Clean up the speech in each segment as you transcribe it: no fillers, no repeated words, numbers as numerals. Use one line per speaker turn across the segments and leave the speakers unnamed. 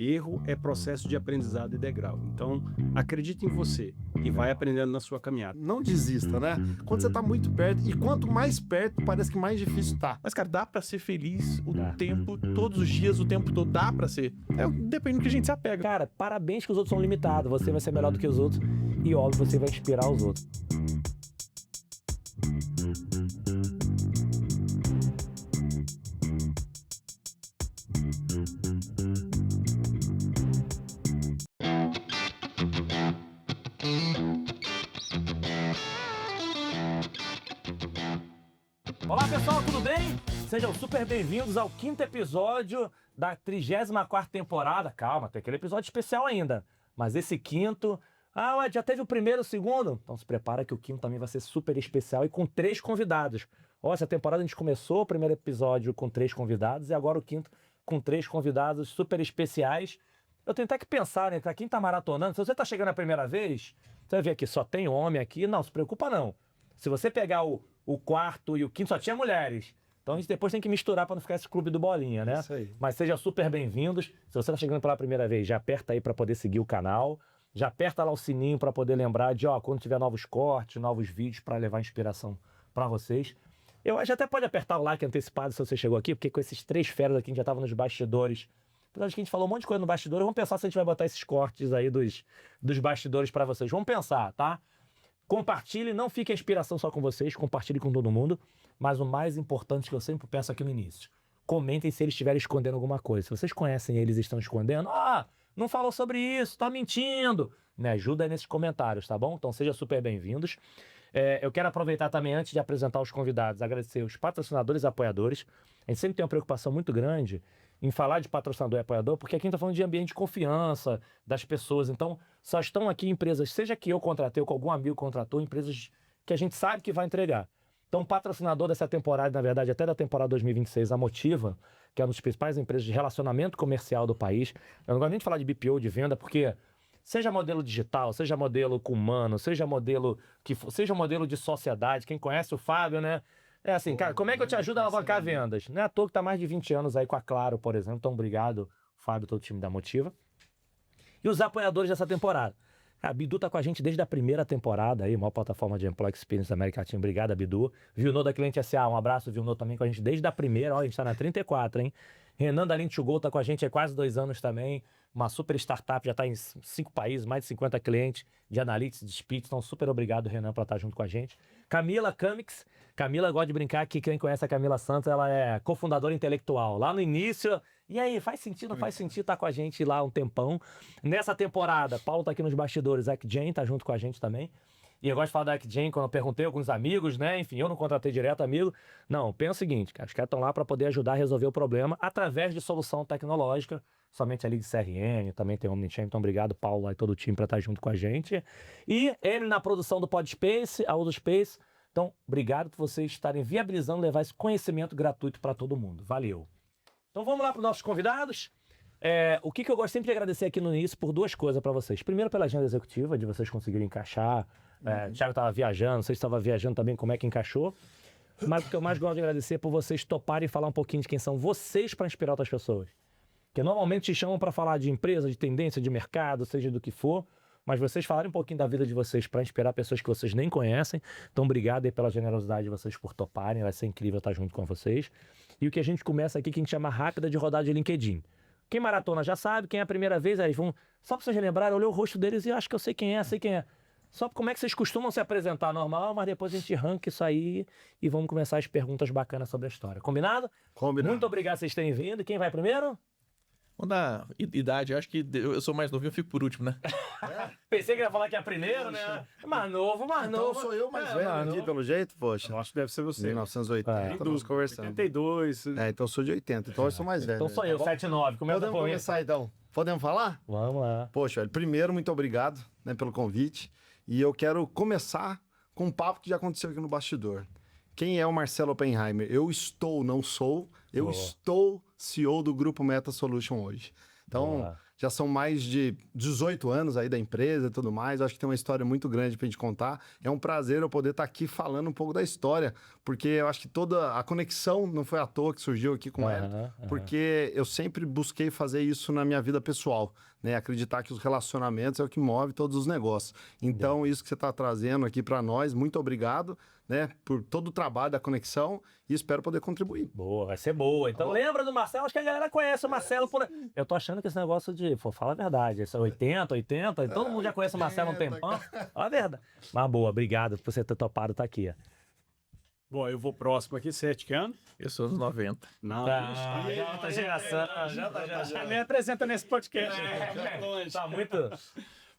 Erro é processo de aprendizado e degrau. Então, acredite em você e vai aprendendo na sua caminhada.
Não desista, né? Quando você tá muito perto, e quanto mais perto, parece que mais difícil tá.
Mas, cara, dá pra ser feliz o tempo, todos os dias, o tempo todo. Dá pra ser. Depende do que a gente se apega.
Cara, parabéns que os outros são limitados. Você vai ser melhor do que os outros. E, óbvio, você vai inspirar os outros. Olá pessoal, tudo bem? Sejam super bem-vindos ao 5º episódio da 34ª temporada. Calma, tem aquele episódio especial ainda. Mas esse 5º... ué, já teve o primeiro e o segundo? Então se prepara que o 5º também vai ser super especial e com 3 convidados. Ó, essa temporada a gente começou o primeiro episódio com 3 convidados e agora o 5º com 3 convidados super especiais. Eu tenho até que pensar, né? Pra quem tá maratonando, se você tá chegando a primeira vez, você vai ver aqui, só tem homem aqui. Não, se preocupa não. Se você pegar o 4º e o 5º, só tinha mulheres. Então a gente depois tem que misturar para não ficar esse clube do bolinha, né?
Isso aí.
Mas sejam super bem-vindos. Se você tá chegando pela primeira vez, já aperta aí para poder seguir o canal. Já aperta lá o sininho para poder lembrar de, quando tiver novos cortes, novos vídeos para levar inspiração para vocês. Eu acho que até pode apertar o like antecipado se você chegou aqui, porque com esses 3 feras aqui, a gente já tava nos bastidores. Apesar de que a gente falou um monte de coisa no bastidor, vamos pensar se a gente vai botar esses cortes aí dos bastidores para vocês. Vamos pensar, tá? Compartilhe, não fique a inspiração só com vocês, compartilhe com todo mundo. Mas o mais importante que eu sempre peço aqui no início, comentem se eles estiverem escondendo alguma coisa. Se vocês conhecem eles e estão escondendo, não falou sobre isso, tá mentindo. Me ajuda aí nesses comentários, tá bom? Então sejam super bem-vindos. Eu quero aproveitar também, antes de apresentar os convidados, agradecer os patrocinadores e apoiadores. A gente sempre tem uma preocupação muito grande em falar de patrocinador e apoiador, porque aqui a gente está falando de ambiente de confiança das pessoas. Então, só estão aqui empresas, seja que eu contratei ou que algum amigo contratou, empresas que a gente sabe que vai entregar. Então, patrocinador dessa temporada, na verdade, até da temporada 2026, a Motiva, que é uma das principais empresas de relacionamento comercial do país. Eu não gosto nem de falar de BPO, de venda, porque seja modelo digital, seja modelo com humano, seja modelo de sociedade, quem conhece o Fábio, né? É assim, cara, como é que eu te ajudo a alavancar vendas? Não é à toa que tá mais de 20 anos aí com a Claro, por exemplo. Então, obrigado, Fábio, todo o time da Motiva. E os apoiadores dessa temporada. A Bidu tá com a gente desde a primeira temporada aí, maior plataforma de Employee Experience da América Latina. Obrigado, Bidu. Vilnô da Cliente SA, um abraço. Vilnô também com a gente desde a primeira. Ó, a gente tá na 34, hein? Renan da Lint to Go tá com a gente há quase 2 anos também. Uma super startup, já tá em 5 países, mais de 50 clientes de analytics, de speech. Então, super obrigado, Renan, por estar junto com a gente. Camila Camix. Camila, gosta de brincar que quem conhece a Camila Santos, ela é cofundadora intelectual. Lá no início, e aí, faz sentido, não faz sentido, tá com a gente lá um tempão. Nessa temporada, Paulo tá aqui nos bastidores, a Jane tá junto com a gente também. E eu gosto de falar da Jane quando eu perguntei a alguns amigos, né? Enfim, eu não contratei direto amigo. Não, pensa o seguinte, cara, os caras estão lá para poder ajudar a resolver o problema através de solução tecnológica, somente ali de CRM, também tem Omnichannel. Então, obrigado, Paulo, e todo o time para estar junto com a gente. E ele na produção do Podspace, a Udospace. Então, obrigado por vocês estarem viabilizando levar esse conhecimento gratuito para todo mundo. Valeu. Então, vamos lá para os nossos convidados. O que eu gosto sempre de agradecer aqui no início por 2 coisas para vocês. Primeiro, pela agenda executiva, de vocês conseguirem encaixar. O Thiago estava viajando, não sei se estava viajando também, como é que encaixou. Mas o que eu mais gosto de agradecer é por vocês toparem falar um pouquinho de quem são vocês para inspirar outras pessoas. Porque normalmente te chamam para falar de empresa, de tendência, de mercado, seja do que for. Mas vocês falarem um pouquinho da vida de vocês para inspirar pessoas que vocês nem conhecem. Então, obrigado aí pela generosidade de vocês por toparem. Vai ser incrível estar junto com vocês. E o que a gente começa aqui, que a gente chama rápida de rodada de LinkedIn. Quem maratona já sabe, quem é a primeira vez, aí vão... Só para vocês relembrarem, eu olhei o rosto deles e acho que eu sei quem é, sei quem é. Só como é que vocês costumam se apresentar normal, mas depois a gente arranca isso aí e vamos começar as perguntas bacanas sobre a história. Combinado?
Combinado.
Muito obrigado por vocês terem vindo. Quem vai primeiro?
Vamos dar idade, eu acho que eu sou mais novo e eu fico por último, né?
Pensei que ia falar que é primeiro, né? Mais novo.
Então sou eu mais velho aqui, pelo jeito, poxa.
Eu acho que deve ser você.
1980, estamos conversando.
82.
Então eu sou de 80, então eu sou mais velho.
Então sou eu, 79. Começa
Podemos
por mim.
começar então? Podemos falar?
Vamos lá.
Poxa, velho, primeiro, muito obrigado, né, pelo convite. E eu quero começar com um papo que já aconteceu aqui no bastidor. Quem é o Marcelo Oppenheimer? Eu estou CEO do Grupo Meta Solution hoje. Então, Já são mais de 18 anos aí da empresa e tudo mais. Eu acho que tem uma história muito grande pra gente contar. É um prazer eu poder estar aqui falando um pouco da história, porque eu acho que toda a conexão não foi à toa que surgiu aqui com ela, porque eu sempre busquei fazer isso na minha vida pessoal, né? Acreditar que os relacionamentos é o que move todos os negócios. Então, isso que você está trazendo aqui para nós, muito obrigado, né, por todo o trabalho da conexão e espero poder contribuir.
Boa, vai ser boa. Então lembra do Marcelo? Acho que a galera conhece o Marcelo por... Eu tô achando que esse negócio de... Pô, fala a verdade. Esse é 80, todo mundo já conhece o Marcelo há um tempão. Fala a verdade. Mas boa, obrigado por você ter topado estar aqui.
Bom, eu vou próximo aqui, 7 que ano?
Eu sou dos 90.
Não,
Já outra geração.
já me apresenta nesse podcast.
Tá muito...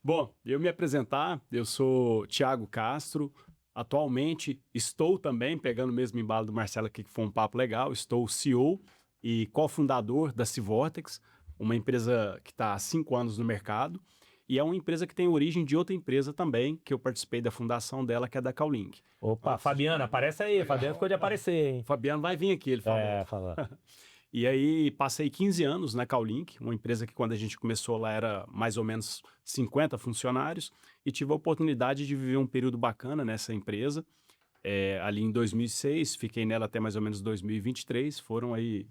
Bom, eu me apresentar, eu sou Thiago Castro. Atualmente estou também, pegando o mesmo embalo do Marcelo aqui, que foi um papo legal, estou CEO e cofundador da Civortex, uma empresa que está há 5 anos no mercado, e é uma empresa que tem origem de outra empresa também, que eu participei da fundação dela, que é da Cowlink.
Opa, Fabiana, aparece aí. Fabiana ficou de aparecer, hein?
O Fabiano vai vir aqui, ele falou.
Fala.
E aí passei 15 anos na Cowlink, uma empresa que quando a gente começou lá era mais ou menos 50 funcionários, e tive a oportunidade de viver um período bacana nessa empresa. Ali em 2006, fiquei nela até mais ou menos 2023, foram aí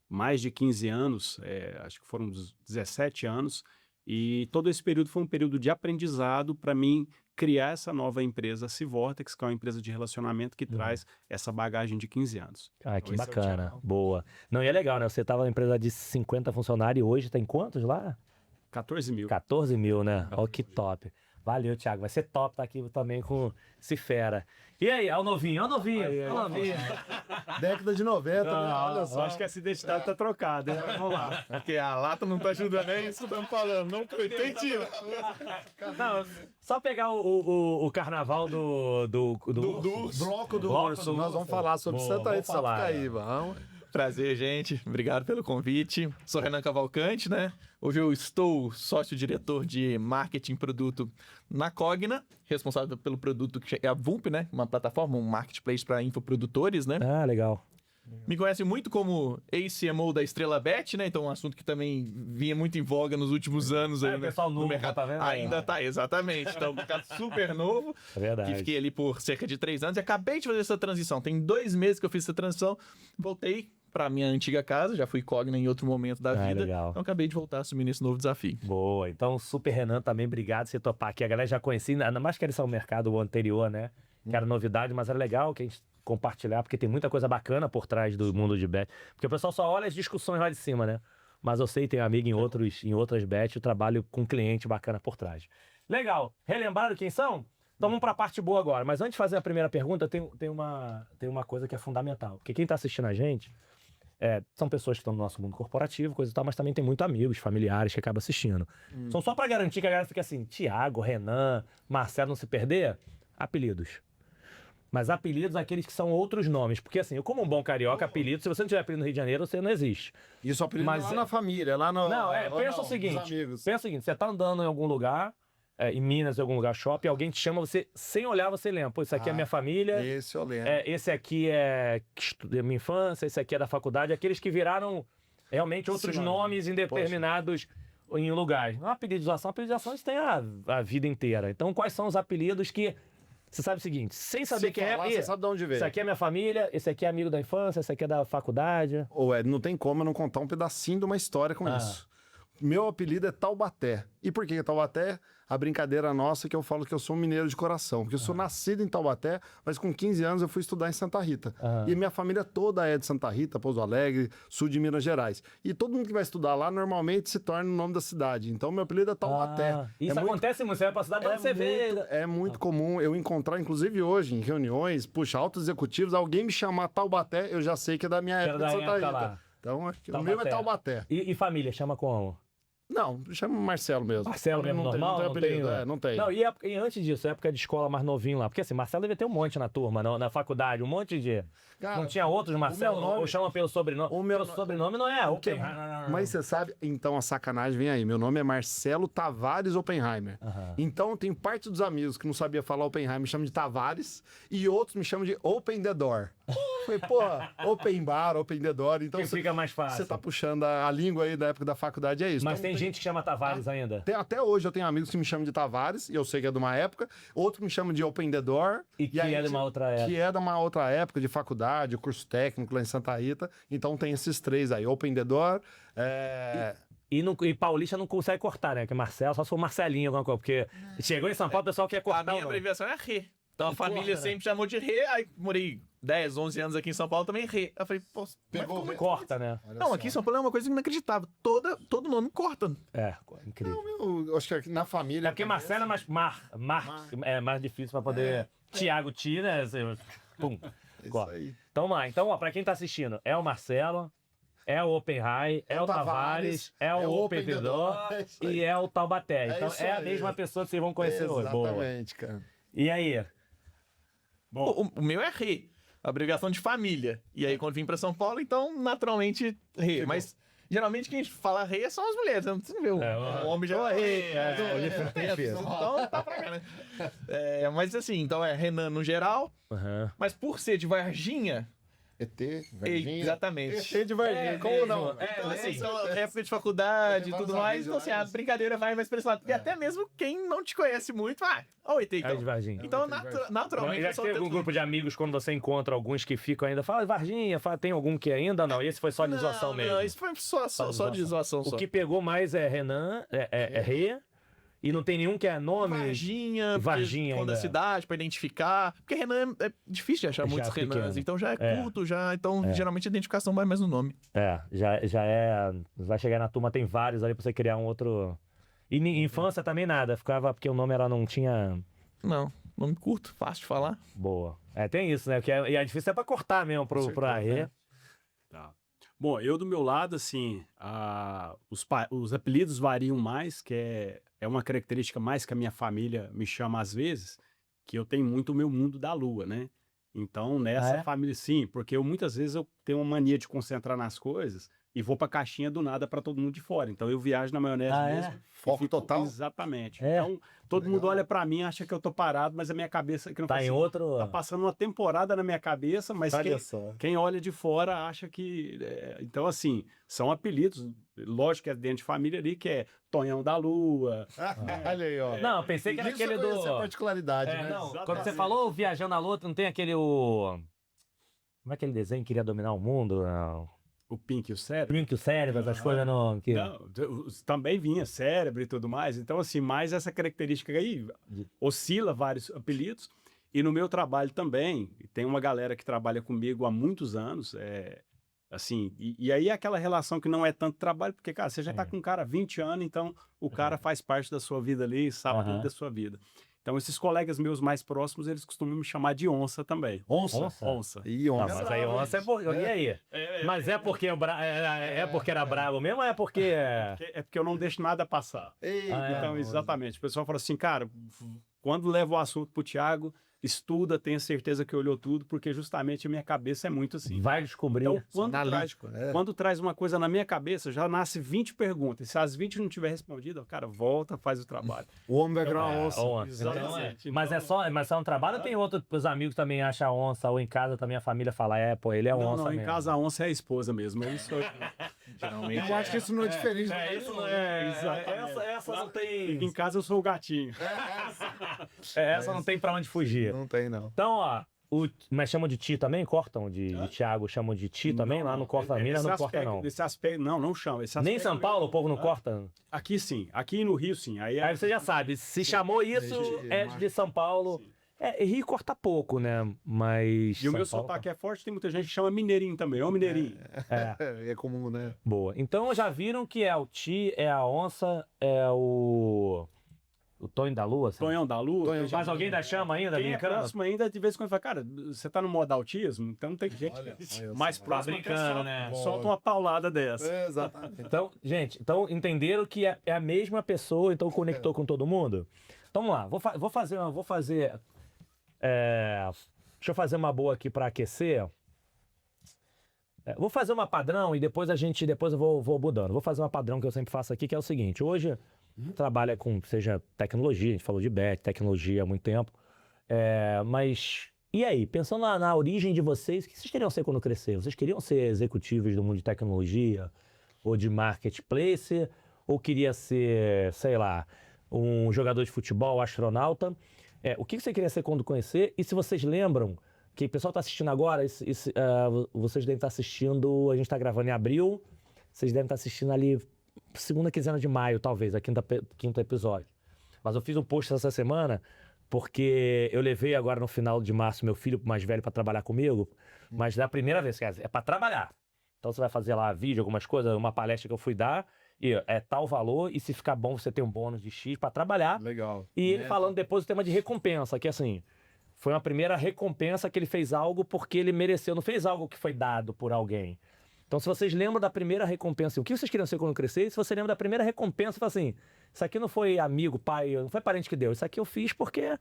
mais de 15 anos, acho que foram 17 anos, e todo esse período foi um período de aprendizado para mim criar essa nova empresa, a Civortex, que é uma empresa de relacionamento que traz essa bagagem de 15 anos.
Ah, que
Então, esse é o
bacana.
Thiago.
Boa. Não, e é legal, né? Você tava na empresa de 50 funcionários e hoje tem quantos lá?
14 mil.
14 mil, né? Ó, que top. Valeu, Thiago. Vai ser top estar aqui também com esse fera. E aí, ó o novinho, ó o novinho. Ó o novinho.
Década de 90, né? Olha
Eu
só.
acho que essa identidade tá trocada, hein? Vamos lá.
Porque a lata não tá ajudando, é isso que estamos falando. Não foi, entendi.
Não, só pegar o carnaval do
Bloco do
Bloco
Urso.
do
Nós
Urso.
vamos falar sobre
Boa,
Santa
vamos
Rita de
falar,
Sapucaí, vamos.
Prazer, gente. Obrigado pelo convite. Sou Renan Cavalcante, né? Hoje eu estou sócio-diretor de marketing e produto na Cogna, responsável pelo produto que é a VUMP, né? Uma plataforma, um marketplace para infoprodutores, né?
Ah, legal.
Me conhece muito como ex-CMO da Estrela Bet, né? Então, um assunto que também vinha muito em voga nos últimos anos aí,
o pessoal
no
novo,
mercado.
tá vendo?
Ainda tá, exatamente. Então, um mercado super novo.
É verdade.
Que fiquei ali por cerca de 3 anos e acabei de fazer essa transição. Tem 2 meses que eu fiz essa transição, voltei para minha antiga casa, já fui Cogna em outro momento da vida.
Legal.
Então acabei de voltar assumindo esse novo desafio.
Boa. Então, Super Renan também, obrigado por você topar aqui. A galera já conhecia, ainda mais que eles são o mercado anterior, né? Que era novidade, mas era legal que a gente compartilhar, porque tem muita coisa bacana por trás do mundo de bet. Porque o pessoal só olha as discussões lá de cima, né? Mas eu sei, tenho amigo em outras bets, eu trabalho com cliente bacana por trás. Legal. Relembraram quem são? Então vamos para a parte boa agora. Mas antes de fazer a primeira pergunta, tem uma coisa que é fundamental. Porque quem está assistindo a gente são pessoas que estão no nosso mundo corporativo, coisa e tal, mas também tem muitos amigos, familiares que acabam assistindo. São só para garantir que a galera fica assim, Thiago, Renan, Marcelo, não se perder, apelidos. Mas apelidos aqueles que são outros nomes. Porque assim, eu como um bom carioca, apelido, se você não tiver apelido no Rio de Janeiro, você não existe.
Isso apelido
Mas
lá na família, lá no...
Não,
ou
pensa o
nos
seguinte,
amigos.
você tá andando em algum lugar, em Minas, em algum lugar shopping, alguém te chama, você, sem olhar, você lembra. Pô, isso aqui é minha família,
Esse eu lembro.
esse aqui é minha infância, esse aqui é da faculdade, aqueles que viraram realmente outros
Sim,
nomes indeterminados em lugares. Não, apelidização isso tem a vida inteira. Então, quais são os apelidos que... Você sabe o seguinte, sem saber
Se
quem
falar,
é...
você sabe de onde veio.
Esse aqui é minha família, esse aqui é amigo da infância, esse aqui é da faculdade.
Ô, Ed, não tem como eu não contar um pedacinho de uma história com isso. Meu apelido é Taubaté. E por que é Taubaté? A brincadeira nossa é que eu falo que eu sou um mineiro de coração. Porque eu sou nascido em Taubaté, mas com 15 anos eu fui estudar em Santa Rita. E minha família toda é de Santa Rita, Pouso Alegre, sul de Minas Gerais. E todo mundo que vai estudar lá normalmente se torna o nome da cidade. Então meu apelido é Taubaté.
Isso acontece muito, você vai pra cidade, você vê...
É muito comum eu encontrar, inclusive hoje, em reuniões, puxa, altos executivos, alguém me chamar Taubaté, eu já sei que é da minha época de
da
Santa
época
Rita.
lá.
Então, acho que o meu é Taubaté.
E família, chama como?
Não, chama Marcelo mesmo.
Marcelo mesmo,
não
normal?
Tem, não tem apelido, não tem.
Não, e antes disso, época de escola mais novinho lá? Porque assim, Marcelo devia ter um monte na turma, na faculdade, um monte de...
Cara,
não tinha outros Marcelo?
meu nome-
Ou chama pelo sobrenome?
o meu
Pelo
no-
sobrenome não é
que-
Open.
Mas você sabe, então a sacanagem vem aí. Meu nome é Marcelo Tavares Oppenheimer. Então tem parte dos amigos que não sabia falar Oppenheimer, me chamam de Tavares, e outros me chamam de Open the Door. Falei, pô, open bar, open the door. Então
Que fica mais fácil.
você tá puxando a língua aí da época da faculdade, é isso.
Mas
Então,
tem gente que chama Tavares ainda.
Até hoje eu tenho amigos que me chamam de Tavares, e eu sei que é de uma época. Outro me chama de Open the Door.
E que
aí
é de uma outra época.
Que é de uma outra época de faculdade, curso técnico lá em Santa Rita. Então tem esses três aí, Open the Door.
E paulista não consegue cortar, né? Que Marcelo, só se for Marcelinho, alguma coisa. Porque chegou em São Paulo, o pessoal quer
A
cortar.
minha
o nome.
abreviação é Rê. Então a família sempre chamou de Rê, aí morei 10, 11 anos aqui em São Paulo também Rê. Eu falei, pô,
Pegou o
Corta, né?
não, aqui em São Paulo é uma coisa inacreditável. Todo nome corta.
É, incrível.
Eu acho que na família.
É porque Marcelo é mais é mais difícil pra poder. Tiago tira, pum. Corta.
aí.
Então, vamos lá. Então, ó, pra quem tá assistindo, é o Marcelo, é o Open High, é o Tavares, é o Open the Door
é isso aí.
e é o Taubaté. Então,
isso
é a
aí.
mesma pessoa que vocês vão conhecer hoje. Boa.
Exatamente, cara.
E aí?
O meu é Rê. Obrigação de família. E aí, quando vim pra São Paulo, então, naturalmente, Rê. Mas, geralmente, quem fala Rê são as mulheres. Você não vê o homem já é Rê. Então, tá pra cá, né? Mas, assim, então é Renan no geral.
Aham.
Mas por ser de Varginha...
ET, Varginha.
Exatamente.
ET de Varginha. Como não?
Então, assim, então, época de faculdade e
Tem
tudo
vários
mais, então assim, a
amigos.
brincadeira vai mais pra esse lado. E até mesmo quem não te conhece muito, ó, o ET,
É
então.
de Varginha.
Então, naturalmente,
Já
eu só
teve algum
tento-
grupo de amigos quando você encontra alguns que ficam ainda? Fala, Varginha, tem algum que ainda não? Esse foi só de zoação mesmo.
Não, isso foi só de zoação.
O que pegou mais é Renan, é Rê, e não tem nenhum que é nome.
Varginha,
Varginha
quando
ainda.
a cidade, pra identificar. Porque Renan é difícil de achar
Já
muitos
pequeno.
Renans, então já é
É.
curto, já. Então, geralmente a identificação vai mais no nome.
Já é. Vai chegar na turma, tem vários ali pra você criar um outro. E infância também nada, ficava porque o nome não tinha.
Não, nome curto, fácil de falar.
Boa. Tem isso, né? E é difícil pra cortar mesmo pro Rê.
Tá. Bom, eu do meu lado, assim, os apelidos variam mais, que é uma característica mais que a minha família me chama às vezes, que eu tenho muito o meu mundo da lua, né? Então, nessa
é?
família, sim, porque muitas vezes eu tenho uma mania de concentrar nas coisas e vou pra caixinha do nada pra todo mundo de fora. Então, eu viajo na maionese mesmo. e
Foco total?
Exatamente.
É.
Então, todo mundo olha pra mim, acha que eu tô parado, mas a minha cabeça... Que não
Tá
faz
em
sentido.
outro.
Tá passando uma temporada na minha cabeça, mas
Olha só.
quem olha de fora acha que... Então, assim, são apelidos, lógico que é dentro de família ali, que é Tonhão da Lua.
Olha aí, ó.
Não, eu pensei que era
Isso
aquele
eu conheci a
do.
particularidade, né?
Não,
Exatamente.
quando você falou viajando na lua, não tem aquele. Como é aquele desenho que queria dominar o mundo? Não.
O Pink e o Cérebro.
Brinque o cérebro, essas coisas não. Que...
Não, também vinha cérebro e tudo mais. Então, assim, mais essa característica aí oscila vários apelidos. E no meu trabalho também, tem uma galera que trabalha comigo há muitos anos, assim, e aí é aquela relação que não é tanto trabalho, porque, cara, você já tá com um cara há 20 anos, então o cara faz parte da sua vida ali, sabe tudo da sua vida. Então, esses colegas meus mais próximos, eles costumam me chamar de onça também.
Onça?
Onça.
Ih,
Ah,
onça.
mas aí onça é porque. E aí? Mas é porque, é porque era bravo mesmo ou é porque.
É porque eu não deixo nada passar.
Eita,
Então, exatamente. O pessoal fala assim, cara, quando leva o assunto pro Thiago, estuda, tenha certeza que olhou tudo, porque justamente a minha cabeça é muito assim.
Vai descobrir.
Então,
analítico,
quando traz uma coisa na minha cabeça, já nasce 20 perguntas. Se as 20 não tiver respondido, cara, volta, faz o trabalho.
O homem vai virar uma onça.
Onça.
Exatamente.
Então, mas é só um trabalho ou tem outro, os amigos também acham onça, ou em casa também a família fala, pô, ele é
Não,
onça
não, em
mesmo.
casa a onça é a esposa mesmo. Eu sou...
Geralmente.
Eu acho que isso não é diferente.
Isso não é.
Exatamente.
Essa não tem.
Em casa eu sou o gatinho.
Essa não tem pra onde fugir.
Não tem, não.
Então, ó, mas chamam de ti também? Cortam? De Thiago chamam de ti também? Lá não corta a mina, não corta não.
Esse aspecto, não chama. Esse
Nem em
aspecto
São Paulo o povo não corta?
Aqui sim, aqui no Rio sim.
Aí você já sabe, se chamou isso, é de São Paulo. Rio corta pouco, né? Mas.
E o meu
São Paulo-
sotaque é forte, tem muita gente que chama mineirinho também. Ô mineirinho.
É comum, né?
Boa. Então já viram que é o Ti, é a onça, é o Tonho da Lua? Assim?
Tonhão da Lua.
Tonhão
Mas alguém ainda chama ainda,
Quem é
brincando?
próximo ainda, de vez em quando fala, cara, você tá no modo autismo? Então tem gente mais próximo.
brincando, né?
Solta uma paulada dessa.
Exatamente.
Então, gente, entenderam que é a mesma pessoa, então conectou com todo mundo? Então vamos lá, vou fazer. Deixa eu fazer uma boa aqui para aquecer. Vou fazer uma padrão e depois eu vou mudando. Vou fazer uma padrão que eu sempre faço aqui, que é o seguinte: hoje trabalha com, seja tecnologia, a gente falou de bet, tecnologia há muito tempo, mas E aí, pensando na origem de vocês, o que vocês queriam ser quando crescer? Vocês queriam ser executivos do mundo de tecnologia ou de marketplace? Ou queria ser, sei lá, um jogador de futebol, astronauta? O que você queria ser quando conhecer? E se vocês lembram, que o pessoal está assistindo agora, vocês devem estar assistindo, a gente está gravando em abril, vocês devem estar assistindo ali segunda quinzena de maio, talvez, a quinto episódio. Mas eu fiz um post essa semana, porque eu levei agora no final de março meu filho mais velho para trabalhar comigo, mas da primeira vez, quer dizer, é para trabalhar. Então você vai fazer lá vídeo, algumas coisas, uma palestra que eu fui dar, e é tal valor, e se ficar bom você tem um bônus de X para trabalhar.
Legal.
E ele falando depois o tema de recompensa, que assim, foi uma primeira recompensa que ele fez algo porque ele mereceu, não fez algo que foi dado por alguém. Então, se vocês lembram da primeira recompensa, o que vocês queriam ser quando crescer? E se você lembra da primeira recompensa, fala assim, isso aqui não foi amigo, pai, não foi parente que deu, isso aqui eu fiz porque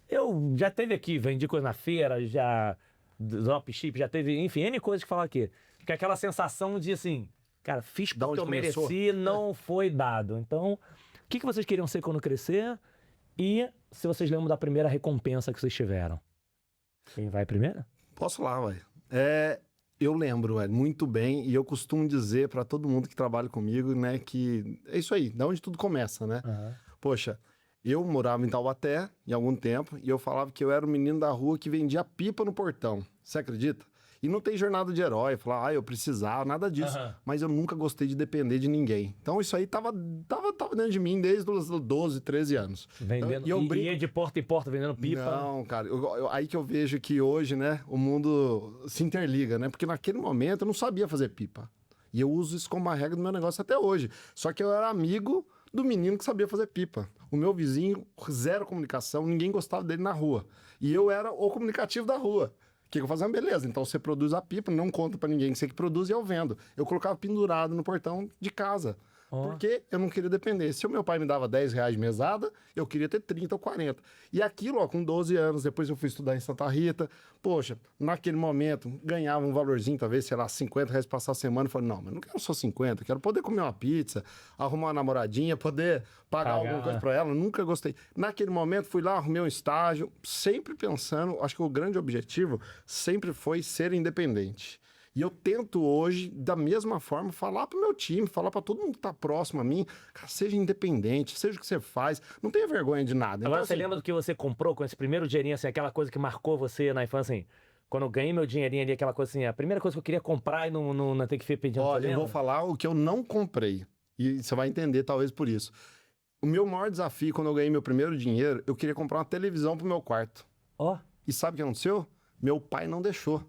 eu já teve aqui, vendi coisa na feira, já dropship, já teve, enfim, N coisas que falar aqui. Que é aquela sensação de assim, cara, fiz
Da
porque
onde
eu
começou?
mereci, não foi dado. Então, o que vocês queriam ser quando crescer? E se vocês lembram da primeira recompensa que vocês tiveram? Quem vai primeiro?
Posso lá, velho. Eu lembro, velho, muito bem, e eu costumo dizer pra todo mundo que trabalha comigo, né, que é isso aí, da onde tudo começa, né? Poxa, eu morava em Taubaté, em algum tempo, e eu falava que eu era o menino da rua que vendia pipa no portão. Você acredita? E não tem jornada de herói, falar, eu precisava, nada disso. Mas eu nunca gostei de depender de ninguém. Então isso aí tava dentro de mim desde os 12, 13 anos.
Vendendo,
Então,
ia de porta em porta vendendo pipa.
Não, cara, aí que eu vejo que hoje, né, o mundo se interliga, né? Porque naquele momento eu não sabia fazer pipa. E eu uso isso como uma regra do meu negócio até hoje. Só que eu era amigo do menino que sabia fazer pipa. O meu vizinho, zero comunicação, ninguém gostava dele na rua. E eu era o comunicativo da rua. O que eu fazia? Beleza, então você produz a pipa, não conta pra ninguém que você que produz e eu vendo. Eu colocava pendurado no portão de casa. Porque eu não queria depender. Se o meu pai me dava 10 reais de mesada, eu queria ter 30 ou 40. E aquilo, ó, com 12 anos, depois eu fui estudar em Santa Rita. Poxa, naquele momento, ganhava um valorzinho, talvez, sei lá, 50 reais passar a semana. Eu falei, não, mas não quero só 50, quero poder comer uma pizza, arrumar uma namoradinha, poder pagar alguma coisa pra ela. Nunca gostei. Naquele momento, fui lá, arrumei um estágio, sempre pensando, acho que o grande objetivo sempre foi ser independente. E eu tento hoje, da mesma forma, falar pro meu time, falar pra todo mundo que tá próximo a mim, cara, seja independente, seja o que você faz, não tenha vergonha de nada.
Agora,
Então,
você
assim,
lembra do que você comprou com esse primeiro dinheirinho, assim, aquela coisa que marcou você na infância, assim? Quando eu ganhei meu dinheirinho ali, aquela coisa assim, a primeira coisa que eu queria comprar e não ter que ficar pedindo.
olha, eu vou falar o que eu não comprei. E você vai entender, talvez, por isso. O meu maior desafio, quando eu ganhei meu primeiro dinheiro, eu queria comprar uma televisão pro meu quarto.
Ó,
E sabe o que aconteceu? Meu pai não deixou.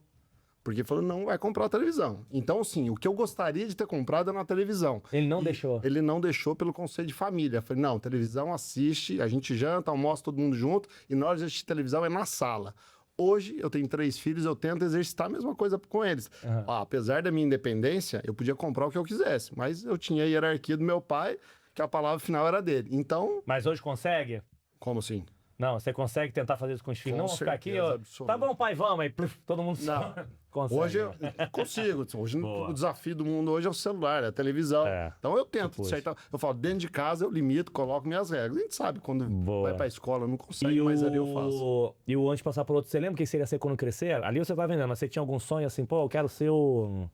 Porque falou, não vai comprar a televisão. Então, assim, o que eu gostaria de ter comprado era uma televisão.
ele não deixou.
Ele não deixou pelo conselho de família. Eu falei, não, televisão assiste, a gente janta, almoça todo mundo junto, e na hora de assistir televisão é na sala. Hoje, eu tenho 3 filhos, eu tento exercitar a mesma coisa com eles. Apesar da minha independência, eu podia comprar o que eu quisesse, mas eu tinha a hierarquia do meu pai, que a palavra final era dele. Então,
Mas hoje consegue?
como assim?
Não, você consegue tentar fazer isso com os filhos?
Com
Não, ficar aqui,
certeza
ó.
absoluta.
Tá bom, pai, vamos. Aí todo mundo
Não.
consegue.
Hoje eu consigo. Hoje
Boa.
o desafio do mundo hoje é o celular, é a televisão. Então eu tento,
Puxa.
certo? Eu falo, dentro de casa eu limito, coloco minhas regras. A gente sabe, quando
Boa.
vai pra escola não consegue, mas ali eu faço.
E o antes de passar pro outro, você lembra o que seria ser quando crescer? Ali você vai vendendo, mas você tinha algum sonho assim, pô, eu quero ser o...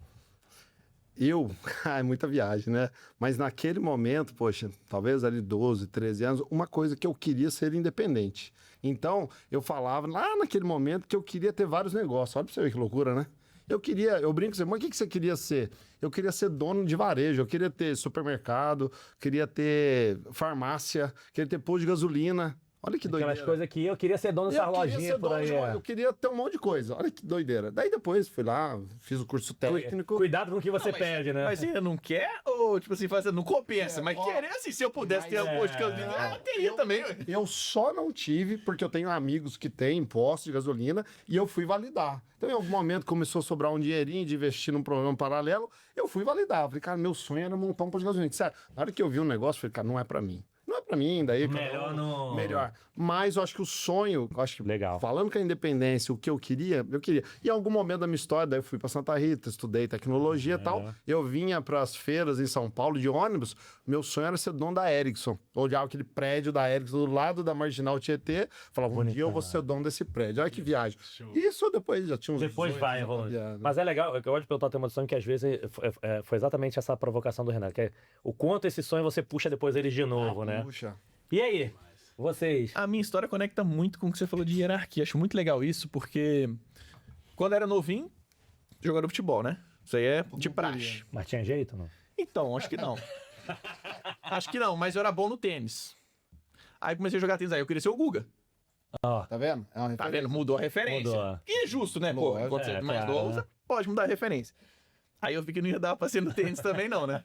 É muita viagem, né? Mas naquele momento, poxa, talvez ali 12, 13 anos, uma coisa que eu queria ser independente. Então, eu falava lá naquele momento que eu queria ter vários negócios. Olha pra você ver que loucura, né? Eu brinco assim, mas o que você queria ser? Eu queria ser dono de varejo, eu queria ter supermercado, queria ter farmácia, queria ter posto de gasolina. Olha que doideira.
Aquelas coisas que eu queria ser dono dessas lojinhas por aí.
Eu queria ter um monte de coisa. Olha que doideira. Daí depois fui lá, fiz o curso técnico.
Cuidado com o que você pede, né?
Mas você não quer? Ou, tipo assim, não compensa? Mas
ó,
querer, assim, se eu pudesse ter um posto de gasolina, eu teria também. Ué.
Eu só não tive, porque eu tenho amigos que têm postos de gasolina, e eu fui validar. Então, em algum momento, começou a sobrar um dinheirinho de investir num programa paralelo, eu fui validar. Falei, cara, meu sonho era montar um posto de gasolina. Sério, na hora que eu vi um negócio, eu falei, cara, não é pra mim. Não é pra pra mim, daí...
Melhor no...
Melhor. Mas eu acho que o sonho, eu acho que
Legal.
falando com a independência, o que eu queria. E em algum momento da minha história, daí eu fui pra Santa Rita, estudei tecnologia e tal. Eu vinha pras feiras em São Paulo de ônibus. Meu sonho era ser dono da Ericsson. Olhava aquele prédio da Ericsson do lado da Marginal Tietê. Falava, um dia eu vou ser o dono desse prédio. Olha que viagem. Isso depois já tinha uns.
Depois
18
vai
anos,
evoluindo.
né?
Mas é legal, eu gosto de perguntar o tema do sonho, que às vezes foi exatamente essa provocação do Renato, que é o quanto esse sonho você puxa depois eles de novo, né?
Puxa.
E aí, vocês?
A minha história conecta muito com o que você falou de hierarquia. Acho muito legal isso, porque quando era novinho, jogava futebol, né? Isso aí é de praxe.
Mas tinha jeito, não?
Então, acho que não. Acho que não, mas eu era bom no tênis. Aí comecei a jogar tênis, aí eu queria ser o Guga.
Tá vendo? É uma
Tá
referência.
vendo? Mudou a referência.
Mudou.
E é justo, né? Pô,
Lógico.
quando você é mais
claro,
novo,
né?
você pode mudar a referência. Aí eu vi que não ia dar pra ser no tênis também, não, né?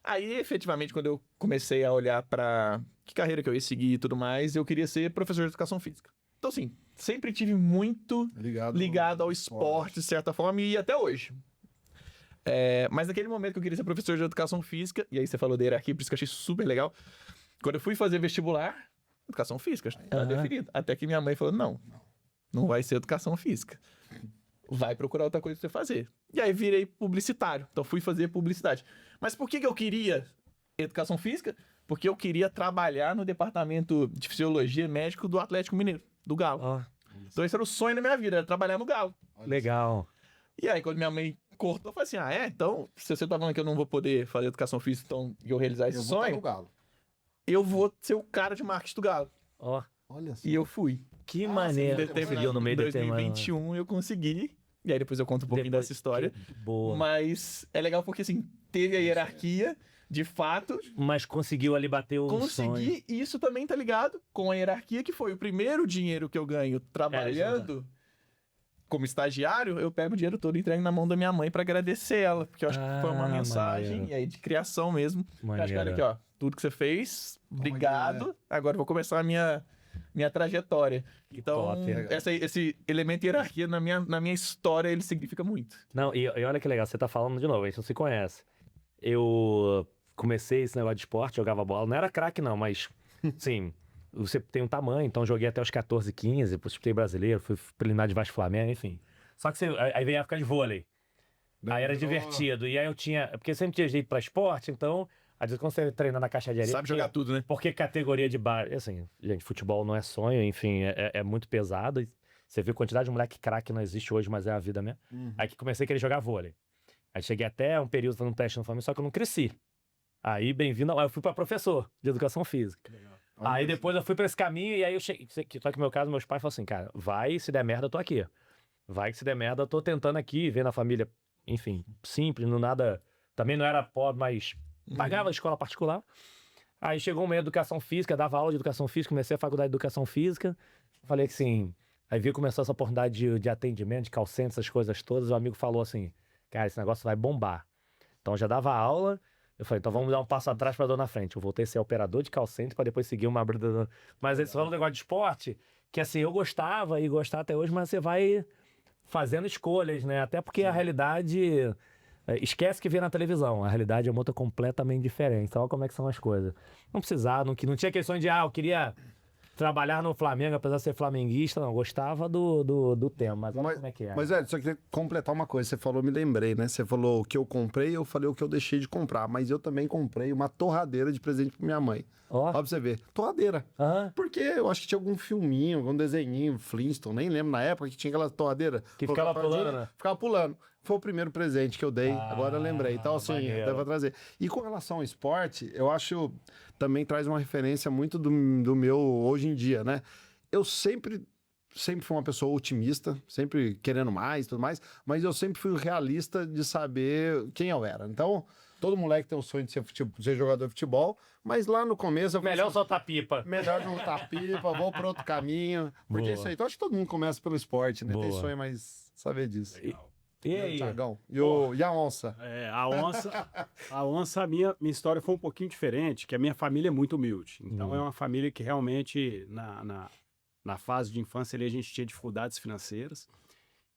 Aí, efetivamente, quando eu comecei a olhar pra que carreira que eu ia seguir e tudo mais, eu queria ser professor de educação física. Então, assim, sempre tive muito ligado ao esporte, de certa forma, e até hoje. Mas naquele momento que eu queria ser professor de educação física, e aí você falou da hierarquia, por isso que eu achei super legal. Quando eu fui fazer vestibular, educação física, tá definido. Até que minha mãe falou, não vai ser educação física. Vai procurar outra coisa pra você fazer. E aí virei publicitário, então fui fazer publicidade. Mas por que eu queria educação física? Porque eu queria trabalhar no departamento de fisiologia médico do Atlético Mineiro, do Galo.
Ó,
Então esse era o sonho da minha vida, era trabalhar no Galo.
legal.
E aí, quando minha mãe cortou, eu falei assim, então, se você tá falando que eu não vou poder fazer educação física, então eu realizar esse sonho,
Galo.
eu vou ser o cara de marketing do Galo.
Ó,
Olha só.
E eu fui.
que maneiro.
Em
Conseguiu no meio do tema.
2021 eu consegui. E aí depois eu conto um pouquinho dessa história.
Boa.
Mas é legal porque, assim, teve a hierarquia, de fato.
Mas conseguiu ali bater o sonho.
Consegui, e isso também tá ligado com a hierarquia, que foi o primeiro dinheiro que eu ganho trabalhando como estagiário, eu pego o dinheiro todo e entrego na mão da minha mãe pra agradecer ela. Porque eu acho que foi uma mensagem,
maneiro.
e aí de criação mesmo. Eu acho que, olha aqui, ó, tudo que você fez, obrigado. Agora eu vou começar a minha trajetória. Então,
top.
esse elemento de hierarquia na minha história, ele significa muito.
Não, e olha que legal, você tá falando de novo, a gente não se conhece. Eu comecei esse negócio de esporte, jogava bola, não era craque não, mas, sim, você tem um tamanho, então joguei até os 14, 15, disputei brasileiro, fui preliminar de Vasco Flamengo, enfim. Só que aí veio a época de vôlei. Aí era divertido, e aí eu tinha, porque sempre tinha jeito pra esporte, então, às vezes quando você treina na caixa de areia...
Sabe jogar tudo, né?
Porque categoria de base, assim, gente, futebol não é sonho, enfim, é muito pesado. Você viu a quantidade de moleque craque não existe hoje, mas é a vida mesmo. Aí que comecei a querer jogar vôlei. Aí cheguei até um período fazendo teste no Flamengo, só que eu não cresci. Aí, bem-vindo, aí eu fui pra professor de educação física. Aí depois eu fui pra esse caminho e aí eu cheguei, só que no meu caso, meus pais falaram assim, cara, vai, se der merda, eu tô aqui. Vai que se der merda, eu tô tentando aqui, vendo a família, enfim, simples, não nada, também não era pobre, mas pagava a escola particular. Aí chegou uma educação física, dava aula de educação física, comecei a faculdade de educação física. Falei que assim, aí vi começou essa oportunidade de atendimento, de call center, essas coisas todas. O amigo falou assim, cara, esse negócio vai bombar. Então eu já dava aula, eu falei, então vamos dar um passo atrás pra dar na frente. Eu voltei a ser operador de call center pra depois seguir uma... Mas esse foi um negócio de esporte, que assim, eu gostava e gostar até hoje, mas você vai fazendo escolhas, né? Até porque a realidade... Esquece que vê na televisão. A realidade é uma outra completamente diferente. Olha como é que são as coisas. Não precisava, não tinha questão de, eu queria trabalhar no Flamengo, apesar de ser flamenguista. Não, gostava do tema. Mas olha como é que é.
Mas, só queria completar uma coisa. Você falou, me lembrei, né? Você falou o que eu comprei, eu falei o que eu deixei de comprar. Mas eu também comprei uma torradeira de presente pra minha mãe.
Ó.
Ó pra você ver. Torradeira.
Aham.
Porque eu acho que tinha algum filminho, algum desenhinho, Flintstone, nem lembro na época que tinha aquela torradeira.
Que ficava
colocava
pulando,
torradinha,
né?
Ficava pulando. Foi o primeiro presente que eu dei, agora eu lembrei. Então, assim,
maneiro.
dá pra trazer. E com relação ao esporte, eu acho também traz uma referência muito do meu hoje em dia, né? Eu sempre fui uma pessoa otimista, sempre querendo mais e tudo mais, mas eu sempre fui realista de saber quem eu era. Então, todo moleque tem o sonho de ser jogador de futebol, mas lá no começo...
Melhor soltar pipa.
Melhor não dar pipa, vou para outro caminho. Porque
Boa.
é isso aí. Então, acho que todo mundo começa pelo esporte, né? Tem
Boa.
sonho, mas saber disso.
E aí?
Thiagão. E a onça?
A onça, a minha história foi um pouquinho diferente, que a minha família é muito humilde. Então, é uma família que realmente, na fase de infância ali, a gente tinha dificuldades financeiras.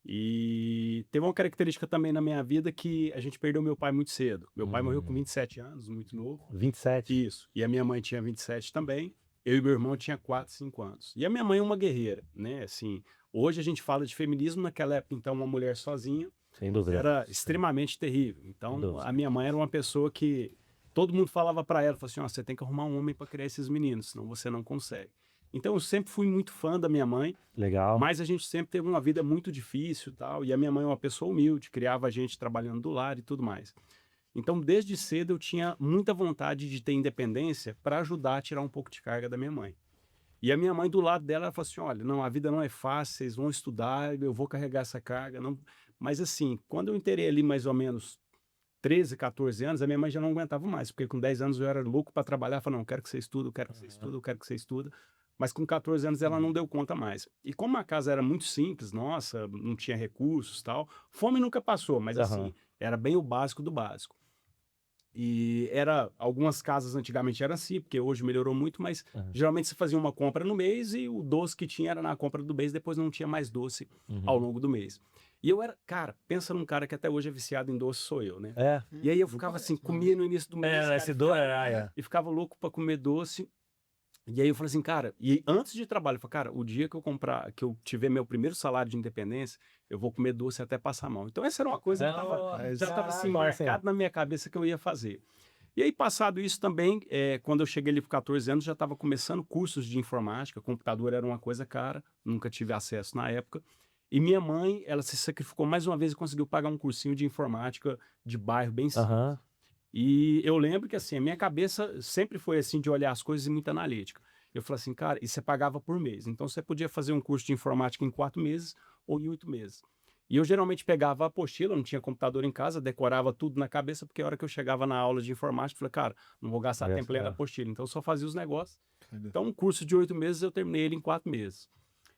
E teve uma característica também na minha vida que a gente perdeu meu pai muito cedo. Meu pai morreu com 27 anos, muito novo.
27.
Isso. E a minha mãe tinha 27 também. Eu e meu irmão tinha 4, 5 anos. E a minha mãe é uma guerreira, né? Assim, hoje a gente fala de feminismo, naquela época, então, uma mulher sozinha
Sem dúvida.
era extremamente terrível.
Sem
Então,
dúvida.
a minha mãe era uma pessoa que todo mundo falava pra ela, falava assim, ó, você tem que arrumar um homem pra criar esses meninos, senão você não consegue. Então, eu sempre fui muito fã da minha mãe,
Legal.
mas a gente sempre teve uma vida muito difícil e tal, e a minha mãe é uma pessoa humilde, criava a gente trabalhando do lar e tudo mais. Então, desde cedo, eu tinha muita vontade de ter independência para ajudar a tirar um pouco de carga da minha mãe. E a minha mãe, do lado dela, ela falou assim, olha, não, a vida não é fácil, vocês vão estudar, eu vou carregar essa carga. Não... Mas assim, quando eu entrei ali mais ou menos 13, 14 anos, a minha mãe já não aguentava mais, porque com 10 anos eu era louco para trabalhar, falava, não, eu quero que você estude, eu quero que você estude, eu quero que você estude. Mas com 14 anos ela não deu conta mais. E como a casa era muito simples, nossa, não tinha recursos e tal, fome nunca passou, mas assim, era bem o básico do básico. E algumas casas antigamente eram assim, porque hoje melhorou muito, mas geralmente você fazia uma compra no mês e o doce que tinha era na compra do mês, depois não tinha mais doce ao longo do mês. E eu era, cara, pensa num cara que até hoje é viciado em doce, sou eu, né?
É.
E aí eu ficava assim, comia no início do mês, cara,
Esse do é.
e ficava louco pra comer doce. E aí eu falei assim, cara, e antes de trabalho, eu falei, cara, o dia que eu tiver meu primeiro salário de independência, eu vou comer doce até passar mal. Então essa era uma coisa que já estava assim, marcado na minha cabeça que eu ia fazer. E aí, passado isso também, quando eu cheguei ali com 14 anos, já estava começando cursos de informática, computador era uma coisa cara, nunca tive acesso na época. E minha mãe, ela se sacrificou mais uma vez e conseguiu pagar um cursinho de informática de bairro bem simples. E eu lembro que, assim, a minha cabeça sempre foi, assim, de olhar as coisas e muito analítica. Eu falei assim, cara, e você pagava por mês. Então, você podia fazer um curso de informática em 4 meses ou em 8 meses. E eu, geralmente, pegava a apostila, não tinha computador em casa, decorava tudo na cabeça, porque a hora que eu chegava na aula de informática, eu falei, cara, não vou gastar tempo lendo a apostila. Então, eu só fazia os negócios. Então, um curso de 8 meses, eu terminei ele em 4 meses.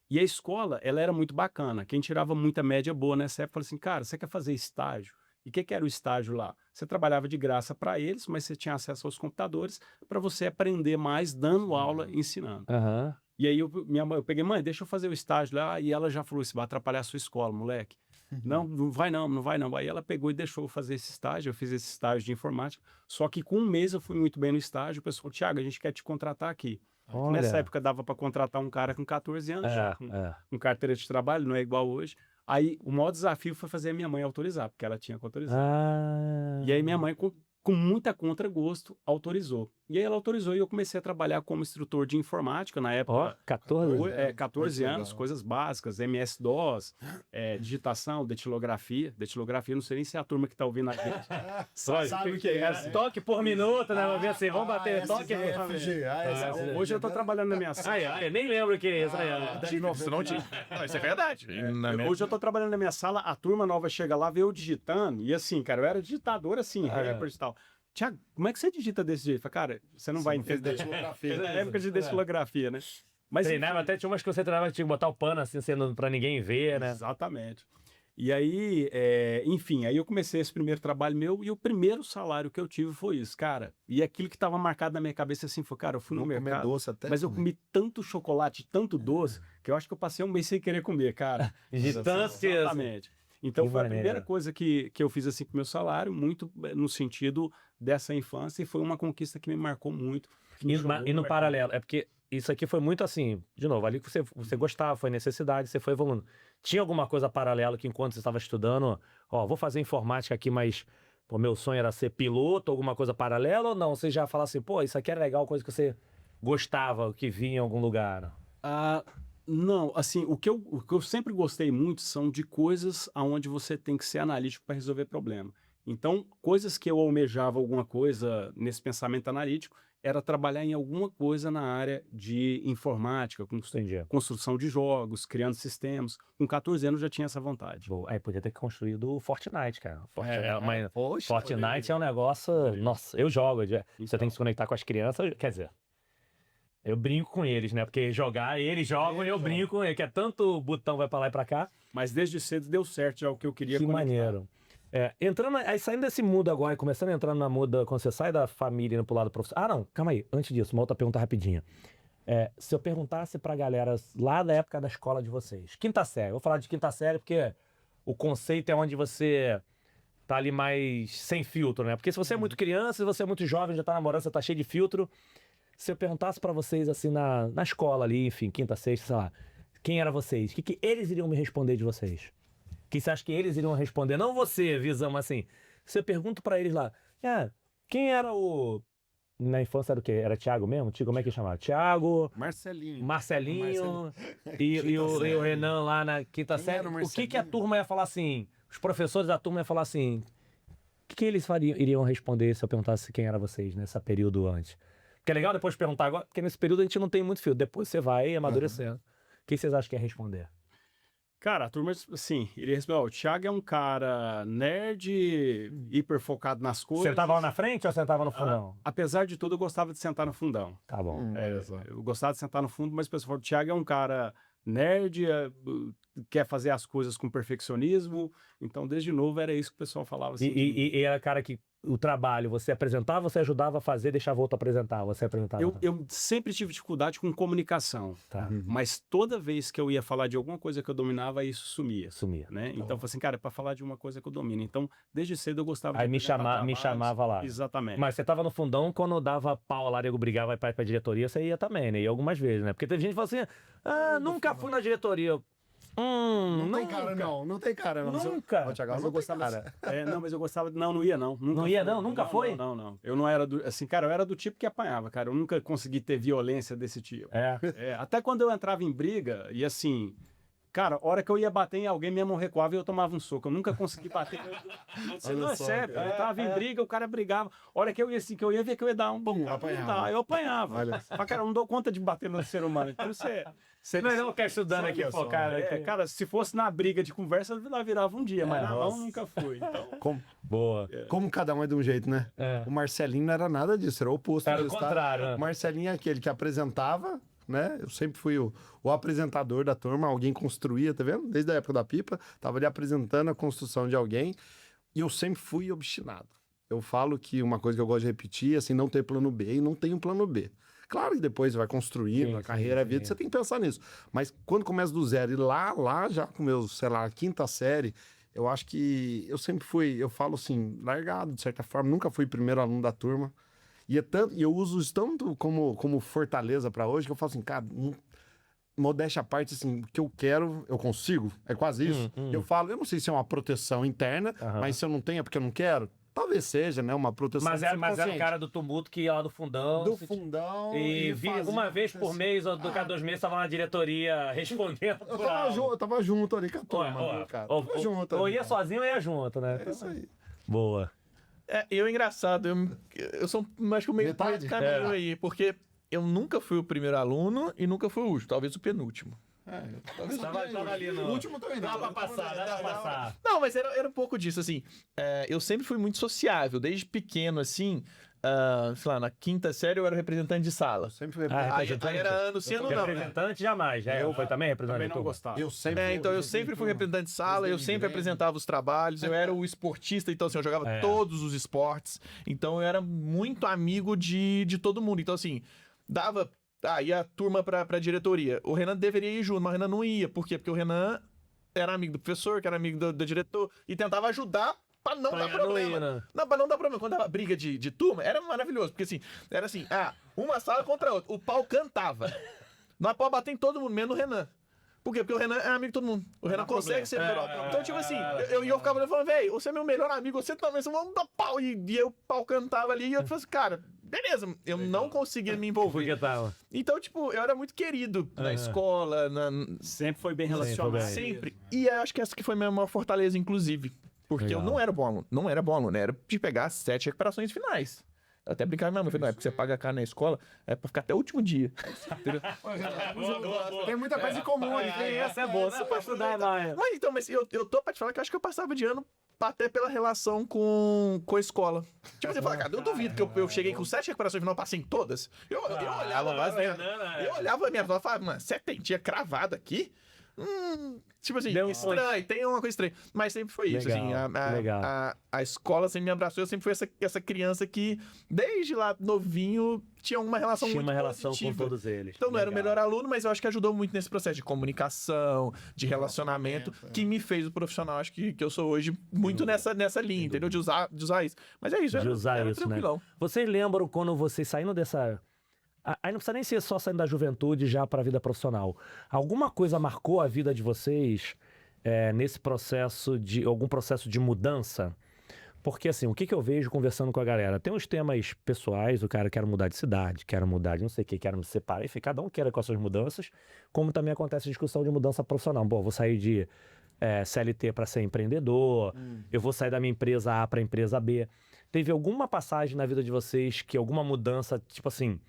E a escola, ela era muito bacana. Quem tirava muita média boa nessa época, falou assim, cara, você quer fazer estágio? E o que era o estágio lá? Você trabalhava de graça para eles, mas você tinha acesso aos computadores para você aprender mais, dando aula, ensinando. E aí eu peguei, mãe, deixa eu fazer o estágio lá. E ela já falou, isso vai atrapalhar a sua escola, moleque. Não, não vai não, não vai não. Aí ela pegou e deixou eu fazer esse estágio. Eu fiz esse estágio de informática. Só que com um mês eu fui muito bem no estágio. O pessoal, Thiago, a gente quer te contratar aqui. Nessa época dava para contratar um cara com 14 anos, com carteira de trabalho, não é igual hoje. Aí o maior desafio foi fazer a minha mãe autorizar, porque ela tinha que autorizar. E aí minha mãe, com muita contragosto, autorizou. E aí ela autorizou e eu comecei a trabalhar como instrutor de informática na época. 14 anos, coisas básicas, MS-DOS, digitação, datilografia. Datilografia, não sei nem se é a turma que tá ouvindo aqui.
Sabe o que é?
Toque por minuto, né? Vamos ver assim, vamos bater toque.
Hoje eu tô trabalhando na minha sala.
Eu nem lembro o que é isso.
Não, isso é verdade.
Hoje eu tô trabalhando na minha sala, a turma nova chega lá, vê eu digitando, e assim, cara, eu era digitador assim, recorde e tal. Tiago, como é que você digita desse jeito? Falei, cara, você não vai entender. É época de datilografia, né? Mas
treinava, até tinha umas que você treinava que tinha que botar o pano assim, sendo pra ninguém ver, né?
Exatamente. E aí, enfim, aí eu comecei esse primeiro trabalho meu e o primeiro salário que eu tive foi isso, cara. E aquilo que estava marcado na minha cabeça assim foi, cara, eu fui no mercado,
doce até
mas eu comi tanto chocolate, tanto doce, que eu acho que eu passei um mês sem querer comer, cara.
De tanto que...
Exatamente. Então
Que
foi
maneiro.
a primeira coisa que eu fiz assim com o meu salário, muito no sentido dessa infância, e foi uma conquista que me marcou muito.
E no paralelo, é porque isso aqui foi muito assim, de novo, ali que você gostava, foi necessidade, você foi evoluindo. Tinha alguma coisa paralela que enquanto você estava estudando, vou fazer informática aqui, mas pô, meu sonho era ser piloto, alguma coisa paralela ou não? Você já fala assim, pô, isso aqui era legal, coisa que você gostava, que vinha em algum lugar?
Não, assim, o que eu sempre gostei muito são de coisas onde você tem que ser analítico para resolver problema. Então, coisas que eu almejava alguma coisa nesse pensamento analítico era trabalhar em alguma coisa na área de informática, construção de jogos, criando sistemas. Com 14 anos eu já tinha essa vontade.
Aí podia ter construído o Fortnite, cara.
Poxa,
Fortnite é um negócio... Nossa, eu jogo. Você tem que se conectar com as crianças, quer dizer... Eu brinco com eles, né? Porque eles jogam e eu brinco com eles, que é tanto botão vai pra lá e pra cá.
Mas desde cedo deu certo já o que eu queria
Que
conectar.
maneiro. Aí saindo desse mundo agora, começando a entrar na muda, quando você sai da família e indo pro lado profissional... não, calma aí, antes disso, uma outra pergunta rapidinha. Se eu perguntasse pra galera lá da época da escola de vocês, quinta série, vou falar de quinta série porque o conceito é onde você tá ali mais sem filtro, né? Porque se você é muito criança, se você é muito jovem, já tá namorando, você tá cheio de filtro. Se eu perguntasse pra vocês, assim, na escola ali, enfim, quinta, sexta, sei lá, quem era vocês? O que eles iriam me responder de vocês? O que você acha que eles iriam responder? Não você, Visão, mas assim, se eu pergunto pra eles lá, quem era o... Na infância era o quê? Era Thiago mesmo? Como é que chamava? Thiago, Marcelinho e o Renan lá na quinta
Quem
série.
era o
O que a
Marcelinho?
turma ia falar assim? Os professores da turma iam falar assim... O que eles iriam responder se eu perguntasse quem era vocês nesse período antes? Porque é legal depois perguntar agora, porque nesse período a gente não tem muito fio. Depois você vai amadurecendo. O que vocês acham que é responder?
Cara, a turma, assim, ele respondeu, o Thiago é um cara nerd, hiper focado nas coisas.
Sentava lá na frente ou sentava no fundão?
Apesar de tudo, eu gostava de sentar no fundão.
Tá bom.
Eu gostava de sentar no fundo, mas o pessoal falou, o Thiago é um cara nerd, quer fazer as coisas com perfeccionismo. Então, desde novo, era isso que o pessoal falava. Assim,
E era cara que o trabalho, você apresentava, você ajudava a fazer, deixava o outro apresentar, você apresentava?
eu sempre tive dificuldade com comunicação,
Tá,
mas toda vez que eu ia falar de alguma coisa que eu dominava, isso sumia.
sumia.
Né? Então, eu falei assim, cara, é pra falar de uma coisa que eu domino. Então, desde cedo eu gostava
Aí
de
me
apresentar trabalhos.
chamava lá.
Exatamente.
Mas você tava no fundão, quando dava pau lá, nego brigava, vai pra diretoria, você ia também, né? E algumas vezes, né? Porque teve gente que falou assim, nunca fui na diretoria. Eu,
Não tem cara, não. Não tem cara, não.
Nunca.
Ô, Thiago,
Mas
não
eu gostava.
cara.
Não, mas eu gostava. Não ia, não. Nunca
Não ia,
fui.
não? Nunca foi?
Não. Eu não era do. Assim, cara, eu era do tipo que apanhava, cara. Eu nunca consegui ter violência desse tipo. Até quando eu entrava em briga, e assim. Cara, a hora que eu ia bater em alguém, minha mão recuava e eu tomava um soco. Eu nunca consegui bater. Não, é
só,
sério.
cara.
Eu tava em briga, o cara brigava. A hora que eu ia assim, que eu ia ver que eu ia dar um bom.
Apanhava.
Eu apanhava.
Olha.
Mas, cara, eu não dou conta de bater no ser humano. Então você.
Não quer estudando aqui, pô, cara.
Cara, se fosse na briga de conversa, lá virava um dia, mas na mão
nossa.
nunca fui. Então.
Boa.
Como cada um é de um jeito, né?
É.
O Marcelinho não era nada disso, era o oposto.
Era o
disso, tá?
contrário, né?
O Marcelinho é aquele que apresentava, né? Eu sempre fui o apresentador da turma, alguém construía, tá vendo? Desde a época da pipa, tava ali apresentando a construção de alguém, e eu sempre fui obstinado. Eu falo que uma coisa que eu gosto de repetir, assim, não ter plano B, e não tem um plano B. Claro que depois vai construindo a carreira, a vida, você tem que pensar nisso. Mas quando começa do zero, e lá já com meus, sei lá, quinta série, eu acho que eu sempre fui, eu falo assim, largado, de certa forma, nunca fui primeiro aluno da turma. E eu uso isso tanto como fortaleza para hoje, que eu falo assim, cara, modéstia à parte, assim, o que eu quero, eu consigo. É quase isso. Eu falo, eu não sei se é uma proteção interna, mas se eu não tenho é porque eu não quero. Talvez seja, né? Uma proteção
Mas era o
subconsciente.
cara do tumulto que ia lá do fundão.
Do fundão.
E
fazia
uma vez por
acontecer.
mês, ou cada 2 meses, tava na diretoria respondendo.
Eu tava junto ali com a turma, viu, cara. Tava junto
Ou
ali,
ia
cara.
sozinho ou ia junto, né?
É isso aí.
Boa.
Eu engraçado, eu sou mais que o meio
Metade?
do caminho aí, porque eu nunca fui o primeiro aluno e nunca fui o último, talvez o penúltimo.
Tava ali no...
O último também não.
Dá pra passar.
Não, mas era um pouco disso, assim. Eu sempre fui muito sociável, desde pequeno, assim. Sei lá, na quinta série eu era representante de sala.
Sempre fui
Aí era ano sim, ano não.
Representante jamais. Eu foi também representante
Também
de
não
turma?
gostava.
Eu sempre
Então eu sempre fui representante de sala, eu sempre apresentava os trabalhos, eu era o esportista, então assim, eu jogava todos os esportes, então eu era muito amigo de todo mundo. Então assim, ia a turma pra diretoria. O Renan deveria ir junto, mas o Renan não ia. Por quê? Porque o Renan era amigo do professor, que era amigo do diretor, e tentava ajudar pra não dar problema.
né?
Não, pra não dar problema. Quando dava briga de turma, era maravilhoso. Porque assim, era assim, uma sala contra a outra. O pau cantava. Nós pau bater em todo mundo, menos o Renan. Por quê? Porque o Renan é amigo de todo mundo. O Renan consegue ser melhor. Então, tipo assim, eu ficava olhando e falando, velho, você é meu melhor amigo, você também, vamos dar pau. E eu, o pau cantava ali, e eu falei assim, cara, beleza, eu não conseguia me envolver.
Porque tava.
Então, tipo, eu era muito querido na escola,
Sempre foi bem relacionado.
bem.
sempre. E eu acho que essa que foi a minha maior fortaleza, inclusive. Porque
Legal.
eu não era bom aluno. Não era bom aluno. Era de pegar 7 recuperações finais. Eu até brincava com minha mãe. Falei, não, é porque você paga cá na escola, é pra ficar até o último dia. Entendeu?
Tem muita coisa em comum ali.
Essa é boa, não é pra estudar, não.
Mas eu tô pra te falar que eu acho que eu passava de ano até pela relação com a escola. Tipo, você fala, cara, eu duvido que eu cheguei com 7 recuperações final, passei em todas. Eu olhava,
mas
eu olhava a minha nota e falava, mano, setentinha cravada aqui? Tipo assim,
Deu um
estranho, tem uma coisa estranha. Mas sempre foi isso, assim.
Legal.
A escola sempre me abraçou, eu sempre fui essa criança que, desde lá novinho, tinha uma relação
Tinha
muito
uma relação com
positiva.
todos eles.
Então não era o
Legal.
melhor aluno, mas eu acho que ajudou muito nesse processo de comunicação, de relacionamento, que me fez o profissional, acho que eu sou hoje, muito nessa linha, entendeu? De usar isso. Mas é isso,
De usar
era
isso, né?
tranquilão.
Vocês lembram quando vocês saindo dessa... Aí não precisa nem ser só saindo da juventude já para a vida profissional. Alguma coisa marcou a vida de vocês nesse processo algum processo de mudança? Porque assim, o que eu vejo conversando com a galera? Tem uns temas pessoais, o cara quer mudar de cidade, quer mudar de não sei o que, quer me separar, enfim, cada um quer com as suas mudanças, como também acontece a discussão de mudança profissional. Bom, vou sair de CLT para ser empreendedor, eu vou sair da minha empresa A para a empresa B. Teve alguma passagem na vida de vocês que alguma mudança, tipo assim,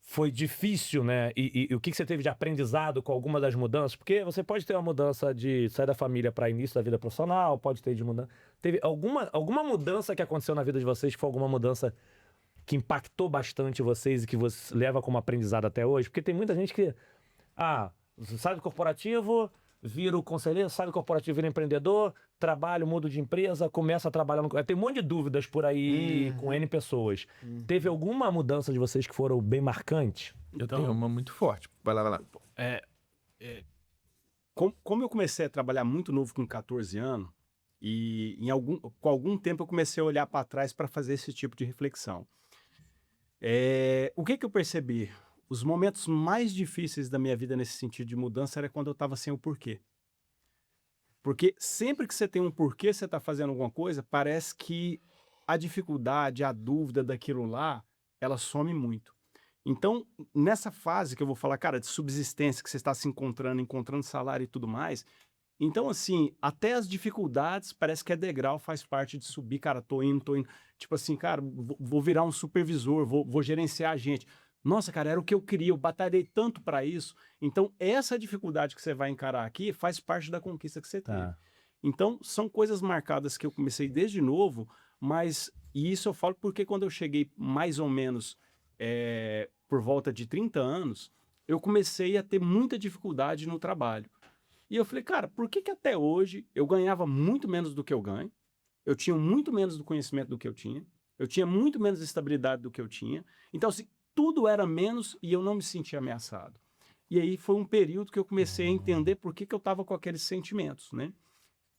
foi difícil, né? E o que você teve de aprendizado com alguma das mudanças? Porque você pode ter uma mudança de sair da família para início da vida profissional, pode ter de mudança. Teve alguma mudança que aconteceu na vida de vocês que foi alguma mudança que impactou bastante vocês e que você leva como aprendizado até hoje? Porque tem muita gente que, sai do corporativo, vira o conselheiro, sai do corporativo, vira empreendedor, trabalho, mudo de empresa, começa a trabalhar no... Tem um monte de dúvidas por aí com N pessoas. Teve alguma mudança de vocês que foram bem marcantes?
Eu tenho uma muito forte. Vai lá.
Como eu comecei a trabalhar muito novo com 14 anos, e com algum tempo eu comecei a olhar para trás para fazer esse tipo de reflexão. O que eu percebi? Os momentos mais difíceis da minha vida nesse sentido de mudança era quando eu estava sem o porquê. Porque sempre que você tem um porquê, você está fazendo alguma coisa, parece que a dificuldade, a dúvida daquilo lá, ela some muito. Então, nessa fase que eu vou falar, cara, de subsistência, que você está se encontrando salário e tudo mais, então, assim, até as dificuldades, parece que degrau, faz parte de subir, cara, tô indo. Tipo assim, cara, vou virar um supervisor, vou gerenciar a gente. Nossa, cara, era o que eu queria, eu batalhei tanto para isso. Então, essa dificuldade que você vai encarar aqui faz parte da conquista que você teve. Então, são coisas marcadas que eu comecei desde novo, e isso eu falo porque quando eu cheguei mais ou menos por volta de 30 anos, eu comecei a ter muita dificuldade no trabalho. E eu falei, cara, por que até hoje eu ganhava muito menos do que eu ganho? Eu tinha muito menos do conhecimento do que eu tinha muito menos estabilidade do que eu tinha. Então, assim, tudo era menos e eu não me sentia ameaçado. E aí foi um período que eu comecei a entender por que eu estava com aqueles sentimentos, né?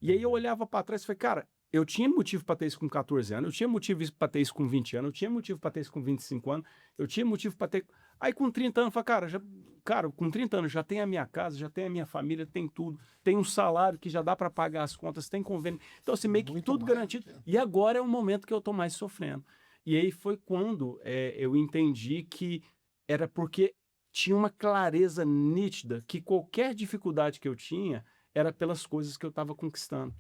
E aí eu olhava para trás e falei, cara, eu tinha motivo para ter isso com 14 anos, eu tinha motivo para ter isso com 20 anos, eu tinha motivo para ter isso com 25 anos, eu tinha motivo para ter... Aí com 30 anos, eu falei, cara, com 30 anos já tem a minha casa, já tem a minha família, tem tudo, tem um salário que já dá para pagar as contas, tem convênio. Então, assim, meio que
Muito
tudo
mais,
garantido. E agora é o momento que eu tô mais sofrendo. E aí foi quando eu entendi que era porque tinha uma clareza nítida que qualquer dificuldade que eu tinha era pelas coisas que eu estava conquistando.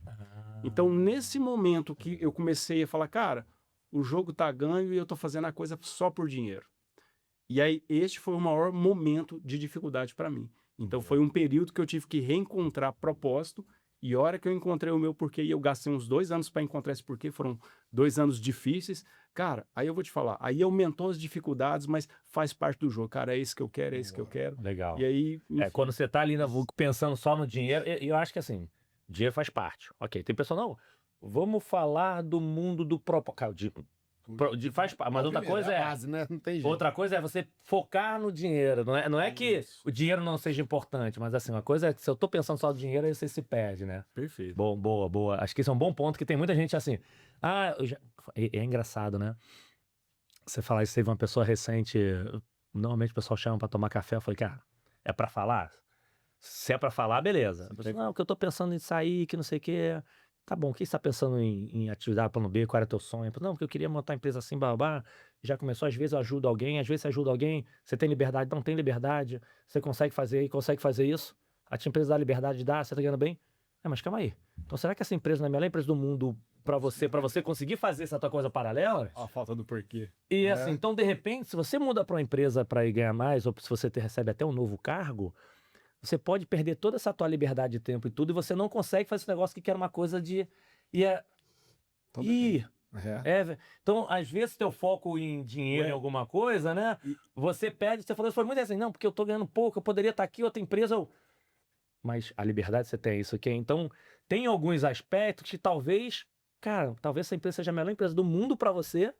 Então, nesse momento que eu comecei a falar, cara, o jogo tá ganho e eu tô fazendo a coisa só por dinheiro. E aí, este foi o maior momento de dificuldade para mim. Então, foi um período que eu tive que reencontrar propósito. E a hora que eu encontrei o meu porquê, e eu gastei uns 2 anos para encontrar esse porquê, foram 2 anos difíceis. Cara, aí eu vou te falar, aí aumentou as dificuldades, mas faz parte do jogo. Cara, é isso que eu quero, é isso que eu quero.
Legal.
E aí...
Quando você tá ali pensando só no dinheiro, eu acho que assim, dinheiro faz parte. Ok, tem pessoa, não, vamos falar do mundo do propósito. Faz parte, mas outra coisa
a base, né? Não tem jeito.
outra coisa é você focar no dinheiro. Não é que o dinheiro não seja importante, mas assim, uma coisa é que se eu tô pensando só no dinheiro, aí você se perde, né?
Perfeito.
Bom, boa. Acho que esse é um bom ponto, que tem muita gente assim. É engraçado, né? Você falar isso, teve uma pessoa recente. Normalmente o pessoal chama pra tomar café. Eu falei, cara, é pra falar? Se é pra falar, beleza. A pessoa, não, que eu tô pensando em sair, que não sei o quê. Tá bom, quem está pensando em atividade plano B? Qual era teu sonho? Eu falei, não, porque eu queria montar uma empresa assim, babá. Já começou, às vezes eu ajudo alguém, às vezes você ajuda alguém. Você tem liberdade? Não tem liberdade. Você consegue fazer isso? A tua empresa dá liberdade, dá, você tá ganhando bem? Mas calma aí. Então será que essa empresa não é a melhor empresa do mundo pra você conseguir fazer essa tua coisa paralela?
A falta do porquê.
E assim, então de repente, se você muda pra uma empresa pra ir ganhar mais, ou se você recebe até um novo cargo, você pode perder toda essa tua liberdade de tempo e tudo, e você não consegue fazer esse negócio que quer uma coisa de... Então, às vezes, teu foco em dinheiro, em alguma coisa, né? Você perde, você falou, foi muito assim, não, porque eu tô ganhando pouco, eu poderia estar aqui, outra empresa, mas a liberdade você tem isso aqui. Então, tem alguns aspectos que talvez, cara, talvez essa empresa seja a melhor empresa do mundo para você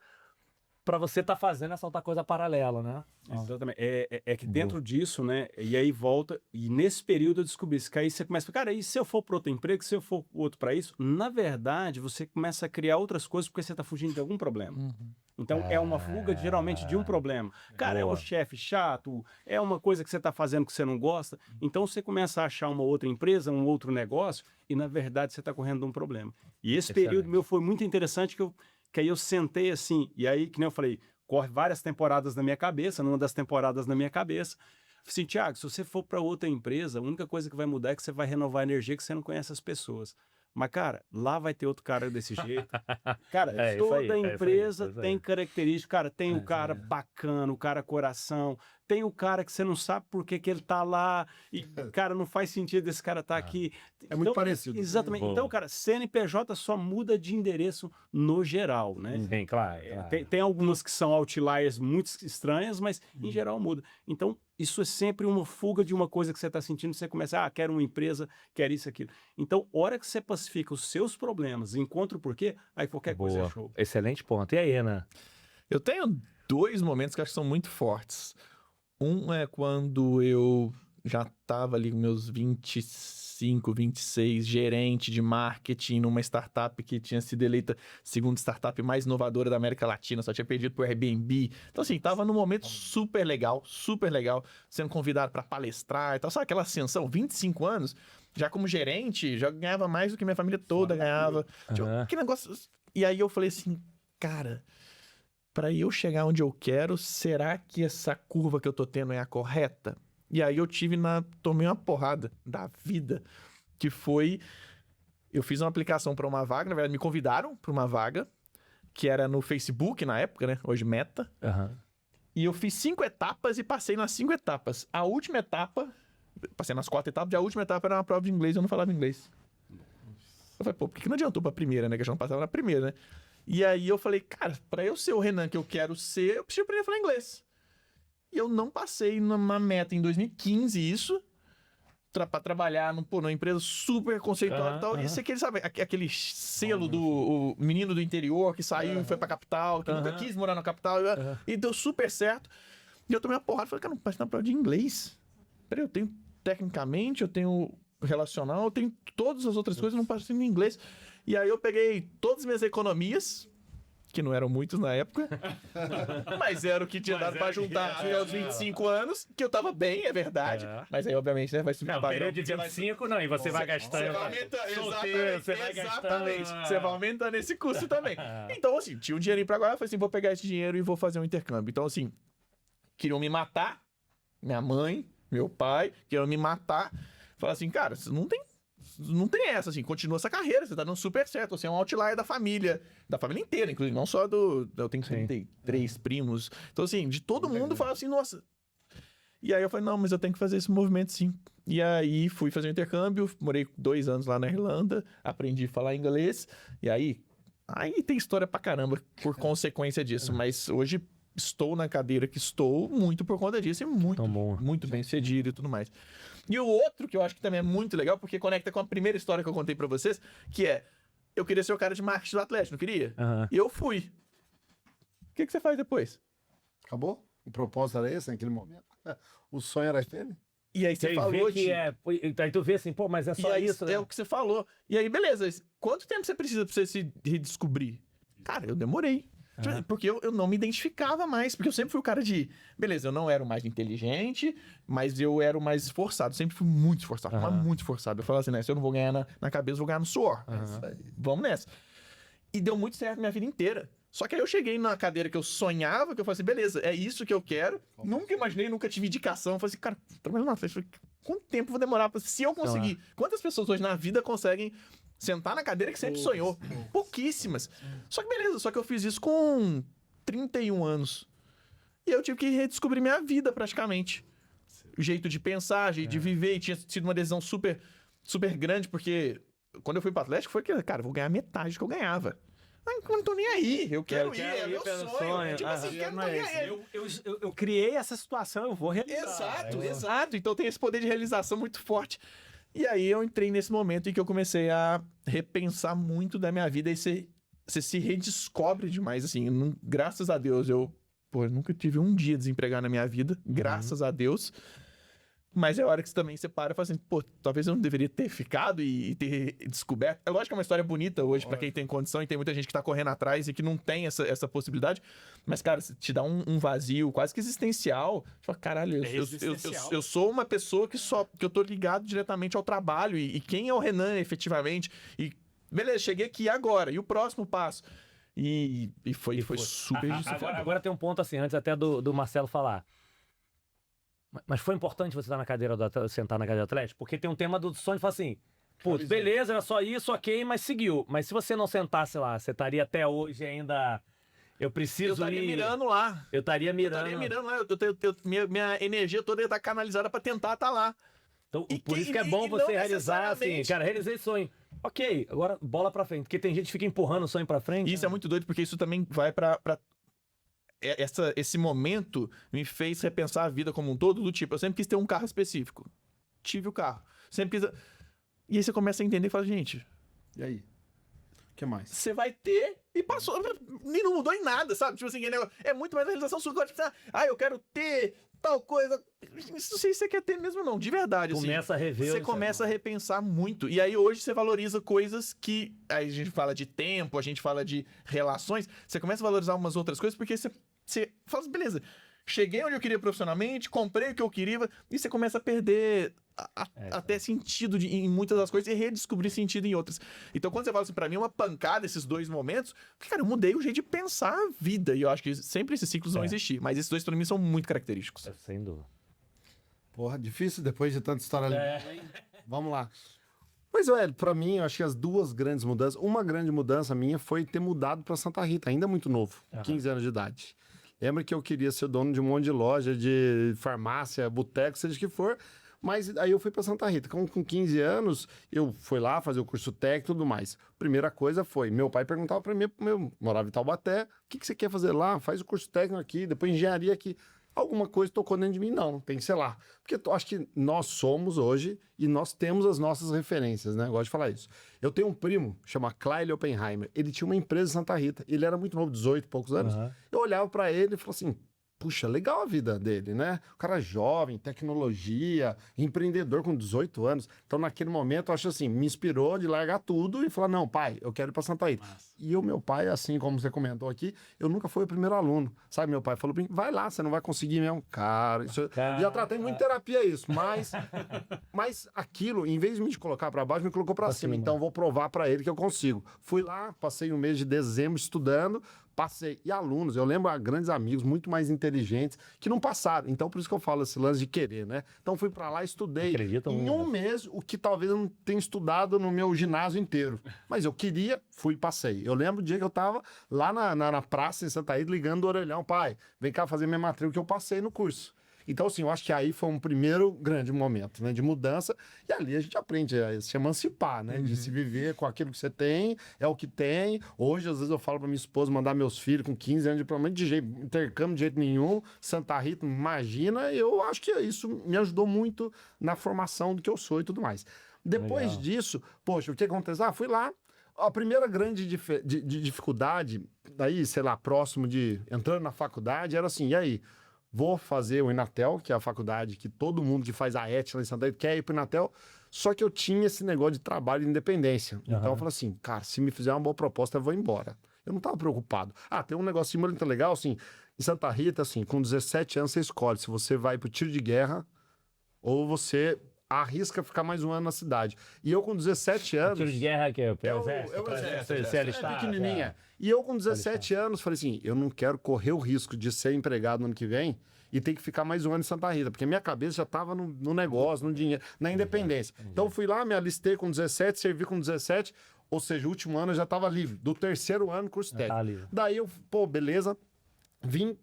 estar fazendo essa outra coisa paralela, né?
Exatamente. É que dentro disso, né? E aí volta, e nesse período eu descobri isso, que aí você começa, cara, e se eu for para outro emprego, se eu for outro para isso, na verdade, você começa a criar outras coisas porque você está fugindo de algum problema. Então, é uma fuga, geralmente, de um problema. Cara, é
Boa.
o chefe chato, é uma coisa que você está fazendo que você não gosta. Então, você começa a achar uma outra empresa, um outro negócio, e, na verdade, você está correndo de um problema. E esse
Excelente.
período meu foi muito interessante, que aí eu sentei assim, e aí, que nem eu falei, corre várias temporadas na minha cabeça, numa das temporadas na minha cabeça, assim, Thiago, se você for para outra empresa, a única coisa que vai mudar é que você vai renovar a energia, que você não conhece as pessoas. Mas, cara, lá vai ter outro cara desse jeito. Cara,
É isso aí,
toda
é isso aí,
empresa
é isso aí.
tem características. Cara, tem o cara bacana, o cara coração. Tem o cara que você não sabe por que ele tá lá. E, cara, não faz sentido esse cara tá aqui.
É muito parecido.
Exatamente.
Boa.
Então, cara, CNPJ só muda de endereço no geral, né?
Sim, claro. claro.
Tem algumas que são outliers muito estranhas, mas em geral muda. Então, isso é sempre uma fuga de uma coisa que você está sentindo. Você começa, quero uma empresa, quero isso, aquilo. Então, hora que você pacifica os seus problemas, encontra o porquê, aí qualquer coisa é
Boa.
show.
Excelente ponto. E aí, Ana?
Eu tenho 2 momentos que eu acho que são muito fortes. Um é quando eu já estava ali com meus 25, 26, gerente de marketing numa startup que tinha sido eleita segunda startup mais inovadora da América Latina, só tinha perdido pro Airbnb. Então, assim, tava num momento super legal, sendo convidado para palestrar e tal. Sabe aquela ascensão? 25 anos, já como gerente, já ganhava mais do que minha família toda ganhava.
Aham.
Que negócio... E aí eu falei assim, cara... Para eu chegar onde eu quero, será que essa curva que eu tô tendo é a correta? E aí eu tomei uma porrada da vida, que foi, eu fiz uma aplicação para uma vaga, na verdade me convidaram para uma vaga, que era no Facebook na época, né? Hoje Meta.
Aham.
E eu fiz 5 etapas e passei nas 5 etapas. A última etapa, passei nas 4 etapas, e a última etapa era uma prova de inglês, eu não falava inglês. Eu falei, pô, por que não adiantou pra primeira, né? Que eu já não passava na primeira, né? E aí eu falei, cara, pra eu ser o Renan que eu quero ser, eu preciso aprender a falar inglês. E eu não passei numa Meta em 2015 isso, pra trabalhar numa empresa super conceituada e tal. E isso aqui, sabe, aquele selo do o menino do interior que saiu e foi pra capital, que nunca quis morar na capital, e deu super certo. E eu tomei uma porrada, falei, cara, não passei na prova de inglês. Peraí, eu tenho tecnicamente, eu tenho relacional, eu tenho todas as outras coisas, eu não passei no inglês. E aí eu peguei todas as minhas economias, que não eram muitos na época, mas era o que tinha dado pra juntar até aos 25 anos, que eu tava bem, é verdade. Mas aí, obviamente, né, vai subir o padrão.
de 25, não, e você vai gastando.
Você vai aumentando,
Solteiro, você vai
exatamente.
gastando.
Você vai aumentando esse custo também. Então, assim, tinha um dinheirinho pra agora, eu falei assim, vou pegar esse dinheiro e vou fazer um intercâmbio. Então, assim, queriam me matar, minha mãe, meu pai, queriam me matar. Falaram assim, cara, você não tem essa, assim, continua essa carreira, você tá dando super certo, você é um outlier da família inteira, inclusive, não só eu tenho 33 primos, então assim, de todo mundo fala assim, nossa. E aí eu falei, não, mas eu tenho que fazer esse movimento sim. E aí fui fazer um intercâmbio, morei 2 anos lá na Irlanda, aprendi a falar inglês, e aí tem história pra caramba por consequência disso, mas hoje estou na cadeira que estou muito por conta disso e muito bem sucedido e tudo mais. E o outro que eu acho que também é muito legal, porque conecta com a primeira história que eu contei pra vocês, que é, eu queria ser o cara de marketing do Atlético, não queria? E eu fui. O que você faz depois?
Acabou? O propósito era esse naquele momento? O sonho era aquele?
E aí você falou
que aí tu vê assim, pô, mas é só isso, né?
É o que você falou. E aí, beleza, quanto tempo você precisa pra você se redescobrir? Cara, eu demorei. Porque eu não me identificava mais, porque eu sempre fui o cara de... Beleza, eu não era o mais inteligente, mas eu era o mais esforçado. Sempre fui muito esforçado, mas muito esforçado. Eu falava assim, né, se eu não vou ganhar na cabeça, eu vou ganhar no suor. Vamos nessa. E deu muito certo minha vida inteira. Só que aí eu cheguei na cadeira que eu sonhava, que eu falei assim, beleza, é isso que eu quero. Nunca imaginei, nunca tive indicação. Eu falei assim, cara, trabalhando na frente, quanto tempo eu vou demorar? Se eu conseguir... Quantas pessoas hoje na vida conseguem... sentar na cadeira que sempre sonhou. Pouquíssimas. Só que beleza, só que eu fiz isso com 31 anos. E eu tive que redescobrir minha vida praticamente. O jeito de pensar, jeito de viver. E tinha sido uma decisão super, super grande, porque quando eu fui pro Atlético foi que, cara, eu vou ganhar metade do que eu ganhava. Mas eu não tô nem aí. Eu quero ir, é meu sonho. Tipo assim, quero não nem aí.
Eu criei essa situação, eu vou realizar.
Exato. Então tem esse poder de realização muito forte. E aí eu entrei nesse momento em que eu comecei a repensar muito da minha vida e você se redescobre demais, assim. Graças a Deus, eu nunca tive um dia desempregado na minha vida, graças a Deus. Mas é hora que você também separa e fala assim, talvez eu não deveria ter ficado e ter descoberto. É lógico que é uma história bonita hoje pra quem tem condição e tem muita gente que tá correndo atrás e que não tem essa possibilidade. Mas, cara, te dá um vazio quase que existencial. Você fala, caralho, eu sou uma pessoa que eu tô ligado diretamente ao trabalho e quem é o Renan efetivamente. E beleza, cheguei aqui agora. E o próximo passo? E foi super desafiador.
Agora tem um ponto assim, antes até do Marcelo falar. Mas foi importante você estar na cadeira sentar na cadeira do Atlético? Porque tem um tema do sonho que fala assim, putz, beleza, era só isso, ok, mas seguiu. Mas se você não sentasse lá, você estaria até hoje ainda... Eu estaria
mirando lá.
Eu estaria mirando
lá. Minha energia toda ia estar canalizada pra tentar estar lá.
Então, por isso que é bom você realizar assim, cara, realizei esse sonho. Ok, agora bola pra frente. Porque tem gente que fica empurrando o sonho pra frente.
Isso é muito doido, porque isso também vai pra esse momento me fez repensar a vida como um todo, do tipo, eu sempre quis ter um carro específico. Tive o carro. Sempre quis... E aí você começa a entender e fala, gente...
E aí? O que mais?
Você vai ter e passou. E não mudou em nada, sabe? Tipo assim, é muito mais a realização sua. Tipo, eu quero ter tal coisa. Não sei se você quer ter mesmo, não. De verdade, assim.
Começa a rever.
Você começa a repensar muito. E aí hoje você valoriza coisas que... Aí a gente fala de tempo, a gente fala de relações. Você começa a valorizar umas outras coisas porque você fala assim, beleza, cheguei onde eu queria profissionalmente, comprei o que eu queria, e você começa a perder até sentido em muitas das coisas e redescobrir sentido em outras. Então, quando você fala assim, pra mim é uma pancada esses dois momentos, porque, cara, eu mudei o jeito de pensar a vida, e eu acho que sempre esses ciclos vão existir, mas esses dois pra mim são muito característicos.
Sem dúvida.
Porra, difícil depois de tanta história ali. Vamos lá. Mas, velho, pra mim, eu acho que as duas grandes mudanças... Uma grande mudança minha foi ter mudado pra Santa Rita, ainda muito novo, 15 anos de idade. Lembra que eu queria ser dono de um monte de loja, de farmácia, boteco, seja o que for. Mas aí eu fui pra Santa Rita. Com 15 anos, eu fui lá fazer o curso técnico e tudo mais. Primeira coisa foi, meu pai perguntava pra mim, eu morava em Taubaté, o que você quer fazer lá? Faz o curso técnico aqui, depois engenharia aqui. Alguma coisa tocou dentro de mim? Não, tem que ser lá. Porque eu acho que nós somos hoje e nós temos as nossas referências, né? Eu gosto de falar isso. Eu tenho um primo, chama Clyle Oppenheimer. Ele tinha uma empresa em Santa Rita. Ele era muito novo, 18 e poucos anos. Eu olhava pra ele e falava assim, puxa, legal a vida dele, né? O cara jovem, tecnologia, empreendedor com 18 anos. Então, naquele momento, eu acho assim, me inspirou de largar tudo e falar, não, pai, eu quero ir pra Santa Rita. Nossa. E o meu pai, assim como você comentou aqui, eu nunca fui o primeiro aluno. Sabe, meu pai falou pra mim, vai lá, você não vai conseguir mesmo. Cara, já tratei muito terapia isso, mas aquilo, em vez de me colocar pra baixo, me colocou pra cima. Então, vou provar pra ele que eu consigo. Fui lá, passei um mês de dezembro estudando, passei. E alunos, eu lembro grandes amigos, muito mais inteligentes, que não passaram. Então, por isso que eu falo esse lance de querer, né? Então, fui pra lá, estudei em um mês, o que talvez eu não tenha estudado no meu ginásio inteiro. Mas eu queria, fui e passei. Eu lembro o dia que eu tava lá na praça em Santa Rita, ligando o orelhão, pai, vem cá fazer minha matrícula, que eu passei no curso. Então, assim, eu acho que aí foi um primeiro grande momento, né, de mudança, e ali a gente aprende a se emancipar, né, de se viver com aquilo que você tem, é o que tem. Hoje, às vezes, eu falo pra minha esposa mandar meus filhos com 15 anos de diploma, de jeito, intercâmbio de jeito nenhum, Santa Rita, imagina, eu acho que isso me ajudou muito na formação do que eu sou e tudo mais. Depois disso, poxa, o que aconteceu? Fui lá, a primeira grande dificuldade, daí, sei lá, próximo de entrando na faculdade, era assim, e aí? Vou fazer o Inatel, que é a faculdade que todo mundo que faz a ET lá em Santa Rita quer ir pro Inatel, só que eu tinha esse negócio de trabalho e independência. Então eu falei assim, cara, se me fizer uma boa proposta, eu vou embora. Eu não tava preocupado. Tem um negocinho muito legal, assim, em Santa Rita, assim, com 17 anos você escolhe se você vai pro tiro de guerra ou você arrisca ficar mais um ano na cidade. E eu com 17 anos...
Tiro de guerra que é
o exército.
É
pequenininha. E eu com 17 anos falei assim, eu não quero correr o risco de ser empregado no ano que vem e ter que ficar mais um ano em Santa Rita, porque minha cabeça já estava no negócio, no dinheiro, na independência. Então fui lá, me alistei com 17, servi com 17, ou seja, o último ano eu já estava livre. Do terceiro ano, curso técnico. Daí eu, beleza...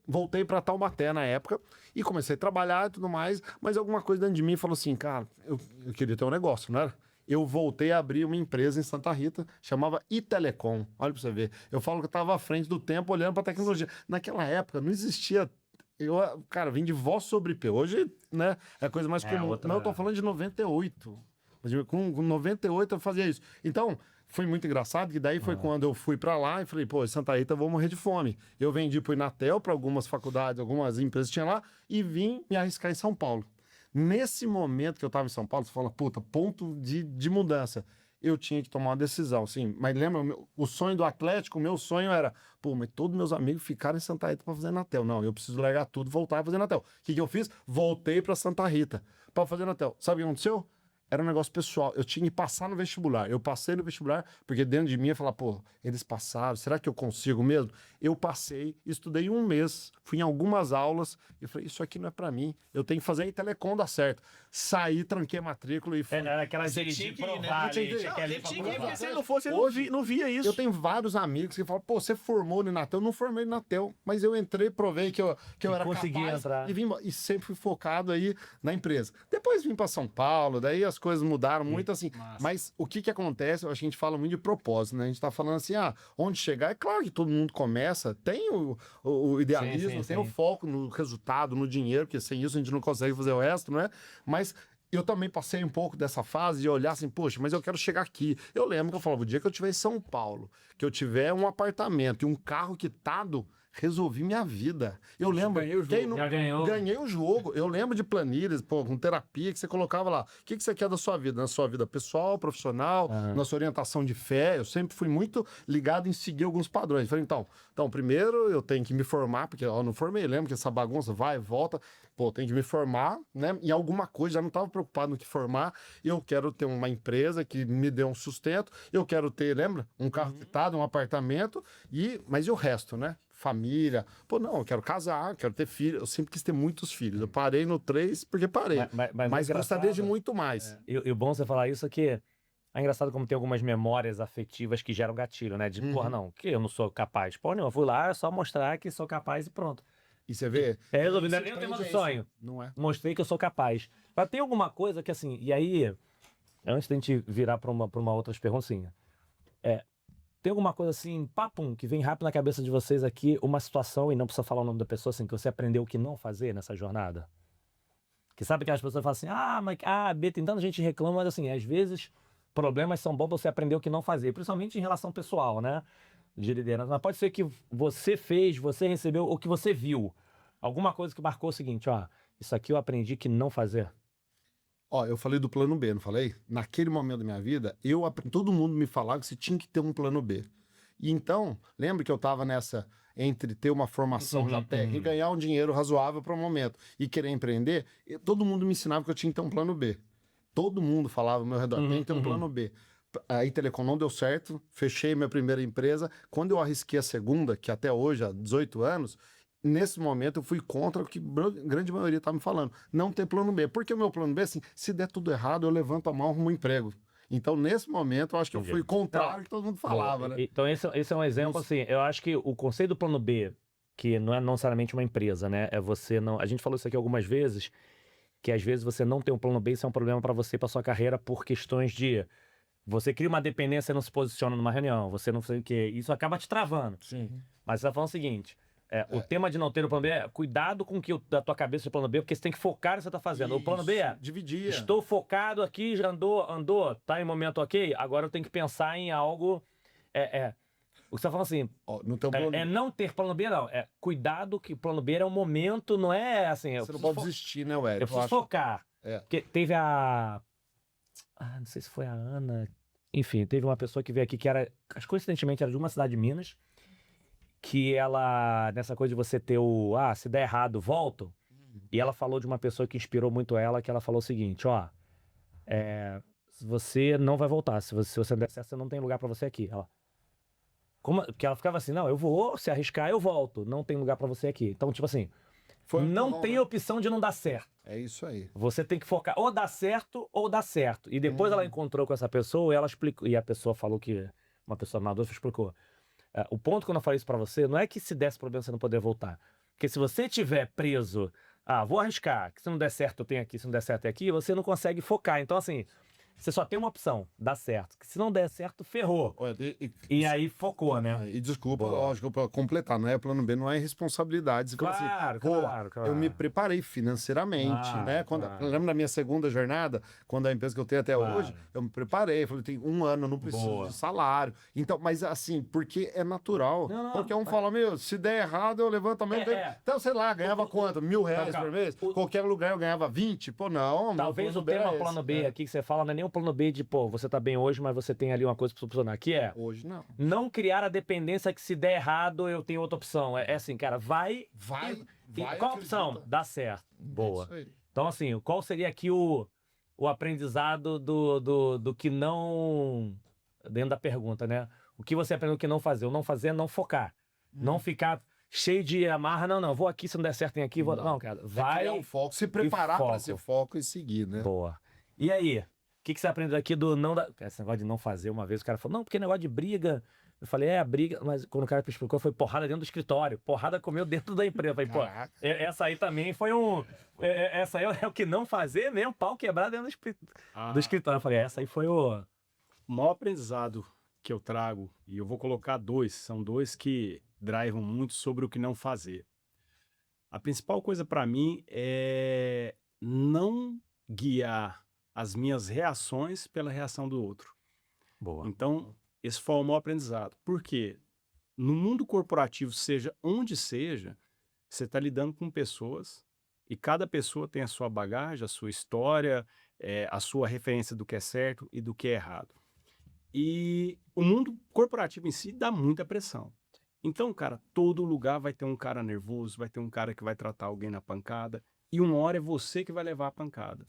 voltei pra Taubaté na época e comecei a trabalhar e tudo mais, mas alguma coisa dentro de mim falou assim, cara, eu queria ter um negócio, não era? Eu voltei a abrir uma empresa em Santa Rita, chamava Itelecom. Olha pra você ver. Eu falo que eu tava à frente do tempo olhando pra tecnologia. Naquela época não existia... Cara, vim de voz sobre IP. Hoje, né, é a coisa mais comum. Não, eu tô falando de 98. Com 98 eu fazia isso. Então, foi muito engraçado, que daí foi quando eu fui para lá e falei, pô, em Santa Rita eu vou morrer de fome. Eu vendi pro Inatel, para algumas faculdades, algumas empresas que tinha lá, e vim me arriscar em São Paulo. Nesse momento que eu estava em São Paulo, você fala, puta, ponto de mudança. Eu tinha que tomar uma decisão, sim. Mas lembra, o sonho do Atlético, o meu sonho era, pô, mas todos meus amigos ficaram em Santa Rita para fazer Natel. Não, eu preciso largar tudo e voltar a fazer Natel. O que eu fiz? Voltei para Santa Rita para fazer Natel. Sabe o que aconteceu? Era um negócio pessoal. Eu tinha que passar no vestibular. Eu passei no vestibular, porque dentro de mim eu falava, pô, eles passaram, será que eu consigo mesmo? Eu passei, estudei um mês, fui em algumas aulas, e eu falei, isso aqui não é pra mim. Eu tenho que fazer em Telecom, dá certo. Saí, tranquei a matrícula e fui.
Era aquela
Você
de
tinha que ir,
provar
né?
ali,
Tinha que ir.
tinha que ir ali
Ele
pra
tinha que ir,
provar.
porque se ele não fosse, ele
Hoje,
não via isso.
Eu tenho vários amigos que falam, pô, você formou no Natel? Eu não formei no Natel, mas eu entrei, provei que eu era
consegui
capaz
entrar.
e sempre fui focado aí na empresa. Depois vim para São Paulo, daí as coisas mudaram muito assim.
Massa.
Mas o que acontece, eu acho que a gente fala muito de propósito, né? A gente tá falando assim, onde chegar, é claro que todo mundo começa, tem o idealismo,
sim,
tem o
sim.
foco no resultado, no dinheiro, porque sem isso a gente não consegue fazer o resto, não é? Mas eu também passei um pouco dessa fase de olhar assim, poxa, mas eu quero chegar aqui. Eu lembro que eu falava, o dia que eu estiver em São Paulo, que eu tiver um apartamento e um carro quitado, resolvi minha vida. Eu lembro.
Ganhei o jogo.
quem não-
Já ganhou.
Ganhei o jogo. Eu lembro de planilhas, pô, com terapia que você colocava lá. O que você quer da sua vida? Na sua vida pessoal, profissional, na sua orientação de fé. Eu sempre fui muito ligado em seguir alguns padrões. Falei, então, primeiro eu tenho que me formar, porque eu não formei, lembra que essa bagunça vai e volta. Pô, tenho que me formar, né? Em alguma coisa, já não estava preocupado no que formar. Eu quero ter uma empresa que me dê um sustento. Eu quero ter, lembra? Um carro quitado, um apartamento. Mas e o resto, né? Família. Pô, não, eu quero casar, quero ter filho. Eu sempre quis ter muitos filhos. Eu parei no 3 porque parei. Mas
o
gostaria de
engraçado-
muito mais.
E o bom você falar isso é que é engraçado como tem algumas memórias afetivas que geram gatilho, né? De, porra, não, que eu não sou capaz. Pô, não, eu fui lá, é só mostrar que sou capaz e pronto.
E você vê?
É resolvido, não é
Isso
nem o tema do
prende
sonho.
isso. Não é?
Mostrei que eu sou capaz. Mas tem alguma coisa que, assim, e aí, antes da gente virar pra uma outra perguntinha, tem alguma coisa assim, papum, que vem rápido na cabeça de vocês aqui, uma situação, e não precisa falar o nome da pessoa, assim, que você aprendeu o que não fazer nessa jornada? Que sabe que as pessoas falam assim, mas A, B, tem tanta gente que reclama, mas assim, às vezes problemas são bons pra você aprender o que não fazer, principalmente em relação pessoal, né? De liderança. Mas pode ser que você fez, você recebeu, ou que você viu. Alguma coisa que marcou o seguinte, isso aqui eu aprendi que não fazer.
Ó, eu falei do plano B, não falei? Naquele momento da minha vida, todo mundo me falava que você tinha que ter um plano B. E então, lembra que eu estava nessa entre ter uma formação já técnica e ganhar um dinheiro razoável para o momento e querer empreender? Todo mundo me ensinava que eu tinha que ter um plano B. Todo mundo falava ao meu redor, tem que ter um plano B. A Telecom não deu certo, fechei minha primeira empresa. Quando eu arrisquei a segunda, que até hoje, há 18 anos, nesse momento eu fui contra o que a grande maioria estava me falando. Não ter plano B. Porque o meu plano B, assim, se der tudo errado, eu levanto a mão e arrumo um emprego. Então, nesse momento, eu acho que eu fui contrário do que todo mundo falava, né?
Então, esse é um exemplo, assim, eu acho que o conceito do plano B, que não é necessariamente uma empresa, né? É você não... A gente falou isso aqui algumas vezes, que às vezes você não tem um plano B, isso é um problema para você, para sua carreira, por questões de... Você cria uma dependência e não se posiciona numa reunião, você não sei o quê, isso acaba te travando.
Sim.
Mas você tá falando o seguinte, o tema de não ter o plano B é cuidado com o que da tua cabeça de plano B, porque você tem que focar no que você tá fazendo. O plano B é,
dividia.
estou focado aqui, já andou, tá em momento ok, agora eu tenho que pensar em algo, o que você tá falando assim,
Ó, no teu plano...
não ter plano B não, cuidado que o plano B é um momento, não é assim, eu
Você não
preciso
pode desistir, né, Wélio?
eu preciso focar.
É.
Porque teve não sei se foi a Ana. Enfim, teve uma pessoa que veio aqui que era, acho que coincidentemente era de uma cidade de Minas, que ela, nessa coisa de você ter se der errado, volto. E ela falou de uma pessoa que inspirou muito ela, que ela falou o seguinte, você não vai voltar, se você não der certo, você não tem lugar pra você aqui. Porque ela ficava assim, não, eu vou, se arriscar, eu volto, não tem lugar pra você aqui. Então, tipo assim, não
bom,
tem
né?
opção de não dar certo.
É isso aí.
Você tem que focar, ou dá certo, ou dá certo. E depois ela encontrou com essa pessoa, e ela explicou, e a pessoa falou que, uma pessoa madura explicou. O ponto quando eu falei isso pra você, não é que se desse problema você não poder voltar. Porque se você tiver preso, vou arriscar, que se não der certo eu tenho aqui, se não der certo é aqui, você não consegue focar. Então assim, você só tem uma opção, dá certo. Que se não der certo, ferrou.
Olha,
E aí focou, né?
E desculpa,
Boa.
lógico, para completar, não é plano B, não é responsabilidade. Você fala assim,
Claro,
pô,
claro.
eu me preparei financeiramente,
Claro,
né? Quando,
claro.
eu lembro da minha segunda jornada, quando a empresa que eu tenho até
Claro.
hoje, eu me preparei, falei, tem 1 ano, eu não preciso
Boa.
de salário. Então, mas assim, porque é natural.
Não,
Qualquer um fala, meu, se der errado, eu levanto a mão. Então, sei lá, ganhava quanto? R$1.000
Calma,
por mês?
o-
Qualquer lugar eu ganhava 20? Pô, não.
Talvez
meu
o
plano B
tema
é esse.
plano B aqui que você fala não é nem o plano B de, pô, você tá bem hoje, mas você tem ali uma coisa pra funcionar. Que é
Hoje não.
não criar a dependência que se der errado, eu tenho outra opção. É assim, cara, vai.
Vai.
E
vai,
qual a opção?
acredita.
Dá certo.
É
Boa.
isso aí.
Então, assim, qual seria aqui o aprendizado do que não. Dentro da pergunta, né? O que você aprendeu que não fazer? O não fazer é não focar. Não ficar cheio de amarra. Não, vou aqui, se não der certo, tem aqui. Vou... Não, cara,
É
vai.
criar um foco, se preparar para
foco.
esse foco e seguir, né?
Boa. E aí? O que você aprendeu aqui do não da. Esse negócio de não fazer, uma vez o cara falou, não, porque negócio de briga. Eu falei, a briga, mas quando o cara me explicou, foi porrada dentro do escritório. Porrada comeu dentro da empresa. Eu falei, pô,
Caraca.
essa aí também foi um. Essa aí é o que não fazer mesmo, pau quebrar dentro do escritório. Eu falei, essa aí foi o.
O maior aprendizado que eu trago, e eu vou colocar 2, são 2 que drivam muito sobre o que não fazer. A principal coisa para mim é não guiar as minhas reações pela reação do outro.
Boa.
Então, esse foi o maior aprendizado. Por quê? No mundo corporativo, seja onde seja, você está lidando com pessoas e cada pessoa tem a sua bagagem, a sua história, a sua referência do que é certo e do que é errado. E o mundo corporativo em si dá muita pressão. Então, cara, todo lugar vai ter um cara nervoso, vai ter um cara que vai tratar alguém na pancada, e uma hora é você que vai levar a pancada.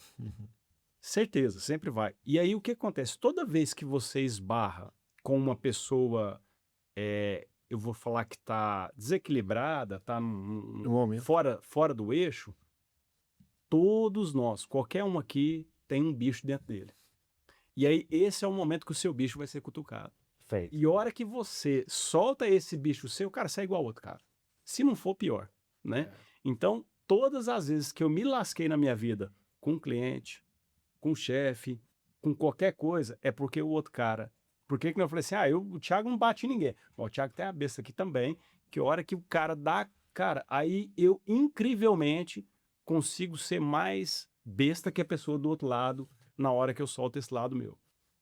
Certeza, sempre vai. E aí o que acontece? Toda vez que você esbarra com uma pessoa, eu vou falar que tá desequilibrada, tá
No momento.
fora do eixo, todos nós, qualquer um aqui, tem um bicho dentro dele. E aí esse é o momento que o seu bicho vai ser cutucado.
Feito.
E a hora que você solta esse bicho seu, cara, sai igual ao outro, cara. Se não for, pior, né? Então, todas as vezes que eu me lasquei na minha vida com um cliente, com um chefe, com qualquer coisa, é porque o outro cara... Por que eu falei assim, o Thiago não bate em ninguém. Bom, o Thiago tem a besta aqui também, que a hora que o cara dá... Cara, aí eu, incrivelmente, consigo ser mais besta que a pessoa do outro lado na hora que eu solto esse lado meu.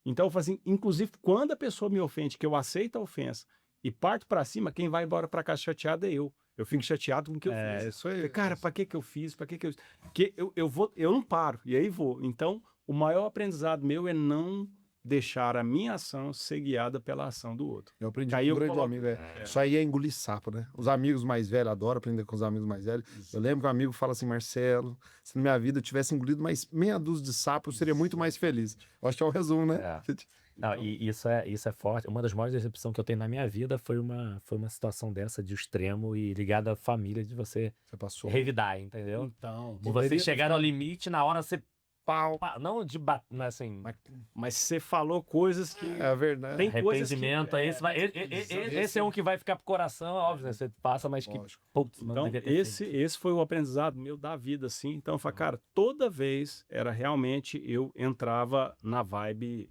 Então, eu falo assim, inclusive, quando a pessoa me ofende, que eu aceito a ofensa e parto pra cima, quem vai embora pra casa chateado é eu. Eu fico chateado com o que eu fiz.
Isso aí.
Falei, cara, pra que eu fiz? Pra que eu... Porque eu não paro, e aí vou. Então, o maior aprendizado meu é não deixar a minha ação ser guiada pela ação do outro.
Eu aprendi
Aí
com
eu
um grande
coloco-
amigo. Isso aí é engolir sapo, né? Os amigos mais velhos, adoro aprender com os amigos mais velhos. Eu lembro que um amigo fala assim, Marcelo, se na minha vida eu tivesse engolido mais meia dúzia de sapo, eu seria muito mais feliz. Eu acho que é o resumo, né?
Não, e isso é forte. Uma das maiores decepções que eu tenho na minha vida foi uma situação dessa de extremo e ligada à família, de você
Você passou.
revidar, entendeu?
Então,
De você chegar ao limite, na hora você.
Pau.
Não de bater, assim.
mas você falou coisas que...
É verdade.
Tem coisas que-
Arrependimento, aí esse é um que vai ficar pro coração, óbvio, né? Você passa, mas que.
Lógico.
Putz, não
Então,
devia ter feito.
esse foi o aprendizado meu da vida, assim. Então, eu falei, cara, toda vez era realmente eu entrava na vibe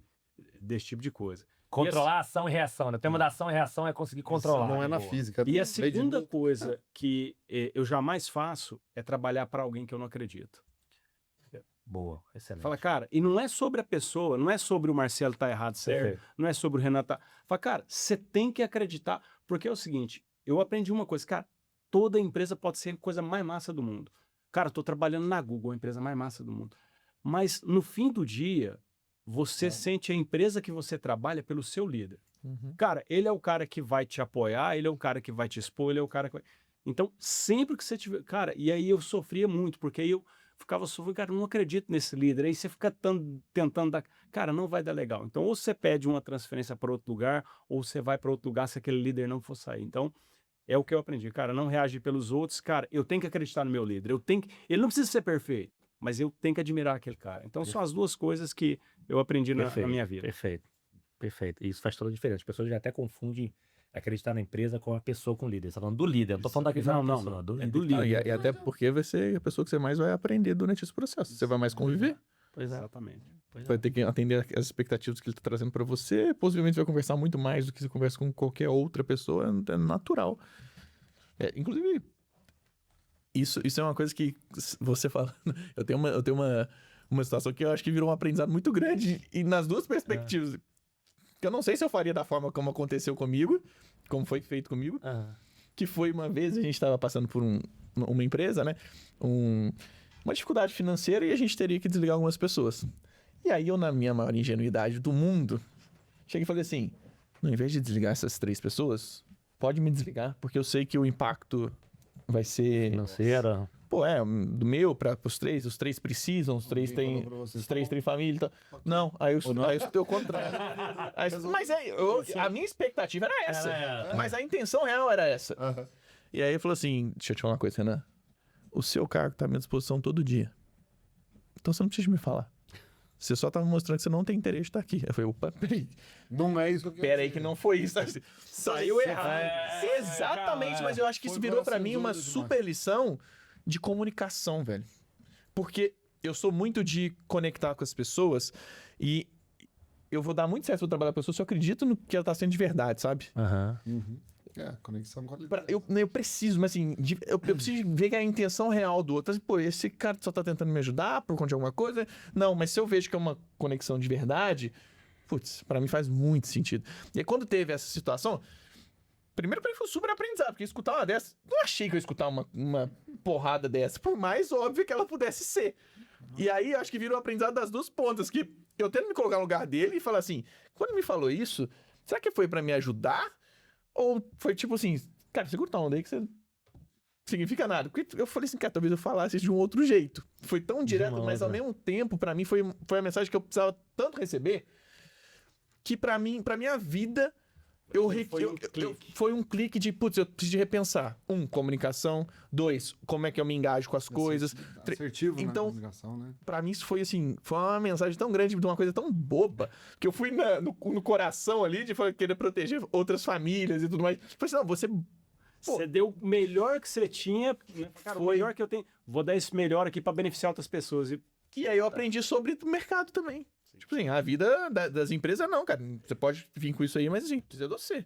desse tipo de coisa.
Controlar ação e reação, né? O tema da ação e reação é conseguir controlar.
Não é na
Boa.
física.
E a
Lei de
segunda
Newton.
coisa que eu jamais faço é trabalhar para alguém que eu não acredito.
Boa, excelente.
Fala, cara, e não é sobre a pessoa, não é sobre o Marcelo tá errado, certo?
Perfeito.
Não é sobre o Renan tá... Fala, cara, você tem que acreditar, porque é o seguinte, eu aprendi uma coisa, cara, toda empresa pode ser a coisa mais massa do mundo. Cara, eu tô trabalhando na Google, a empresa mais massa do mundo. Mas no fim do dia, você sente a empresa que você trabalha pelo seu líder. Cara, ele é o cara que vai te apoiar, ele é o cara que vai te expor, ele é o cara que vai... Então, sempre que você tiver... Cara, e aí eu sofria muito, porque aí eu ficava sofrendo, cara, não acredito nesse líder. Aí você fica tentando dar... Cara, não vai dar legal. Então, ou você pede uma transferência para outro lugar, ou você vai para outro lugar se aquele líder não for sair. Então, é o que eu aprendi. Cara, não reagir pelos outros. Cara, eu tenho que acreditar no meu líder. Ele não precisa ser perfeito, mas eu tenho que admirar aquele cara. Então, são as duas coisas que eu aprendi na minha vida.
Perfeito. Perfeito. E isso faz toda a diferença. As pessoas já até confundem acreditar na empresa com a pessoa com o líder. Você tá falando do líder, não tô falando daquele
Não,
do
é
líder.
do líder.
E até porque vai ser a pessoa que você mais vai aprender durante esse processo. Você vai mais conviver.
Pois é.
Exatamente.
Vai ter que atender as expectativas que ele tá trazendo pra você. Possivelmente vai conversar muito mais do que você conversa com qualquer outra pessoa. É natural. Inclusive, isso é uma coisa que você falando. Eu tenho uma situação que eu acho que virou um aprendizado muito grande. E nas duas perspectivas. Que eu não sei se eu faria da forma como aconteceu comigo. Como foi feito comigo. Que foi uma vez a gente estava passando por uma empresa, né? Uma dificuldade financeira e a gente teria que desligar algumas pessoas. E aí eu, na minha maior ingenuidade do mundo, cheguei e falei assim, no invés de desligar essas 3 pessoas, pode me desligar, porque eu sei que o impacto vai ser...
Financeira.
Pô, do meu para os 3, os 3 precisam, os 3 têm... Os 3 têm família e tal. Não, aí eu escutei o contrário. Mas a minha expectativa era essa. Mas a intenção real era essa. E aí ele falou assim, deixa eu te falar uma coisa, Renan. O seu cargo tá à minha disposição todo dia. Então você não precisa me falar. Você só tá me mostrando que você não tem interesse de estar aqui. Eu falei, opa, peraí.
Não é isso que eu quero
Peraí
dizer.
que não foi isso. Saiu errado. Exatamente, mas eu acho que isso virou pra mim uma super lição de comunicação, velho. Porque eu sou muito de conectar com as pessoas e eu vou dar muito certo no trabalho da pessoa se eu acredito no que ela tá sendo de verdade, sabe?
Conexão com qualidade.
Eu preciso, mas assim, eu preciso ver a intenção real do outro. Assim, pô, esse cara só tá tentando me ajudar por conta de alguma coisa? Não, mas se eu vejo que é uma conexão de verdade, putz, pra mim faz muito sentido. E aí, quando teve essa situação, primeiro pra mim foi um super aprendizado, porque escutar uma dessa, não achei que eu ia escutar uma porrada dessa, por mais óbvio que ela pudesse ser. E aí, acho que virou um aprendizado das duas pontas, que eu tento me colocar no lugar dele e falar assim, quando ele me falou isso, será que foi pra me ajudar? Ou foi tipo assim, cara, segura tua onda aí que você... significa nada. Porque eu falei assim, cara, talvez eu falasse isso de um outro jeito. Foi tão direto, mas ao mesmo tempo, pra mim, foi a mensagem que eu precisava tanto receber, que pra minha vida, foi um clique de, putz, eu preciso de repensar. 1, comunicação. 2, como é que eu me engajo com as coisas.
Assertivo
Então,
na comunicação, né?
Pra mim isso foi assim, foi uma mensagem tão grande de uma coisa tão boba, que eu fui no coração ali de querer proteger outras famílias e tudo mais. Falei assim, não, você...
Você deu o melhor que você tinha, né? Cara, o melhor que eu tenho. Vou dar esse melhor aqui pra beneficiar outras pessoas.
E aí eu aprendi sobre o mercado também. Tipo assim, a vida das empresas não, cara. Você pode vir com isso aí, mas assim, precisa de você.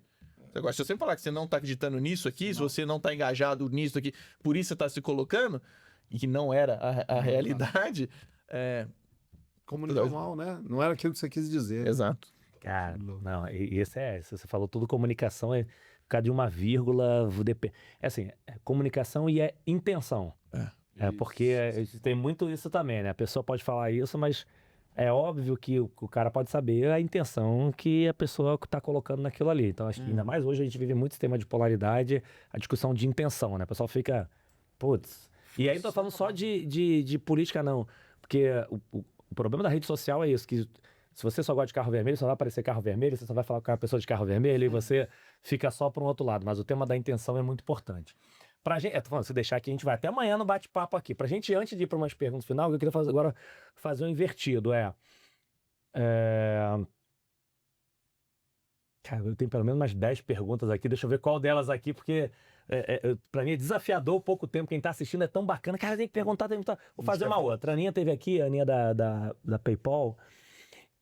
Agora, se eu sempre falar que você não tá acreditando nisso aqui, se você não tá engajado nisso aqui, por isso você tá se colocando, e que não era a realidade,
Comunicar mal, né? Não era aquilo que você quis dizer.
Exato.
Cara, não, se você falou tudo, comunicação é por causa de uma vírgula, é assim, comunicação e intenção. Porque tem muito isso também, né? A pessoa pode falar isso, mas é óbvio que o cara pode saber a intenção que a pessoa está colocando naquilo ali. Então, acho que ainda mais hoje a gente vive muito sistema de polaridade, a discussão de intenção, né? O pessoal fica, putz. E aí não tô falando só de política, não. Porque o problema da rede social é isso, que se você só gosta de carro vermelho, só vai aparecer carro vermelho, você só vai falar com a pessoa de carro vermelho e você fica só para um outro lado. Mas o tema da intenção é muito importante. Pra gente, tô falando, se deixar aqui, a gente vai até amanhã no bate-papo aqui. Pra gente, antes de ir para umas perguntas final, eu queria fazer um invertido. Cara, eu tenho pelo menos umas 10 perguntas aqui. Deixa eu ver qual delas aqui, porque pra mim é desafiador o pouco tempo. Quem tá assistindo é tão bacana. Cara, tem que perguntar. Vou fazer uma outra. A Aninha teve aqui, a Aninha da PayPal.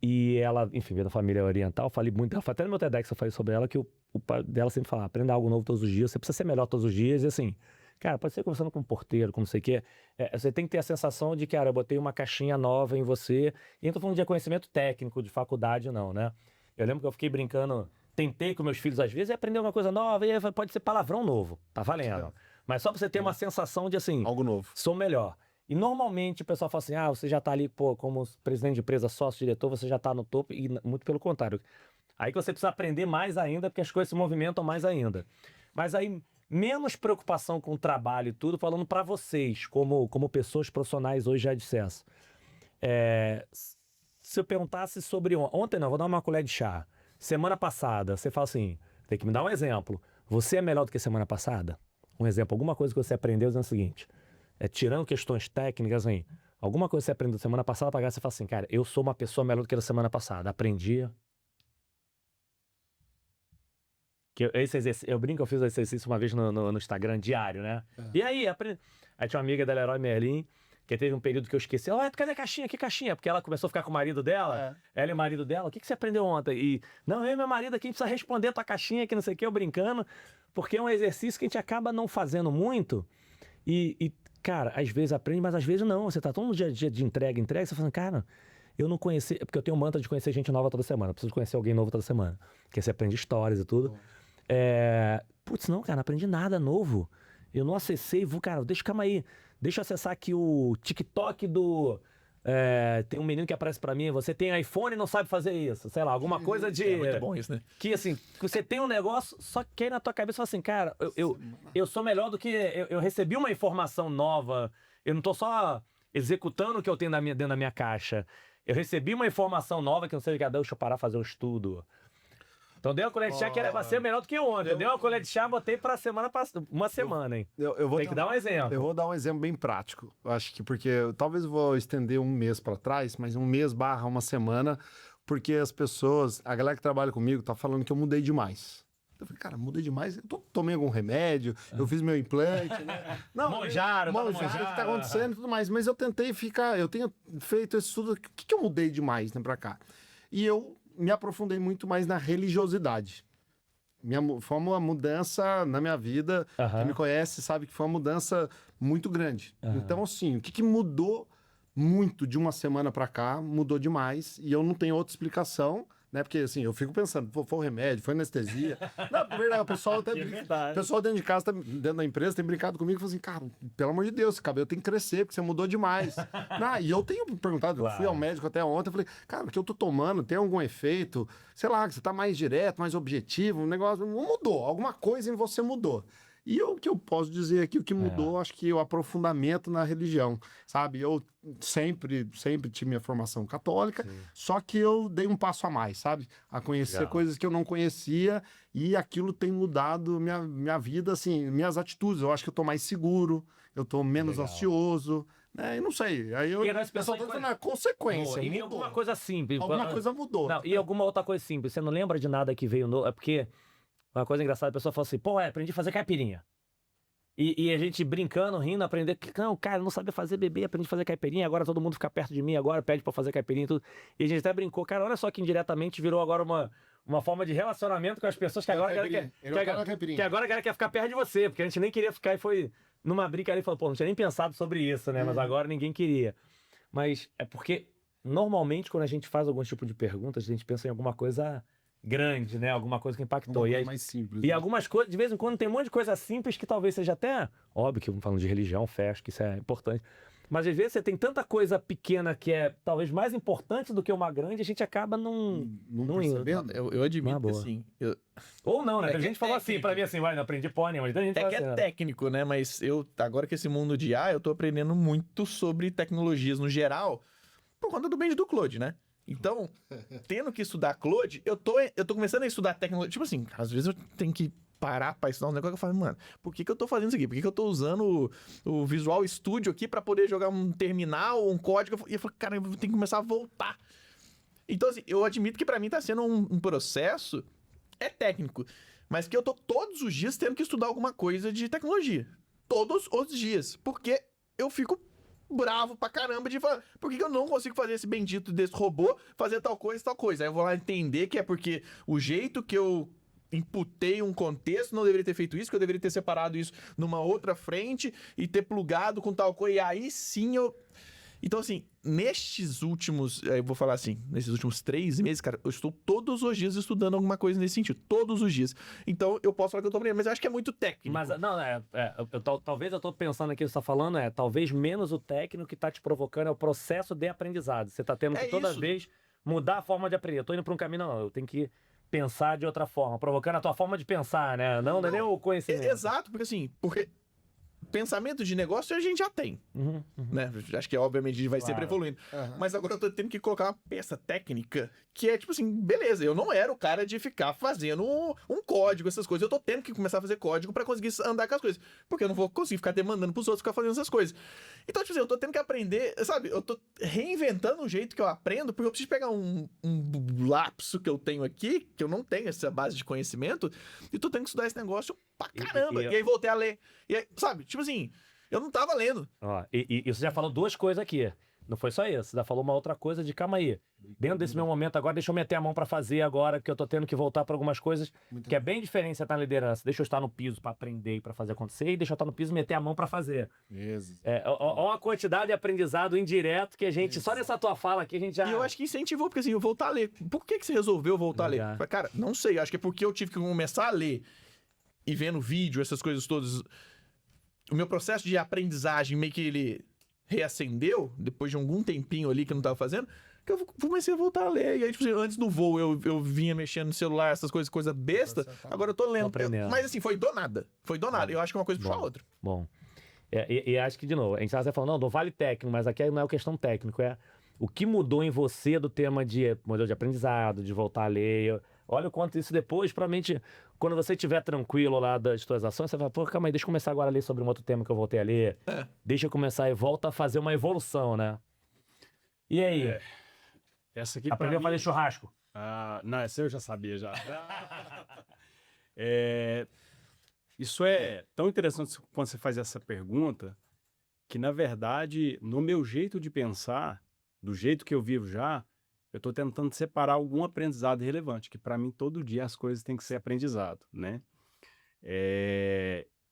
E ela, enfim, veio da família oriental. Falei muito, até no meu TEDx eu falei sobre ela, que o pai dela sempre falava, aprenda algo novo todos os dias, você precisa ser melhor todos os dias. E assim, cara, pode ser conversando com um porteiro, com não sei o quê, você tem que ter a sensação de que, cara, eu botei uma caixinha nova em você. E não tô falando de conhecimento técnico, de faculdade, não, né? Eu lembro que eu fiquei brincando, tentei com meus filhos às vezes aprender uma coisa nova, e aí pode ser palavrão novo, tá valendo. Mas só pra você ter uma sensação de assim,
Algo novo.
sou melhor. E normalmente o pessoal fala assim, você já tá ali, pô, como presidente de empresa, sócio-diretor, você já tá no topo, e muito pelo contrário. Aí que você precisa aprender mais ainda, porque as coisas se movimentam mais ainda. Mas aí, menos preocupação com o trabalho e tudo, falando pra vocês, como pessoas profissionais hoje já de sucesso. Se eu perguntasse sobre ontem, não, vou dar uma colher de chá. Semana passada, você fala assim, tem que me dar um exemplo. Você é melhor do que semana passada? Um exemplo, alguma coisa que você aprendeu dizendo o seguinte... tirando questões técnicas, assim, alguma coisa que você aprendeu semana passada, pra cá, você fala assim, cara, eu sou uma pessoa melhor do que a da semana passada, aprendi. Eu brinco, eu fiz esse exercício uma vez no Instagram diário, né? E aí, aí tinha uma amiga da Leroy Merlin, Porque teve um período que eu esqueci. Cadê a caixinha? Que caixinha? Porque ela começou a ficar com o marido dela. Ela e o marido dela. O que você aprendeu ontem? E, não, eu e meu marido aqui, a gente precisa responder a tua caixinha, que não sei o que, eu brincando. Porque é um exercício que a gente acaba não fazendo muito. Cara, às vezes aprende, mas às vezes não. Você tá todo no dia a dia de entrega, você falando, cara, eu não conheci... Porque eu tenho um mantra de conhecer gente nova toda semana. Eu preciso conhecer alguém novo toda semana. Porque você aprende histórias e tudo. Putz, não, cara, não aprendi nada novo. Eu não acessei, cara, calma aí. Deixa eu acessar aqui o TikTok do... tem um menino que aparece pra mim, você tem iPhone e não sabe fazer isso. Sei lá, alguma coisa de...
É muito bom isso, né?
Que assim, você tem um negócio, só que aí na tua cabeça fala assim, cara, eu sou melhor do que... Eu recebi uma informação nova, eu não tô só executando o que eu tenho dentro da minha caixa. Eu recebi uma informação nova que eu não sei o que, deixa eu parar fazer um estudo. Então dei uma colher de chá que era pra ser melhor do que ontem. Eu dei uma colher de chá, botei pra uma semana, hein? Tem que dar um exemplo.
Eu vou dar um exemplo bem prático. Eu acho que porque talvez eu vou estender um mês pra trás, mas um mês / uma semana, porque as pessoas, a galera que trabalha comigo tá falando que eu mudei demais. Eu falei, cara, mudei demais? Eu tomei algum remédio, eu fiz meu implante, né? Não,
Monjaram,
o que tá acontecendo e tudo mais. Mas eu tentei eu tenho feito esse estudo, o que eu mudei demais, né, pra cá? E eu me aprofundei muito mais na religiosidade. Foi uma mudança na minha vida. Quem me conhece sabe que foi uma mudança muito grande. Então, assim, o que mudou muito de uma semana pra cá, mudou demais. E eu não tenho outra explicação, né? Porque, assim, eu fico pensando, foi o remédio, foi anestesia. Não, na verdade, o pessoal até o pessoal dentro de casa, dentro da empresa, tem brincado comigo e falou assim, cara, pelo amor de Deus, esse cabelo tem que crescer, porque você mudou demais. E eu tenho perguntado, eu fui ao médico até ontem, eu falei, cara, o que eu tô tomando, tem algum efeito? Sei lá, que você tá mais direto, mais objetivo, um negócio, não mudou, alguma coisa em você mudou. E o que eu posso dizer aqui, o que mudou, acho que o aprofundamento na religião, sabe? Eu sempre tive minha formação católica, só que eu dei um passo a mais, sabe? A conhecer coisas que eu não conhecia e aquilo tem mudado minha vida, assim, minhas atitudes. Eu acho que eu tô mais seguro, eu tô menos ansioso, né? E não sei. Aí eu só tô falando a consequência.
E alguma coisa simples.
Alguma coisa mudou.
Não, e alguma outra coisa simples. Você não lembra de nada que veio novo? É porque... Uma coisa engraçada, a pessoa fala assim, aprendi a fazer caipirinha. E a gente brincando, rindo, aprender. Não, cara, eu não sabia fazer bebê, aprendi a fazer caipirinha, agora todo mundo fica perto de mim, agora pede pra fazer caipirinha e tudo. E a gente até brincou, cara, olha só que indiretamente virou agora uma forma de relacionamento com as pessoas que agora quer ficar perto de você, porque a gente nem queria ficar e foi numa brincadeira e falou, não tinha nem pensado sobre isso, né? Mas agora ninguém queria. Mas é porque, normalmente, quando a gente faz algum tipo de pergunta, a gente pensa em alguma coisa grande, né? Alguma coisa que impactou.
Uma coisa mais simples.
E algumas coisas, de vez em quando, tem um monte de coisa simples que talvez seja até... Óbvio que falando de religião, fé, acho que isso é importante. Mas às vezes você tem tanta coisa pequena que é talvez mais importante do que uma grande, a gente acaba não
percebendo.
Eu admito que assim...
Ou não, né? A gente falou assim, pra mim assim, não aprendi porra nenhuma. Então a gente fala assim,
é técnico, né? Mas agora que esse mundo de IA, eu tô aprendendo muito sobre tecnologias no geral, por conta do bend do Claude, né? Então, tendo que estudar Claude, eu tô começando a estudar tecnologia. Tipo assim, às vezes eu tenho que parar pra estudar um negócio que eu falo, mano, por que eu tô fazendo isso aqui? Por que eu tô usando o Visual Studio aqui pra poder jogar um terminal, um código? E eu falo, cara, eu tenho que começar a voltar. Então, assim, eu admito que pra mim tá sendo um processo, técnico, mas que eu tô todos os dias tendo que estudar alguma coisa de tecnologia. Todos os dias. Porque eu fico bravo pra caramba de falar, por que eu não consigo fazer esse bendito desse robô fazer tal coisa? Aí eu vou lá entender que é porque o jeito que eu imputei um contexto, não deveria ter feito isso, que eu deveria ter separado isso numa outra frente e ter plugado com tal coisa, e aí sim eu... Então, assim, nesses últimos 3 meses, cara, eu estou todos os dias estudando alguma coisa nesse sentido. Todos os dias. Então, eu posso falar que eu tô aprendendo, mas eu acho que é muito técnico.
Mas, não, talvez eu tô pensando aqui, você tá falando, talvez menos o técnico que tá te provocando é o processo de aprendizado. Você tá tendo que toda vez mudar a forma de aprender. Eu tô indo pra um caminho, não, eu tenho que pensar de outra forma, provocando a tua forma de pensar, né? Não é nem o conhecimento.
Exato, porque pensamento de negócio a gente já tem, né? Acho que obviamente a gente vai sempre evoluindo. Mas agora eu tô tendo que colocar uma peça técnica que é tipo assim, beleza, eu não era o cara de ficar fazendo um código, essas coisas. Eu tô tendo que começar a fazer código pra conseguir andar com as coisas. Porque eu não vou conseguir ficar demandando pros outros ficar fazendo essas coisas. Então, tipo assim, eu tô tendo que aprender, sabe? Eu tô reinventando um jeito que eu aprendo, porque eu preciso pegar um lapso que eu tenho aqui, que eu não tenho essa base de conhecimento, e tô tendo que estudar esse negócio pra caramba. E aí voltei a ler. E aí, sabe? Tipo assim, Eu não tava lendo.
Ó, e você já falou duas coisas aqui. Não foi só isso. Você já falou uma outra coisa de calma aí. Dentro desse meu momento agora, deixa eu meter a mão pra fazer agora, que eu tô tendo que voltar pra algumas coisas que é bem diferente você estar na liderança. Deixa eu estar no piso pra aprender e pra fazer acontecer, e deixa eu estar no piso e meter a mão pra fazer.
Isso.
Ó a quantidade de aprendizado indireto que a gente, só nessa tua fala aqui, a gente já...
E eu acho que incentivou, porque assim, eu voltar a ler. Por que você resolveu voltar a ler?
Legal.
Falei, cara, não sei, acho que é porque eu tive que começar a ler e vendo vídeo, essas coisas todas. O meu processo de aprendizagem meio que ele reacendeu, depois de algum tempinho ali que eu não tava fazendo, que eu comecei a voltar a ler. E aí, tipo assim, antes do voo, eu vinha mexendo no celular, essas coisas, coisa besta. Agora eu tô lendo.
aprendendo.
Mas assim, foi do nada. Foi do nada. Eu acho que uma coisa puxa a
Bom.
outra.
Bom. E acho que, de novo, a gente tava falando, não vale técnico, mas aqui não é uma questão técnico, é o que mudou em você do tema de modelo de aprendizado, de voltar a ler. Olha o quanto isso depois, provavelmente, quando você estiver tranquilo lá das suas ações, você vai, pô, calma aí, deixa eu começar agora a ler sobre um outro tema que eu voltei a ler. Deixa eu começar e volta a fazer uma evolução, né? E aí?
Essa aqui pra
Aprendeu a
mim-
fazer churrasco?
Não, essa eu já sabia já. Isso é tão interessante quando você faz essa pergunta, que na verdade, no meu jeito de pensar, do jeito que eu vivo já, eu estou tentando separar algum aprendizado relevante, que para mim todo dia as coisas têm que ser aprendizado, né?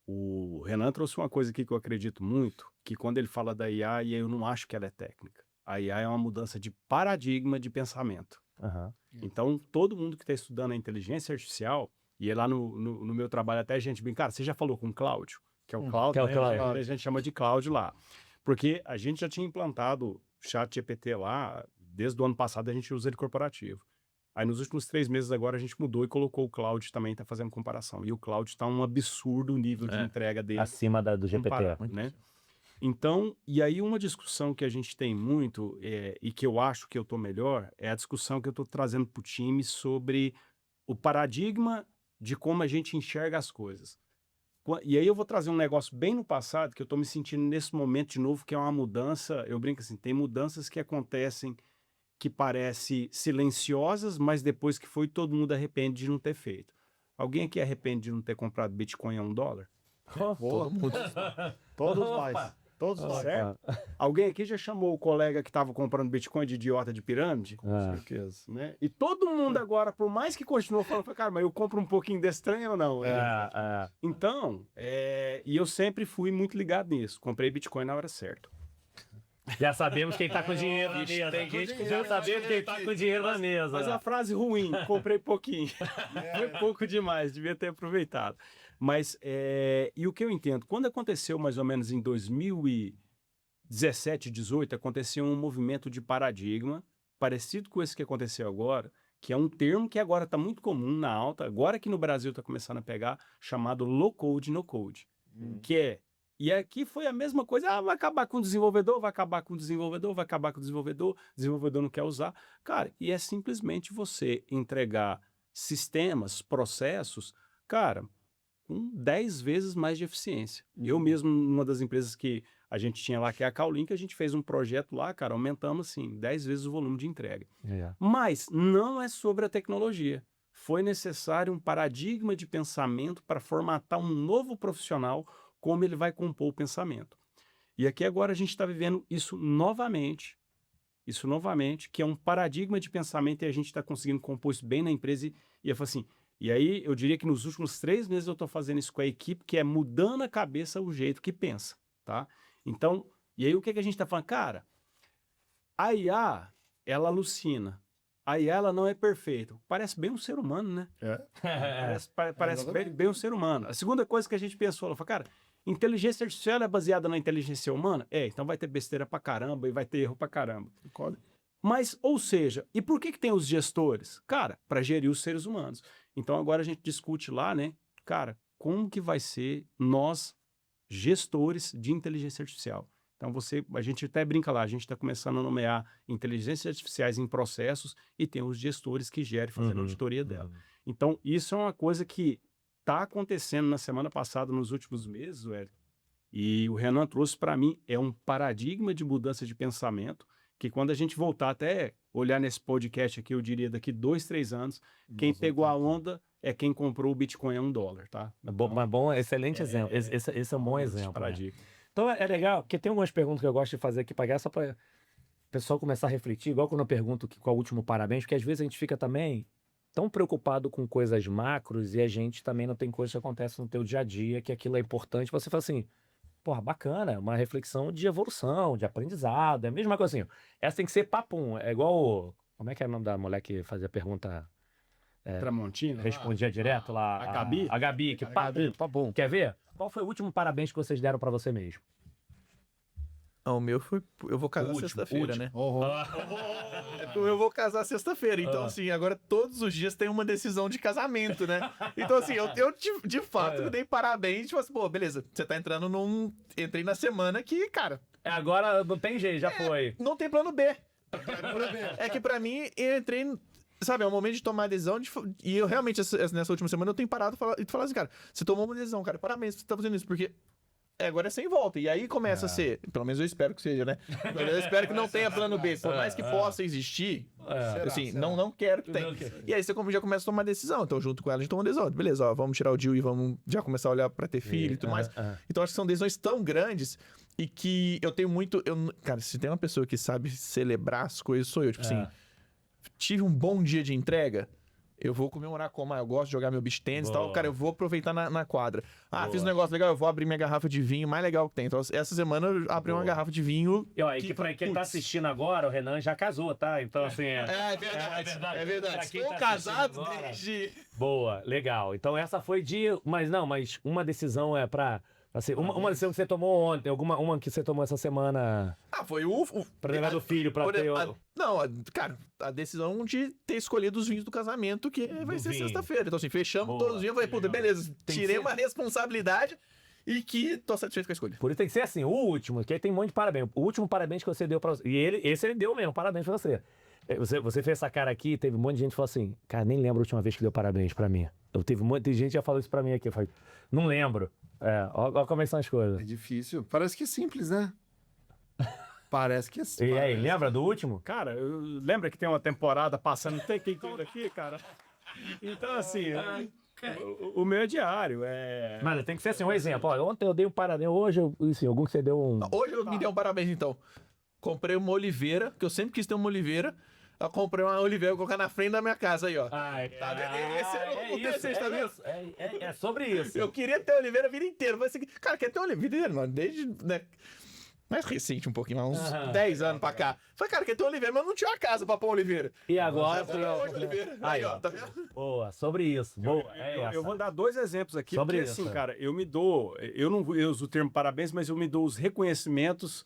O Renan trouxe uma coisa aqui que eu acredito muito, que quando ele fala da IA, e eu não acho que ela é técnica. A IA é uma mudança de paradigma de pensamento.
Aham.
Então, todo mundo que está estudando a inteligência artificial, e é lá no meu trabalho até a gente brinca, cara, você já falou com o Cláudio? Que é o Cláudio,
Que é o
né?
Cláudio.
A gente chama de Cláudio lá. Porque a gente já tinha implantado o chat GPT lá, desde o ano passado a gente usa ele corporativo. Aí nos últimos 3 meses agora a gente mudou e colocou o Cláudio também, está fazendo comparação. E o Cláudio está um absurdo o nível de entrega dele.
Acima do GPT.
Comparado, né? Então, e aí uma discussão que a gente tem muito, e que eu acho que eu estou melhor, é a discussão que eu estou trazendo para o time sobre o paradigma de como a gente enxerga as coisas. E aí eu vou trazer um negócio bem no passado, que eu estou me sentindo nesse momento de novo, que é uma mudança, eu brinco assim, tem mudanças que acontecem que parecem silenciosas, mas depois que foi, todo mundo arrepende de não ter feito. Alguém aqui arrepende de não ter comprado Bitcoin a $1?
Todo mundo.
Todos
Opa!
nós. Todos nós.
Certo? Alguém aqui já chamou o colega que estava comprando Bitcoin de idiota de pirâmide?
Com certeza.
Né? E todo mundo agora, por mais que continue falando, cara, mas eu compro um pouquinho desse trem ou não? Então, e eu sempre fui muito ligado nisso. Comprei Bitcoin na hora certa.
Já sabemos quem tá com dinheiro na mesa.
Tem gente que
Já sabemos quem tá com dinheiro na mesa.
Mas a frase ruim, comprei pouquinho. Foi pouco demais, devia ter aproveitado. Mas, e o que eu entendo, quando aconteceu mais ou menos em 2017, 18, aconteceu um movimento de paradigma, parecido com esse que aconteceu agora, que é um termo que agora está muito comum na alta, agora que no Brasil está começando a pegar, chamado low code, no code, que é, e aqui foi a mesma coisa, vai acabar com o desenvolvedor, vai acabar com o desenvolvedor, vai acabar com o desenvolvedor não quer usar. Cara, e é simplesmente você entregar sistemas, processos, cara, com 10 vezes mais de eficiência. Eu mesmo, numa das empresas que a gente tinha lá, que é a Cowlink, a gente fez um projeto lá, cara, aumentamos assim, 10 vezes o volume de entrega. Mas não é sobre a tecnologia. Foi necessário um paradigma de pensamento para formatar um novo profissional, como ele vai compor o pensamento. E aqui agora a gente está vivendo isso novamente, que é um paradigma de pensamento e a gente está conseguindo compor isso bem na empresa. E eu falo assim, e aí eu diria que nos últimos 3 meses eu estou fazendo isso com a equipe, que é mudando a cabeça o jeito que pensa, tá? Então, e aí o que a gente está falando? Cara, a IA, ela alucina. A IA, ela não é perfeita. Parece bem um ser humano, né? Parece bem um ser humano. A segunda coisa que a gente pensou, ela falou, cara, inteligência artificial é baseada na inteligência humana? Então vai ter besteira pra caramba e vai ter erro pra caramba. Mas, ou seja, e por que tem os gestores? Cara, para gerir os seres humanos. Então agora a gente discute lá, né? Cara, como que vai ser nós, gestores de inteligência artificial? Então a gente até brinca lá, a gente está começando a nomear inteligências artificiais em processos e tem os gestores que gerem, fazendo a auditoria dela. Então isso é uma coisa que está acontecendo na semana passada, nos últimos meses, Hélio. E o Renan trouxe para mim, é um paradigma de mudança de pensamento, que quando a gente voltar até olhar nesse podcast aqui, eu diria daqui 2, 3 anos, quem pegou a onda é quem comprou o Bitcoin a $1, tá?
Bom, excelente exemplo. Esse é um bom exemplo.
Paradigma.
Então é legal, porque tem algumas perguntas que eu gosto de fazer aqui pra só pra o pessoal começar a refletir, igual quando eu pergunto qual é o último parabéns, porque às vezes a gente fica também tão preocupado com coisas macros e a gente também não tem coisas que acontecem no teu dia a dia, que aquilo é importante. Você fala assim, porra, bacana, uma reflexão de evolução, de aprendizado, é a mesma coisa assim. Essa tem que ser papum, é igual, como é que é o nome da mulher que fazia a pergunta,
Tramontina.
respondia direto lá?
A Gabi?
A Gabi, que papum. Quer ver? Qual foi o último parabéns que vocês deram pra você mesmo?
O meu foi. Eu vou casar
último,
sexta-feira, né?
Oh,
Eu vou casar sexta-feira. Então, assim, agora todos os dias tem uma decisão de casamento, né? Então, assim, eu de fato dei parabéns. Tipo assim, pô, beleza, você tá entrando num. Entrei na semana que, cara.
Agora não tem jeito, já foi.
Não tem plano B. É que pra mim, eu entrei. Sabe, é um momento de tomar a decisão. E eu realmente, nessa última semana, eu tenho parado e falar assim, cara, você tomou uma decisão, cara, parabéns por você tá fazendo isso, porque. Agora é sem volta. E aí começa a ser. Pelo menos eu espero que seja, né? Eu espero que não tenha plano B. Por mais que possa existir, assim, não quero que tenha. E aí você já começa a tomar decisão. Então, junto com ela, a gente toma uma decisão. Beleza, ó, vamos tirar o Jill e vamos já começar a olhar pra ter filho e tudo mais. Então, acho que são decisões tão grandes e que eu tenho muito. Cara, se tem uma pessoa que sabe celebrar as coisas, sou eu. Tipo assim, tive um bom dia de entrega. Eu vou comemorar como eu gosto de jogar meu beach tennis e tal. Cara, eu vou aproveitar na quadra. Fiz um negócio legal, eu vou abrir minha garrafa de vinho mais legal que tem. Então, essa semana eu abri uma garrafa de vinho.
E ó, pra quem tá assistindo agora, o Renan já casou, tá? Então, assim.
É verdade.
Pra
Estou
quem tá
casado
assistindo agora.
desde.
Boa, legal. Então essa foi de. Mas uma decisão é pra. Assim, uma decisão que você tomou ontem, uma que você tomou essa semana.
Foi o.
Pra levar do filho, pra ter.
Cara, a decisão de ter escolhido os vinhos do casamento, que vai ser
vinho.
sexta-feira. Então, assim, fechamos
Boa,
todos os vinhos. Falei, puta, beleza,
que
tirei
ser-
uma responsabilidade e que tô satisfeito com a escolha.
Por isso tem que ser assim, o último, que aí tem um monte de parabéns. O último parabéns que você deu pra você. E esse ele deu mesmo, parabéns pra você. Você fez essa cara aqui, teve um monte de gente que falou assim, cara, nem lembro a última vez que deu parabéns pra mim. Um monte de gente que já falou isso pra mim aqui. Eu falei, não lembro. Olha como é que são as coisas.
é difícil. Parece que é simples, né? Parece que é simples.
E aí, lembra do último?
Cara, lembra que tem uma temporada passando o tempo todo aqui, cara? Então, assim, o meu é diário.
Mano, tem que ser assim, um exemplo. Ó, ontem eu dei um parabéns, hoje, assim, algum que você deu um...
Hoje eu me dei um parabéns, então. Comprei uma oliveira, que eu sempre quis ter uma oliveira. Eu comprei uma oliveira, vou colocar na frente da minha casa aí, ó.
Tá
vendo? Esse é o desejo, tá vendo?
É sobre isso.
Eu queria ter oliveira a vida inteira. Mas, cara, quer ter oliveira, mano? Desde, né? Mais recente um pouquinho, uns 10 anos pra cá. Falei, cara, quer ter oliveira, mas não tinha uma casa pra pôr oliveira.
E agora...
Hoje, oliveira. Aí, ó, tá vendo?
Boa, sobre isso. Boa,
Eu vou dar 2 exemplos aqui,
Sobre
porque
isso,
assim, cara, eu não uso o termo parabéns, mas eu me dou os reconhecimentos,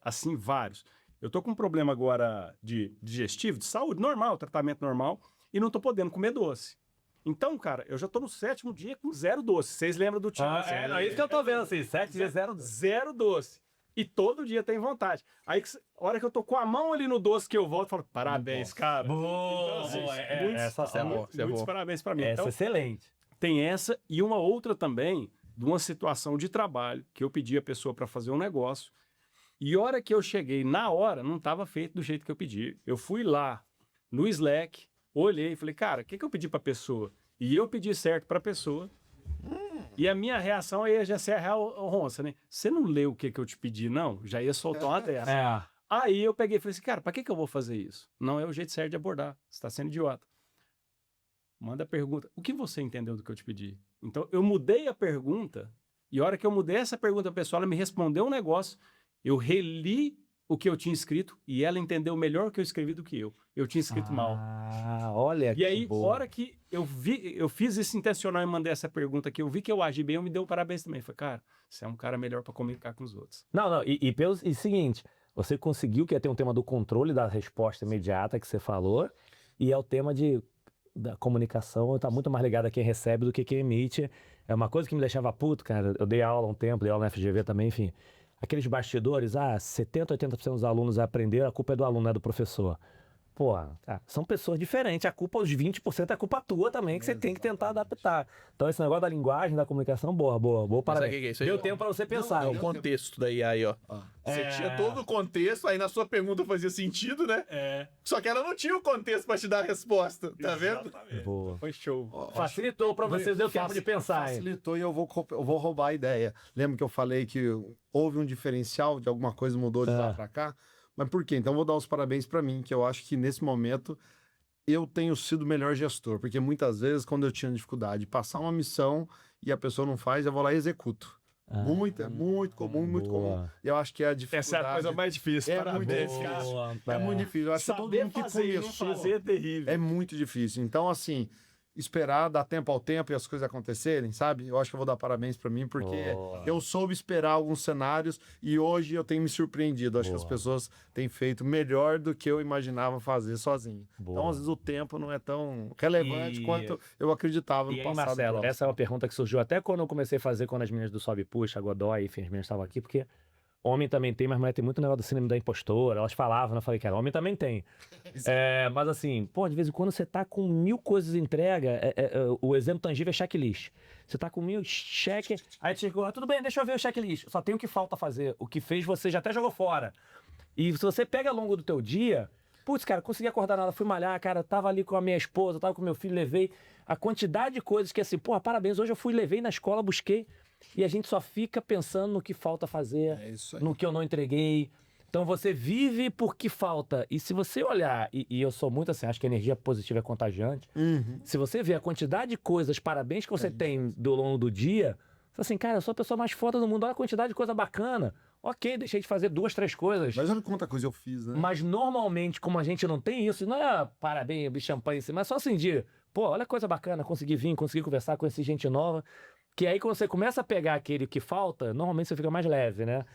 assim, vários. Eu tô com um problema agora de digestivo, de saúde normal, tratamento normal, e não tô podendo comer doce. Então, cara, eu já tô no 7º dia com 0 doce. Vocês lembram do time?
Não, isso que eu tô vendo, assim, 7 vezes 0.
0 doce. E todo dia tem vontade. Aí, a hora que eu tô com a mão ali no doce que eu volto, eu falo, parabéns, cara.
Boa,
Então,
boa,
muitos, muitos parabéns pra mim.
Essa
Então,
é excelente.
tem essa e uma outra também, de uma situação de trabalho, que eu pedi a pessoa para fazer um negócio, e a hora que eu cheguei, na hora, não estava feito do jeito que eu pedi. Eu fui lá no Slack, olhei e falei, cara, o que eu pedi para a pessoa? E eu pedi certo para a pessoa. E a minha reação aí já ser a real ronça, né? Você não leu o que eu te pedi, não? Já ia soltar uma dessa. Aí eu peguei e falei assim, cara, para que eu vou fazer isso? Não é o jeito certo de abordar. Você está sendo idiota. Manda a pergunta. O que você entendeu do que eu te pedi? Então, eu mudei a pergunta, e a hora que eu mudei essa pergunta pessoal, ela me respondeu um negócio, eu reli o que eu tinha escrito, e ela entendeu melhor o que eu escrevi do que eu. Eu tinha escrito mal.
Olha
E aí, a hora que eu fiz isso intencional e mandei essa pergunta aqui, eu vi que eu agi bem, eu me dei um parabéns também. Falei, cara, você é um cara melhor para comunicar com os outros.
Não, e seguinte, você conseguiu, que ia ter um tema do controle da resposta imediata que você falou, e é o tema da comunicação, tá muito mais ligado a quem recebe do que quem emite. É uma coisa que me deixava puto, cara. Eu dei aula um tempo, dei aula na FGV também, enfim. Aqueles bastidores, 70%, 80% dos alunos aprenderam, a culpa é do aluno, não é do professor. Pô, são pessoas diferentes. A culpa, os 20% é culpa tua também, que você tem que tentar adaptar. Então, esse negócio da linguagem, da comunicação, boa,
Mas
parabéns.
sabe o que é isso aí?
Deu tempo pra você pensar.
É o
hein?
contexto da IA aí, ó. Você tinha todo o contexto, aí na sua pergunta fazia sentido, né? Só que ela não tinha o contexto pra te dar a resposta, tá vendo?
Boa.
Foi show.
Facilitou pra vocês, deu tempo de pensar, hein?
Facilitou e eu vou roubar a ideia. Lembra que eu falei que houve um diferencial de alguma coisa mudou de lá pra cá? Mas por quê? Então eu vou dar os parabéns pra mim, que eu acho que nesse momento eu tenho sido o melhor gestor, porque muitas vezes quando eu tinha dificuldade de passar uma missão e a pessoa não faz, eu vou lá e executo. Muito comum, muito comum. E eu acho que é a dificuldade...
Essa é a coisa mais difícil.
É
Parabéns,
muito
cara.
difícil. É muito difícil. Eu acho que todo
Saber
mundo que
fazer e não
começou...
fazer é terrível.
É muito difícil. Então, assim, esperar, dar tempo ao tempo e as coisas acontecerem, sabe? Eu acho que eu vou dar parabéns pra mim, porque eu soube esperar alguns cenários e hoje eu tenho me surpreendido. Acho que as pessoas têm feito melhor do que eu imaginava fazer sozinho. Então, às vezes, o tempo não é tão relevante quanto eu acreditava no
E aí,
passado.
Marcelo,
próximo.
essa é uma pergunta que surgiu até quando eu comecei a fazer, quando as meninas do Sobe e Puxa, a Godoy, enfim, as meninas estavam aqui, porque homem também tem, mas mulher tem muito negócio do síndrome da impostora. Elas falavam, né? Eu falei, cara, homem também tem. Mas assim, pô, de vez em quando você tá com 1000 coisas entrega, o exemplo tangível é checklist. Você tá com 1000 check, aí você chegou, tudo bem, deixa eu ver o checklist. Só tem o que falta fazer. O que fez você já até jogou fora. E se você pega ao longo do teu dia, putz, cara, consegui acordar nada, fui malhar, cara, tava ali com a minha esposa, tava com meu filho, levei. A quantidade de coisas que assim, pô, parabéns, hoje eu fui, levei na escola, busquei. E a gente só fica pensando no que falta fazer,
isso aí.
no que eu não entreguei. Então você vive por que falta. E se você olhar, e eu sou muito assim, acho que a energia positiva é contagiante. Se você vê a quantidade de coisas, parabéns que você tem do longo do dia, você fala assim, cara, eu sou a pessoa mais foda do mundo, olha a quantidade de coisa bacana. Ok, deixei de fazer 2, 3 coisas.
Mas olha quanta coisa eu fiz, né?
Mas normalmente, como a gente não tem isso, não é parabéns, champanhe, mas só assim de, pô, olha a coisa bacana, consegui vir, consegui conversar, conheci gente nova. Que aí quando você começa a pegar aquele que falta, normalmente você fica mais leve, né?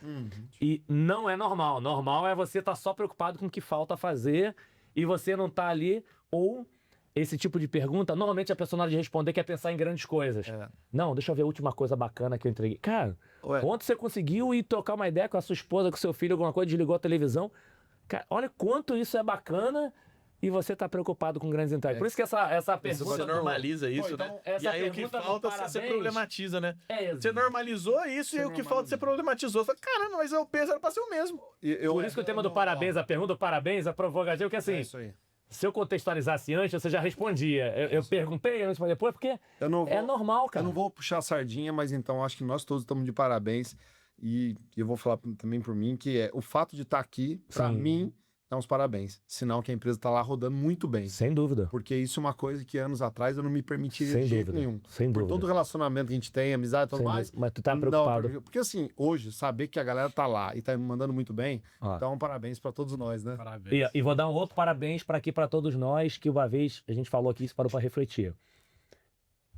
E não é normal. Normal é você estar só preocupado com o que falta fazer e você não tá ali. Ou esse tipo de pergunta, normalmente a pessoa na hora de responder quer pensar em grandes coisas. Não, deixa eu ver a última coisa bacana que eu entreguei. Cara, ontem você conseguiu ir trocar uma ideia com a sua esposa, com o seu filho, alguma coisa, desligou a televisão. Cara, olha quanto isso é bacana. E você tá preocupado com grandes entregas. Por isso que essa pergunta...
Você normaliza isso,
então,
né?
essa
E aí o que
pergunta do
falta, você
parabéns-
problematiza, né?
É,
Você normalizou isso e o que falta, você problematizou. Você fala, caramba, mas o peso era pra ser o mesmo.
Por isso que o tema do parabéns, a pergunta do parabéns, a provocativa, que assim,
É isso aí.
se eu contextualizasse antes, você já respondia. Eu perguntei antes, mas depois, porque
Eu não vou,
é normal, cara.
Eu não vou puxar a sardinha, mas então acho que nós todos estamos de parabéns. E eu vou falar também por mim, que é o fato de estar aqui, pra
Sim.
mim, dá uns parabéns. Sinal que a empresa tá lá rodando muito bem.
Sem dúvida.
Porque isso é uma coisa que anos atrás eu não me permitiria
Sem
de jeito
dúvida.
nenhum.
Sem
Por
dúvida.
todo o relacionamento que a gente tem, amizade e tudo
Sem
mais.
dúvida. Mas tu tá
Não,
preocupado.
porque assim, hoje, saber que a galera tá lá e tá mandando muito bem,
Ó.
então parabéns pra todos nós, né?
Parabéns.
E vou dar um outro parabéns para aqui para todos nós, que uma vez a gente falou aqui, isso parou para refletir.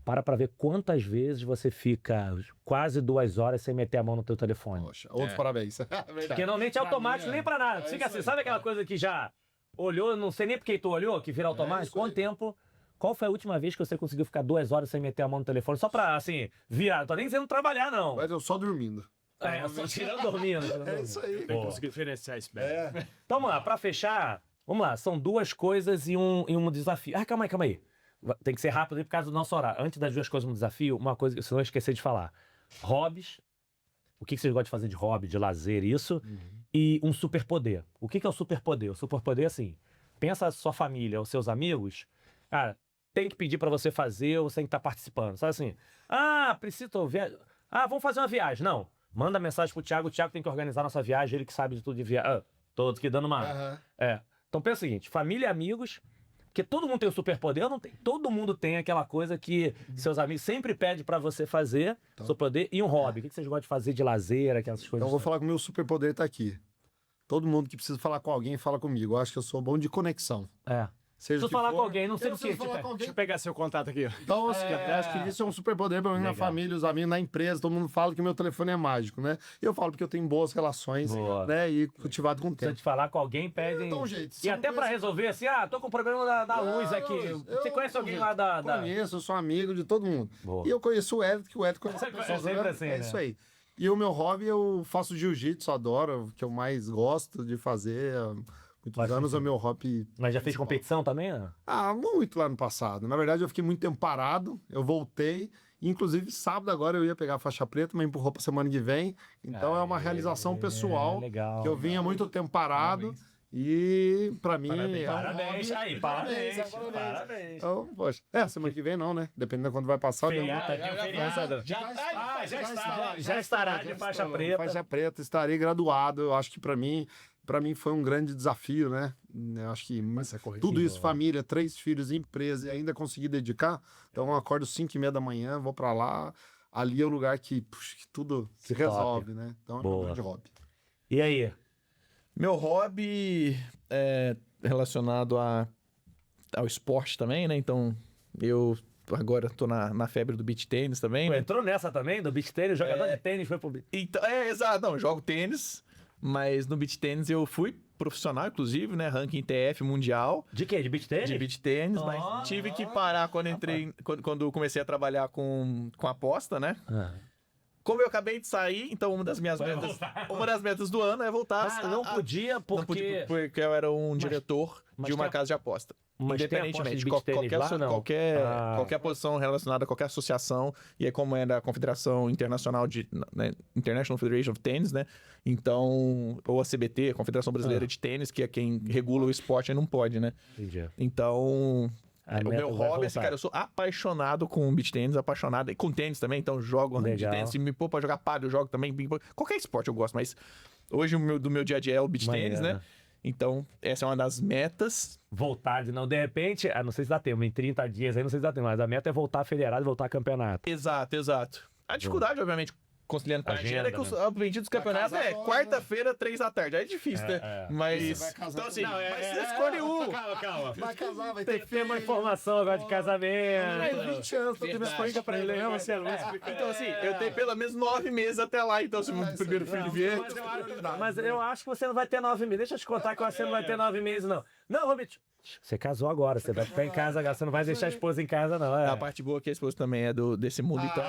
Para ver quantas vezes você fica quase 2 horas sem meter a mão no teu telefone.
Poxa, outros parabéns. Verdade.
Porque normalmente é
Pra
automático,
mim,
nem pra nada.
é
Fica
isso
assim,
aí.
sabe aquela coisa que já olhou, não sei nem porque tu olhou, que vira automático?
isso aí.
Quanto tempo? Qual foi a última vez que você conseguiu ficar 2 horas sem meter a mão no telefone? Só pra, assim, virar. Não tô nem dizendo trabalhar, não.
Mas eu só dormindo.
Só tirando dormindo.
É isso aí.
Tem que conseguir diferenciar isso bem.
Então vamos lá, pra fechar, vamos lá, são 2 coisas e um desafio. Ah, calma aí. Tem que ser rápido aí por causa do nosso horário. Antes das 2 coisas, um desafio, uma coisa que senão eu esqueci de falar. Hobbies. O que vocês gostam de fazer de hobby, de lazer, isso. E um superpoder. O que é o superpoder? O superpoder é assim, pensa a sua família, os seus amigos, cara, tem que pedir pra você fazer ou você tem que estar participando. Sabe assim, preciso viajar. Vamos fazer uma viagem. Não, manda mensagem pro Thiago, o Thiago tem que organizar nossa viagem, ele que sabe de tudo de viagem. Todos aqui dando uma... Então pensa o seguinte, família e amigos, porque todo mundo tem o superpoder, não tem. Todo mundo tem aquela coisa que seus amigos sempre pedem pra você fazer, superpoder, e um hobby. O que vocês gostam de fazer de lazer, aquelas coisas?
Então eu vou falar que o meu superpoder tá aqui. Todo mundo que precisa falar com alguém, fala comigo. Eu acho que eu sou bom de conexão. Seja
Preciso
o que
falar
for,
com alguém, não sei
eu
do que.
preciso falar com alguém.
Deixa eu pegar seu contato aqui.
Então, assim, acho que isso é um superpoder pra mim na
Legal.
família, os amigos, na empresa. Todo mundo fala que o meu telefone é mágico, né? Eu falo porque eu tenho boas relações,
Boa.
né? E cultivado com o
Precisa
tempo.
de falar com alguém, pedem.
Dá um jeito. Se
E
eu não
até pra
conheço-
resolver assim, tô com problema da luz aqui. Você conhece alguém lá da.
Conheço, eu sou amigo de todo mundo.
Boa.
E eu conheço o Edson, que o Edson conhece a
É
pessoa.
sempre
né?
assim,
É
né?
isso aí. E o meu hobby, eu faço jiu-jitsu, adoro, o que eu mais gosto de fazer. Muitos
Faz
anos é o
sentido.
meu hobby.
Mas já fez
principal.
competição também, né?
Muito lá no passado. Na verdade, eu fiquei muito tempo parado, eu voltei. Inclusive, sábado agora eu ia pegar a faixa preta, mas empurrou para semana que vem. Então é uma realização pessoal
legal.
que eu vinha muito tempo parado. E para mim.
Parabéns, aí, parabéns.
Então, poxa. Semana que vem não, né? Dependendo de quando vai passar.
Feriado, tem um feriado. Já estará de faixa preta.
Faixa preta, estarei graduado. Eu acho que para mim foi um grande desafio, né? Eu acho que tudo isso, família, 3 filhos, empresa, e ainda conseguir dedicar. Então eu acordo 5h30 da manhã, vou para lá. Ali é o lugar que tudo se resolve, né? Então é um grande hobby.
E aí?
Meu hobby é relacionado ao esporte também, né? Então, eu agora tô na febre do beach tênis também,
Pô,
né?
entrou nessa também, do beach tênis, jogador de tênis foi pro beach.
Então, exato. Não, eu jogo tênis, mas no beach tênis eu fui profissional, inclusive, né? Ranking TF mundial.
De quê? De beach tênis?
De beach tênis, mas tive que parar quando comecei a trabalhar com aposta, né? Como eu acabei de sair, então uma das metas do ano é voltar.
Não podia
Não
porque...
podia, porque eu era um diretor de uma casa de aposta.
Mas tem aposta
Independentemente
de
de
beach tênis lá, não?
qualquer posição relacionada a qualquer associação, e é como é da Confederação Internacional né, International Federation of Tennis, né? Então, ou a CBT, a Confederação Brasileira de Tênis, que é quem regula o esporte, aí não pode, né?
Entendi.
Então, o meu hobby é esse,
voltar.
cara. Eu sou apaixonado com beach tênis, apaixonado e com tênis também, então jogo de
Legal.
tênis. Se me pôr pra jogar pádel, eu jogo também. Qualquer esporte eu gosto, mas hoje do meu dia a dia é o beach tênis, né? Então, essa é uma das metas.
Voltar de repente, não sei se dá tempo, em 30 dias aí, não sei se dá tempo, mas a meta é voltar federado e voltar a campeonato.
Exato. A dificuldade, obviamente, conciliando com a agenda, é que o objetivo dos campeonatos é quarta-feira, 3 da tarde. Aí é difícil, né? Mas.
Você vai casar
Então, assim,
também.
mas você escolhe um.
Calma.
Vai casar, vai
Tem que ter uma informação agora de casamento.
20 anos, tô tendo escolha pra ele.
Então, assim, eu tenho pelo menos 9 meses até lá. Então, se o meu primeiro filho vier.
Mas eu acho que você não vai ter 9 meses. Deixa eu te contar que você não vai ter 9 meses, não. Não, Robert, você casou agora, você vai ficar em casa agora, você não vai deixar a esposa em casa, não.
A parte boa é que a esposa também é desse mundo, então.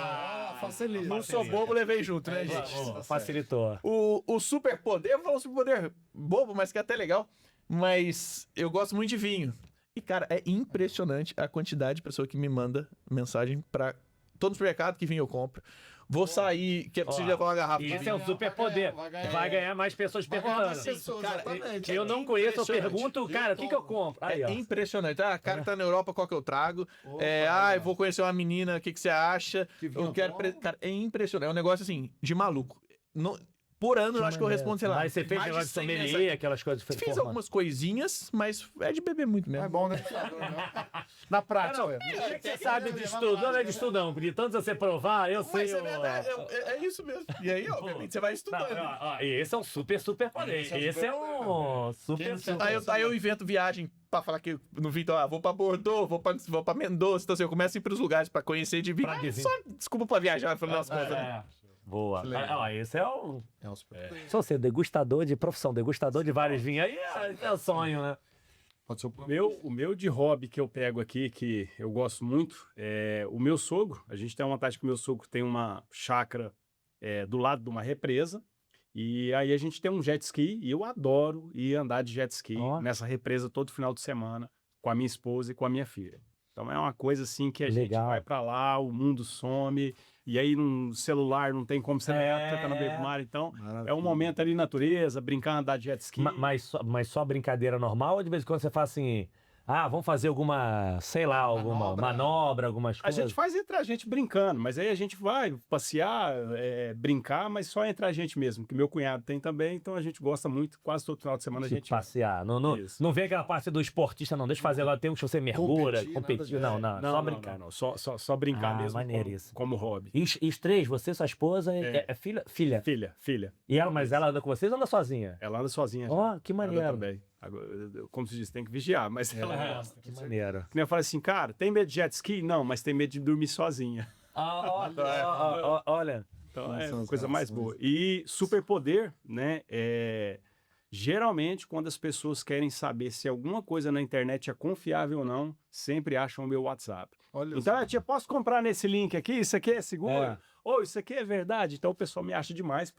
Facilita.
Não sou bobo, levei junto, né, gente?
Facilitou.
O superpoder, eu vou falar um superpoder bobo, mas que é até legal. Mas eu gosto muito de vinho. E, cara, é impressionante a quantidade de pessoa que me manda mensagem pra todo supermercado que vinho eu compro. Vou sair, que preciso levar uma garrafa.
Esse é um superpoder. Vai ganhar mais pessoas perguntando.
Cara,
Eu não conheço, eu pergunto, cara, o que eu compro? Aí, ó.
É impressionante. Cara que tá na Europa, qual que eu trago? Eu vou conhecer uma menina, o que você acha? Eu quero. Cara, é impressionante. É um negócio assim, de maluco. Por ano, eu acho que eu respondo, sei lá.
Aí você fez
mais
negócio de
100
sommelier,
mensagens.
aquelas coisas.
Fiz algumas coisinhas, mas é de beber muito mesmo.
É bom, né? Na prática.
Você sabe de estudo, não é de estudo não, de tanto você provar, eu sei.
Mas é verdade, é isso mesmo. E aí, obviamente, você vai estudando.
E esse é um super poder. Esse é um super.
Aí eu invento viagem pra falar que no Vitor, vou pra Bordeaux, vou pra Mendoza. Então, assim, eu começo a ir pros lugares pra conhecer de vinho. Só desculpa pra viajar, falando as coisas. Né?
Boa. Esse é o.
É um super.
Se você degustador de profissão, degustador de vários vinhos, aí é o sonho, né?
Pode ser
O meu de hobby que eu pego aqui, que eu gosto muito, é o meu sogro. A gente tem uma vantagem que o meu sogro tem uma chácara do lado de uma represa. E aí a gente tem um jet ski e eu adoro ir andar de jet ski nessa represa todo final de semana com a minha esposa e com a minha filha. Então é uma coisa assim que a gente vai pra lá, o mundo some, e aí no celular não tem como você tá no meio do mar. Então é um momento ali natureza, brincar, andar de jet ski.
Mas só brincadeira normal ou de vez em quando você faz assim... vamos fazer alguma, sei lá, alguma manobra, algumas
A
coisas?
gente faz entre a gente brincando, mas aí a gente vai passear, brincar, mas só entre a gente mesmo, que meu cunhado tem também, então a gente gosta muito, quase todo final de semana a gente
passear. Não vem aquela parte do esportista, não. Deixa eu fazer agora, tem um que você mergulha, competir. Não, só brincar.
Não, só brincar mesmo como hobby.
E os três, você, sua esposa, é filha?
Filha.
E ela, mas ela anda com vocês ou anda sozinha?
Ela anda sozinha.
Ó, que
Ela
maneiro.
também. Agora, como se diz, tem que vigiar, mas ela gosta.
Que maneiro.
Que nem eu falo assim, cara, tem medo de jet ski? Não, mas tem medo de dormir sozinha.
Olha.
Então é uma coisa mais boa. E superpoder, né, geralmente quando as pessoas querem saber se alguma coisa na internet é confiável ou não, sempre acham o meu WhatsApp.
Olha
Então, tia, posso comprar nesse link aqui? Isso aqui é seguro? Ou isso aqui é verdade? Então o pessoal me acha demais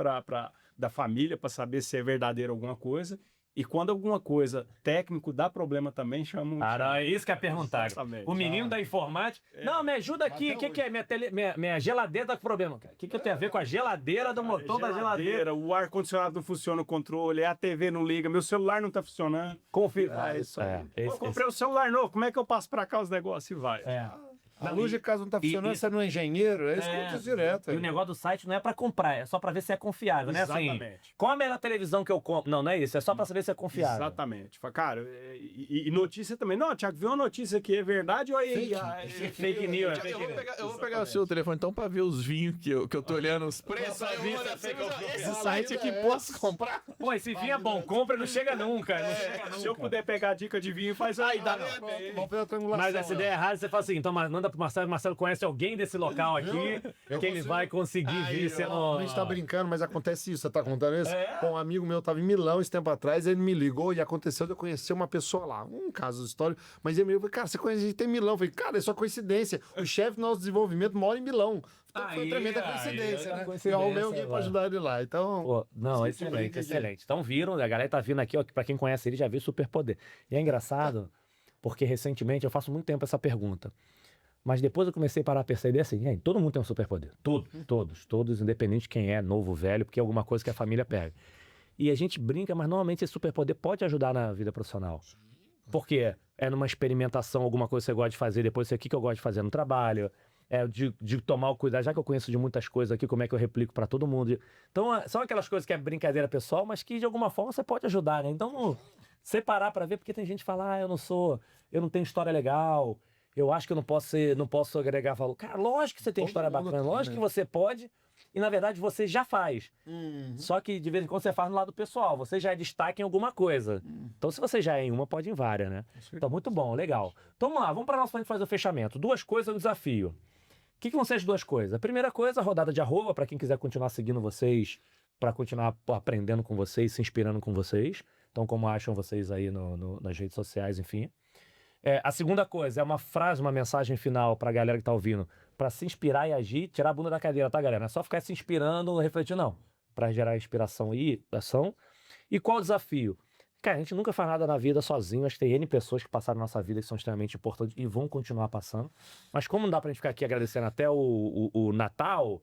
da família para saber se é verdadeiro alguma coisa. E quando alguma coisa técnico dá problema também, chama um...
Cara, é isso que eu ia perguntar.
Exatamente.
O menino da informática. Não, me ajuda aqui. O que é? Minha geladeira tá com problema. O que eu tenho a ver com a geladeira do motor da geladeira?
O ar-condicionado não funciona no controle, a TV não liga, meu celular não tá funcionando.
Confira.
É isso aí.
É,
Eu comprei um celular novo, como é que eu passo pra cá os negócios e vai?
A luz de casa não tá funcionando, você não é engenheiro, é isso que eu disse direto.
E o negócio do site não é pra comprar, é só pra ver se é confiável, né? Assim,
Exatamente.
qual a melhor televisão que eu compro? Não, não é isso, é só pra saber se é confiável.
Exatamente. Cara, e notícia também. Não, Thiago, viu uma notícia aqui, é verdade ou é
Fake news,
Eu vou pegar o seu telefone então pra ver os vinhos que eu tô olhando os preços. Aí eu olho assim, esse site aqui posso comprar?
Pô, esse vinho é bom, compra e não chega nunca. Não chega nunca.
Se eu puder pegar a dica de vinho, faz aí, dá não.
Vamos fazer a triangulação.
Mas essa ideia é errada, você fala assim, então manda pro Marcelo, Marcelo conhece alguém desse local aqui, que ele vai conseguir vir sendo...
A gente tá brincando, mas acontece isso. Você tá contando isso?
É.
Bom, um amigo meu tava em Milão esse tempo atrás, ele me ligou e aconteceu de eu conhecer uma pessoa lá. Um caso histórico. Mas ele me falou, cara, você conhece a gente tem Milão? Eu falei, cara, é só coincidência. O chefe do nosso desenvolvimento mora em Milão. Então foi uma tremenda coincidência, né? Eu arrumei alguém pra ajudar ele lá. Então.
Pô, não,
Sim,
excelente,
sim.
excelente. Então viram, a galera tá vindo aqui, ó, que pra quem conhece ele já viu Superpoder. E é engraçado, porque recentemente eu faço muito tempo essa pergunta. Mas depois eu comecei a parar a perceber assim, gente, todo mundo tem um superpoder. Todos, independente de quem é, novo, velho, porque é alguma coisa que a família pega. E a gente brinca, mas normalmente esse superpoder pode ajudar na vida profissional. Porque é numa experimentação, alguma coisa que você gosta de fazer, depois isso aqui que eu gosto de fazer no trabalho, de tomar o cuidado, já que eu conheço de muitas coisas aqui, como é que eu replico pra todo mundo. Então, são aquelas coisas que é brincadeira pessoal, mas que de alguma forma você pode ajudar, né? Então, separar pra ver, porque tem gente que fala, eu não tenho história legal, eu acho que eu não posso agregar valor. Cara, lógico que você tem
Todo
história
mundo
bacana,
tem,
lógico
né?
que você pode, e na verdade você já faz. Só que de vez em quando você faz no lado pessoal, você já é destaque em alguma coisa. Então se você já é em uma, pode ir em várias, né? Então muito bom, legal. Então vamos lá, vamos para nossa frente fazer o fechamento. 2 coisas no desafio. O que vão ser as 2 coisas? A primeira coisa, a rodada de arroba, para quem quiser continuar seguindo vocês, para continuar aprendendo com vocês, se inspirando com vocês. Então como acham vocês aí nas redes sociais, enfim. A segunda coisa é uma frase, uma mensagem final pra galera que tá ouvindo, pra se inspirar e agir, tirar a bunda da cadeira, tá, galera? Não é só ficar se inspirando, refletindo, não. Pra gerar inspiração e ação. E qual o desafio? Cara, a gente nunca faz nada na vida sozinho. Acho que tem N pessoas que passaram na nossa vida que são extremamente importantes e vão continuar passando. Mas como não dá pra gente ficar aqui agradecendo até o Natal,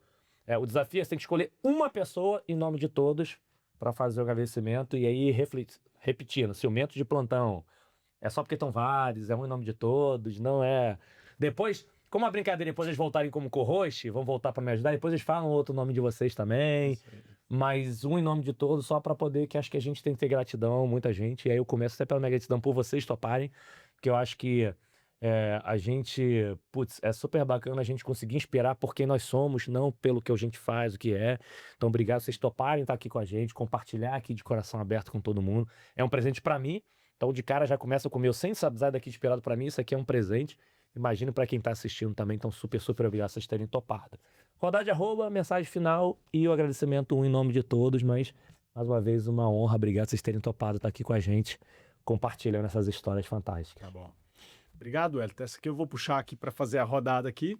o desafio é você tem que escolher uma pessoa em nome de todos pra fazer o agradecimento e aí repetindo, ciumento de plantão. É só porque estão vários, é um em nome de todos, não é... Depois, como a brincadeira, depois eles voltarem como co-host, vão voltar pra me ajudar, depois eles falam outro nome de vocês também, mas um em nome de todos, só pra poder, que acho que a gente tem que ter gratidão, muita gente, e aí eu começo até pela minha gratidão por vocês toparem, porque eu acho que a gente, é super bacana a gente conseguir inspirar por quem nós somos, não pelo que a gente faz, o que é. Então, obrigado vocês toparem estar aqui com a gente, compartilhar aqui de coração aberto com todo mundo. É um presente pra mim. Então, de cara, já começa com o meu sem sair daqui inspirado pra mim. Isso aqui é um presente. Imagino pra quem tá assistindo também. Então, super, super obrigado vocês terem topado. Rodada de arroba, mensagem final e o agradecimento em nome de todos. Mas, mais uma vez, uma honra. Obrigado vocês terem topado estar aqui com a gente, compartilhando essas histórias fantásticas.
Tá bom. Obrigado, Elton. Essa aqui eu vou puxar aqui para fazer a rodada aqui.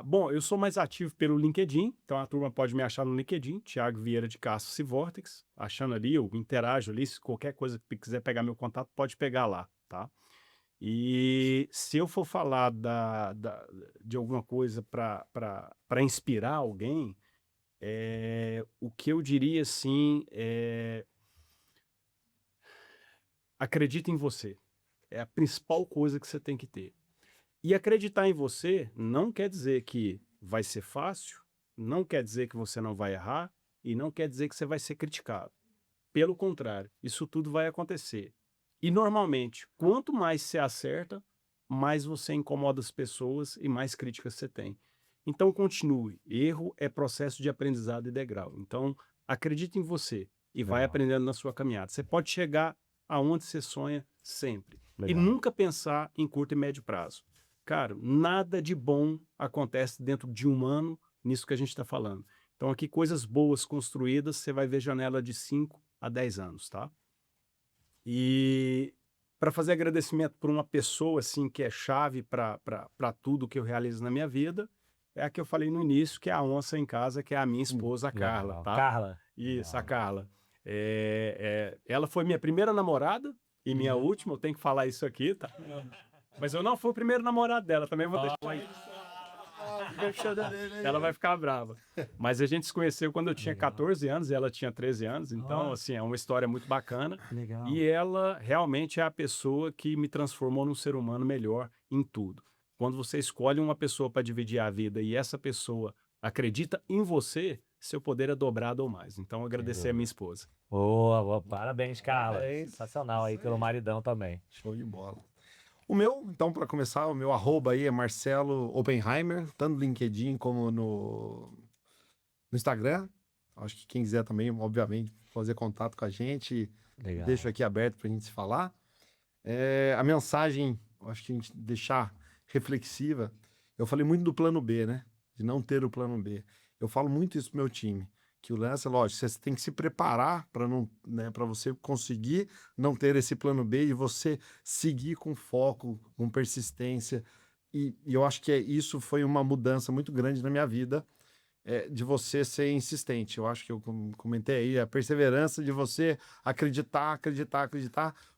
Bom, eu sou mais ativo pelo LinkedIn, então a turma pode me achar no LinkedIn, Thiago Vieira de Castro Civortex, achando ali, eu interajo ali, se qualquer coisa que quiser pegar meu contato, pode pegar lá, tá? E se eu for falar de alguma coisa para inspirar alguém, o que eu diria assim acredita em você. É a principal coisa que você tem que ter. E acreditar em você não quer dizer que vai ser fácil, não quer dizer que você não vai errar e não quer dizer que você vai ser criticado. Pelo contrário, isso tudo vai acontecer. E normalmente, quanto mais você acerta, mais você incomoda as pessoas e mais críticas você tem. Então continue. Erro é processo de aprendizado e degrau. Então acredite em você e vai aprendendo na sua caminhada. Você pode chegar aonde você sonha sempre.
Legal.
E nunca pensar em curto e médio prazo. Cara, nada de bom acontece dentro de um ano nisso que a gente está falando. Então aqui coisas boas construídas, você vai ver janela de 5 a 10 anos, tá? E para fazer agradecimento por uma pessoa assim que é chave para tudo que eu realizo na minha vida, é a que eu falei no início, que é a onça em casa, que é a minha esposa, a Carla, tá?
Carla.
Isso, a Carla. Ela foi minha primeira namorada e minha última, eu tenho que falar isso aqui, tá? Mas eu não fui o primeiro namorado dela, também vou deixar aí. Ela vai ficar brava. Mas a gente se conheceu quando eu tinha 14 anos e ela tinha 13 anos, então, assim, é uma história muito bacana.
Legal.
E ela realmente é a pessoa que me transformou num ser humano melhor em tudo. Quando você escolhe uma pessoa para dividir a vida e essa pessoa acredita em você, seu poder é dobrado ou mais. Então, agradecer a minha esposa.
Boa, boa. Parabéns, Carla.
Parabéns.
Sensacional aí pelo maridão também.
Show de bola. O meu, então, para começar, o meu arroba aí é Marcelo Oppenheimer, tanto no LinkedIn como no Instagram. Acho que quem quiser também, obviamente, fazer contato com a gente,
Legal.
deixo aqui aberto para a gente se falar. A mensagem, acho que a gente deixar reflexiva. Eu falei muito do plano B, né? De não ter o plano B. Eu falo muito isso pro meu time. Que o lance, lógico, você tem que se preparar para não, né, para você conseguir não ter esse plano B e você seguir com foco, com persistência. E eu acho que isso foi uma mudança muito grande na minha vida, de você ser insistente. Eu acho que eu comentei aí, a perseverança de você acreditar,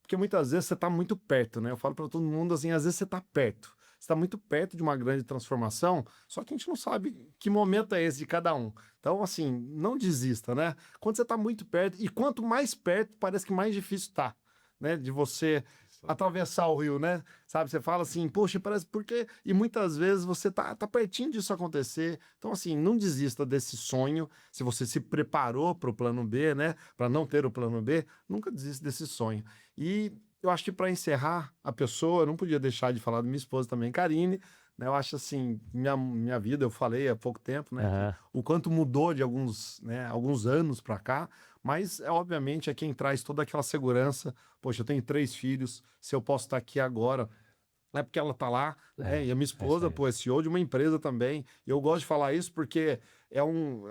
porque muitas vezes você está muito perto, né? Eu falo para todo mundo assim, às vezes você está perto. Você está muito perto de uma grande transformação, só que a gente não sabe que momento é esse de cada um. Então, assim, não desista, né? Quando você está muito perto, e quanto mais perto, parece que mais difícil está, né? De você atravessar o rio, né? Sabe, você fala assim, poxa, parece porque... E muitas vezes você tá pertinho disso acontecer. Então, assim, não desista desse sonho. Se você se preparou para o plano B, né? Para não ter o plano B, nunca desista desse sonho. E eu acho que para encerrar a pessoa, eu não podia deixar de falar da minha esposa também, Karine, né? Eu acho assim, minha vida, eu falei há pouco tempo, né? O quanto mudou de alguns anos para cá, mas obviamente é quem traz toda aquela segurança. Poxa, eu tenho 3 filhos, se eu posso estar aqui agora, é porque ela tá lá, né? E a minha esposa, pô, é CEO de uma empresa também. E eu gosto de falar isso porque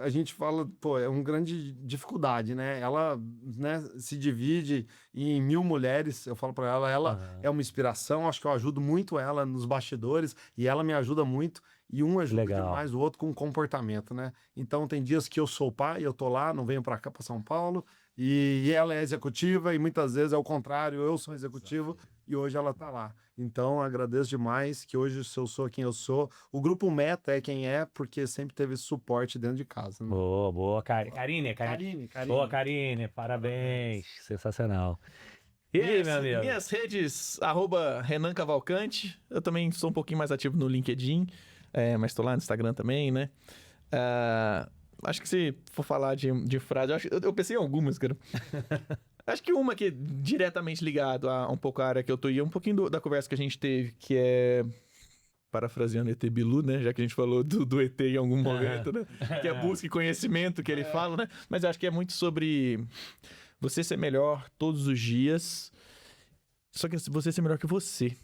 a gente fala, pô, é uma grande dificuldade, né? Ela, né, se divide em 1000 mulheres. Eu falo para ela é uma inspiração. Acho que eu ajudo muito ela nos bastidores e ela me ajuda muito. E um ajuda demais o outro com comportamento, né? Então tem dias que eu sou pai, eu tô lá, não venho para cá, para São Paulo. E ela é executiva e muitas vezes é o contrário, eu sou executivo e hoje ela tá lá. Então agradeço demais que hoje eu sou quem eu sou. O Grupo Meta é quem é porque sempre teve esse suporte dentro de casa. Né?
Boa. Karine. Boa, Karine. Parabéns. Sensacional. E aí, meu amigo?
Minhas redes, @Renan Cavalcante. Eu também sou um pouquinho mais ativo no LinkedIn, mas tô lá no Instagram também, né? Acho que se for falar de frase, eu pensei em algumas, cara. Acho que uma que é diretamente ligado a um pouco a área que eu tô e um pouquinho da conversa que a gente teve, que é, parafraseando ET Bilu, né? Já que a gente falou do ET em algum momento, né? Que é busca e conhecimento que ele fala, né? Mas eu acho que é muito sobre você ser melhor todos os dias, só que você ser melhor que você.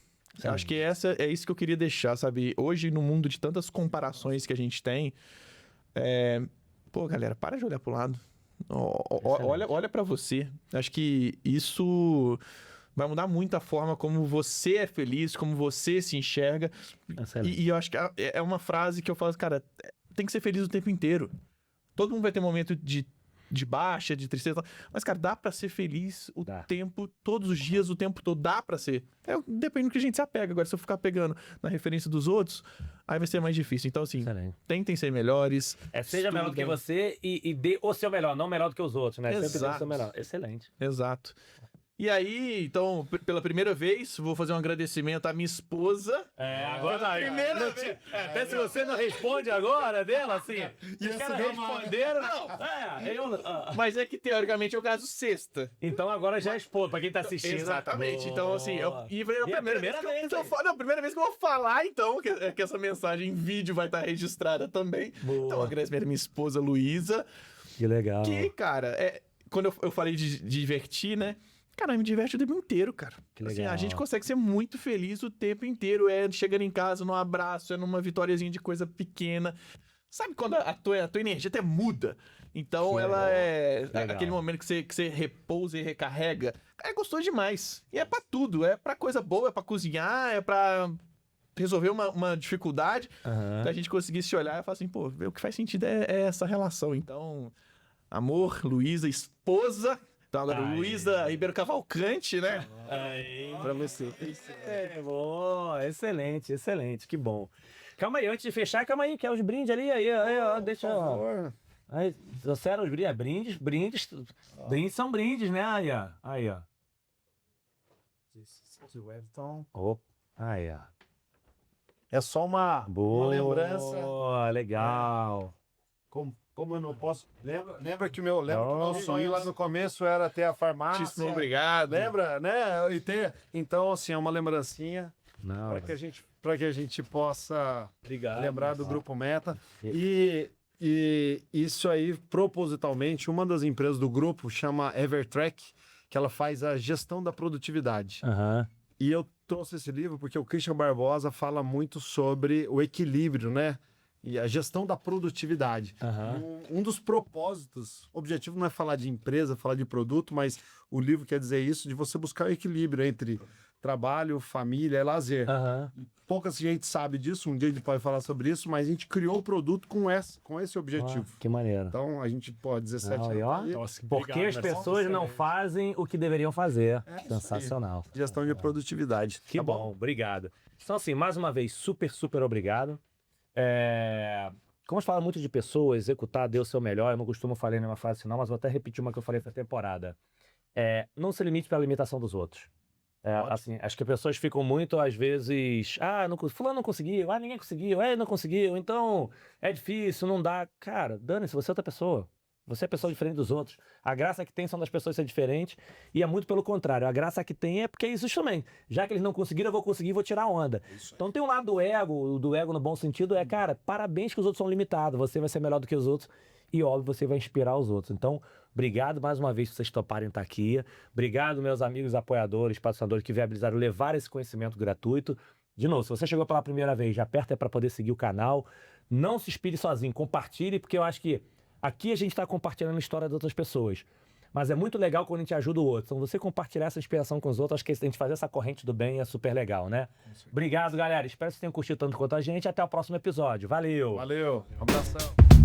Eu acho que é isso que eu queria deixar, sabe? Hoje, no mundo de tantas comparações que a gente tem, pô, galera, para de olhar pro lado. Olha pra você. Acho que isso vai mudar muito a forma como você é feliz, como você se enxerga. E eu acho que é uma frase que eu falo, cara, tem que ser feliz o tempo inteiro. Todo mundo vai ter momento de baixa, de tristeza, mas, cara, dá pra ser feliz o tempo, todos os dias, o tempo todo, dá pra ser. Depende do que a gente se apega. Agora, se eu ficar pegando na referência dos outros, aí vai ser mais difícil. Então, assim, tentem ser melhores.
Seja melhor do que você e dê o seu melhor, não melhor do que os outros, né?
Exato.
Sempre dê o seu melhor. Excelente.
Exato. E aí, então, pela primeira vez, vou fazer um agradecimento à minha esposa.
Agora
primeira vez.
Até se você não responde agora dela, assim. Os caras responderam.
Mas é que, teoricamente, eu caso sexta.
Então agora já expôs pra quem tá assistindo.
Exatamente. Então, assim, primeira vez que eu vou falar, então, que essa mensagem em vídeo vai estar registrada também.
Boa.
Então, agradecimento à minha esposa, Luísa.
Que legal.
Que, cara, quando eu falei de divertir, né? Cara, me diverte o tempo inteiro, cara.
Que legal.
Assim, a gente consegue ser muito feliz o tempo inteiro. Chegando em casa, num abraço, numa vitóriazinha de coisa pequena. Sabe quando a tua energia até muda? Então, ela é aquele momento que você repousa e recarrega. É gostoso demais. E é pra tudo. É pra coisa boa, é pra cozinhar, é pra resolver uma dificuldade. Da gente conseguir se olhar e falar assim, pô, o que faz sentido é essa relação. Então, amor, Luísa, esposa. Então agora, Luísa Ribeiro Cavalcante, né?
Aí.
Pra você.
Boa, excelente, excelente, que bom. Calma aí, antes de fechar, calma aí, quer os brindes ali, aí, ó, deixa eu... Aí, trouxeram os brindes, brindes são brindes, né, aí, ó. Opa, aí, ó.
É só uma
Boa,
lembrança.
Legal.
Como eu não posso. Lembra que o meu sonho lá no começo era ter a farmácia.
Muitíssimo obrigado.
Lembra, né? E ter. Então, assim, é uma lembrancinha
Não,
para que a gente possa
obrigado.
lembrar do Grupo Meta. E isso aí, propositalmente, uma das empresas do grupo chama Evertrack, que ela faz a gestão da produtividade.
Aham.
E eu trouxe esse livro porque o Christian Barbosa fala muito sobre o equilíbrio, né? E a gestão da produtividade.
Aham.
Um dos propósitos, o objetivo não é falar de empresa, falar de produto, mas o livro quer dizer isso, de você buscar o equilíbrio entre trabalho, família e lazer.
Aham.
Pouca gente sabe disso, um dia a gente pode falar sobre isso, mas a gente criou o produto com esse objetivo.
Que maneiro.
Então, a gente, 17
Não,
anos.
e ó,
aí,
Nossa,
Porque
obrigado,
as
né?
pessoas não fazem o que deveriam fazer.
isso aí.
Sensacional.
Gestão de produtividade.
Que
Tá
bom, obrigado. Então, assim, mais uma vez, super obrigado. Como a gente fala muito de pessoas, executar, dê o seu melhor, eu não costumo falar nenhuma frase assim, não, mas vou até repetir uma que eu falei essa temporada. Não se limite pela limitação dos outros. Assim, acho que as pessoas ficam muito, às vezes, fulano não conseguiu, ninguém conseguiu, não conseguiu, então é difícil, não dá. Cara, dane-se, você é outra pessoa. Você é pessoa diferente dos outros. A graça que tem são das pessoas ser diferentes e é muito pelo contrário. A graça que tem é porque é isso também. Já que eles não conseguiram, eu vou conseguir, vou tirar a onda. Então tem um lado do ego no bom sentido, cara, parabéns que os outros são limitados, você vai ser melhor do que os outros e, óbvio, você vai inspirar os outros. Então, obrigado mais uma vez por vocês toparem estar aqui. Obrigado, meus amigos apoiadores, patrocinadores que viabilizaram levar esse conhecimento gratuito. De novo, se você chegou pela primeira vez, já aperta para poder seguir o canal. Não se inspire sozinho, compartilhe, porque eu acho que aqui a gente está compartilhando a história de outras pessoas. Mas é muito legal quando a gente ajuda o outro. Então, você compartilhar essa inspiração com os outros, acho que a gente fazer essa corrente do bem é super legal, né? Obrigado, galera. Espero que vocês tenham curtido tanto quanto a gente. Até o próximo episódio. Valeu!
Valeu, um abração.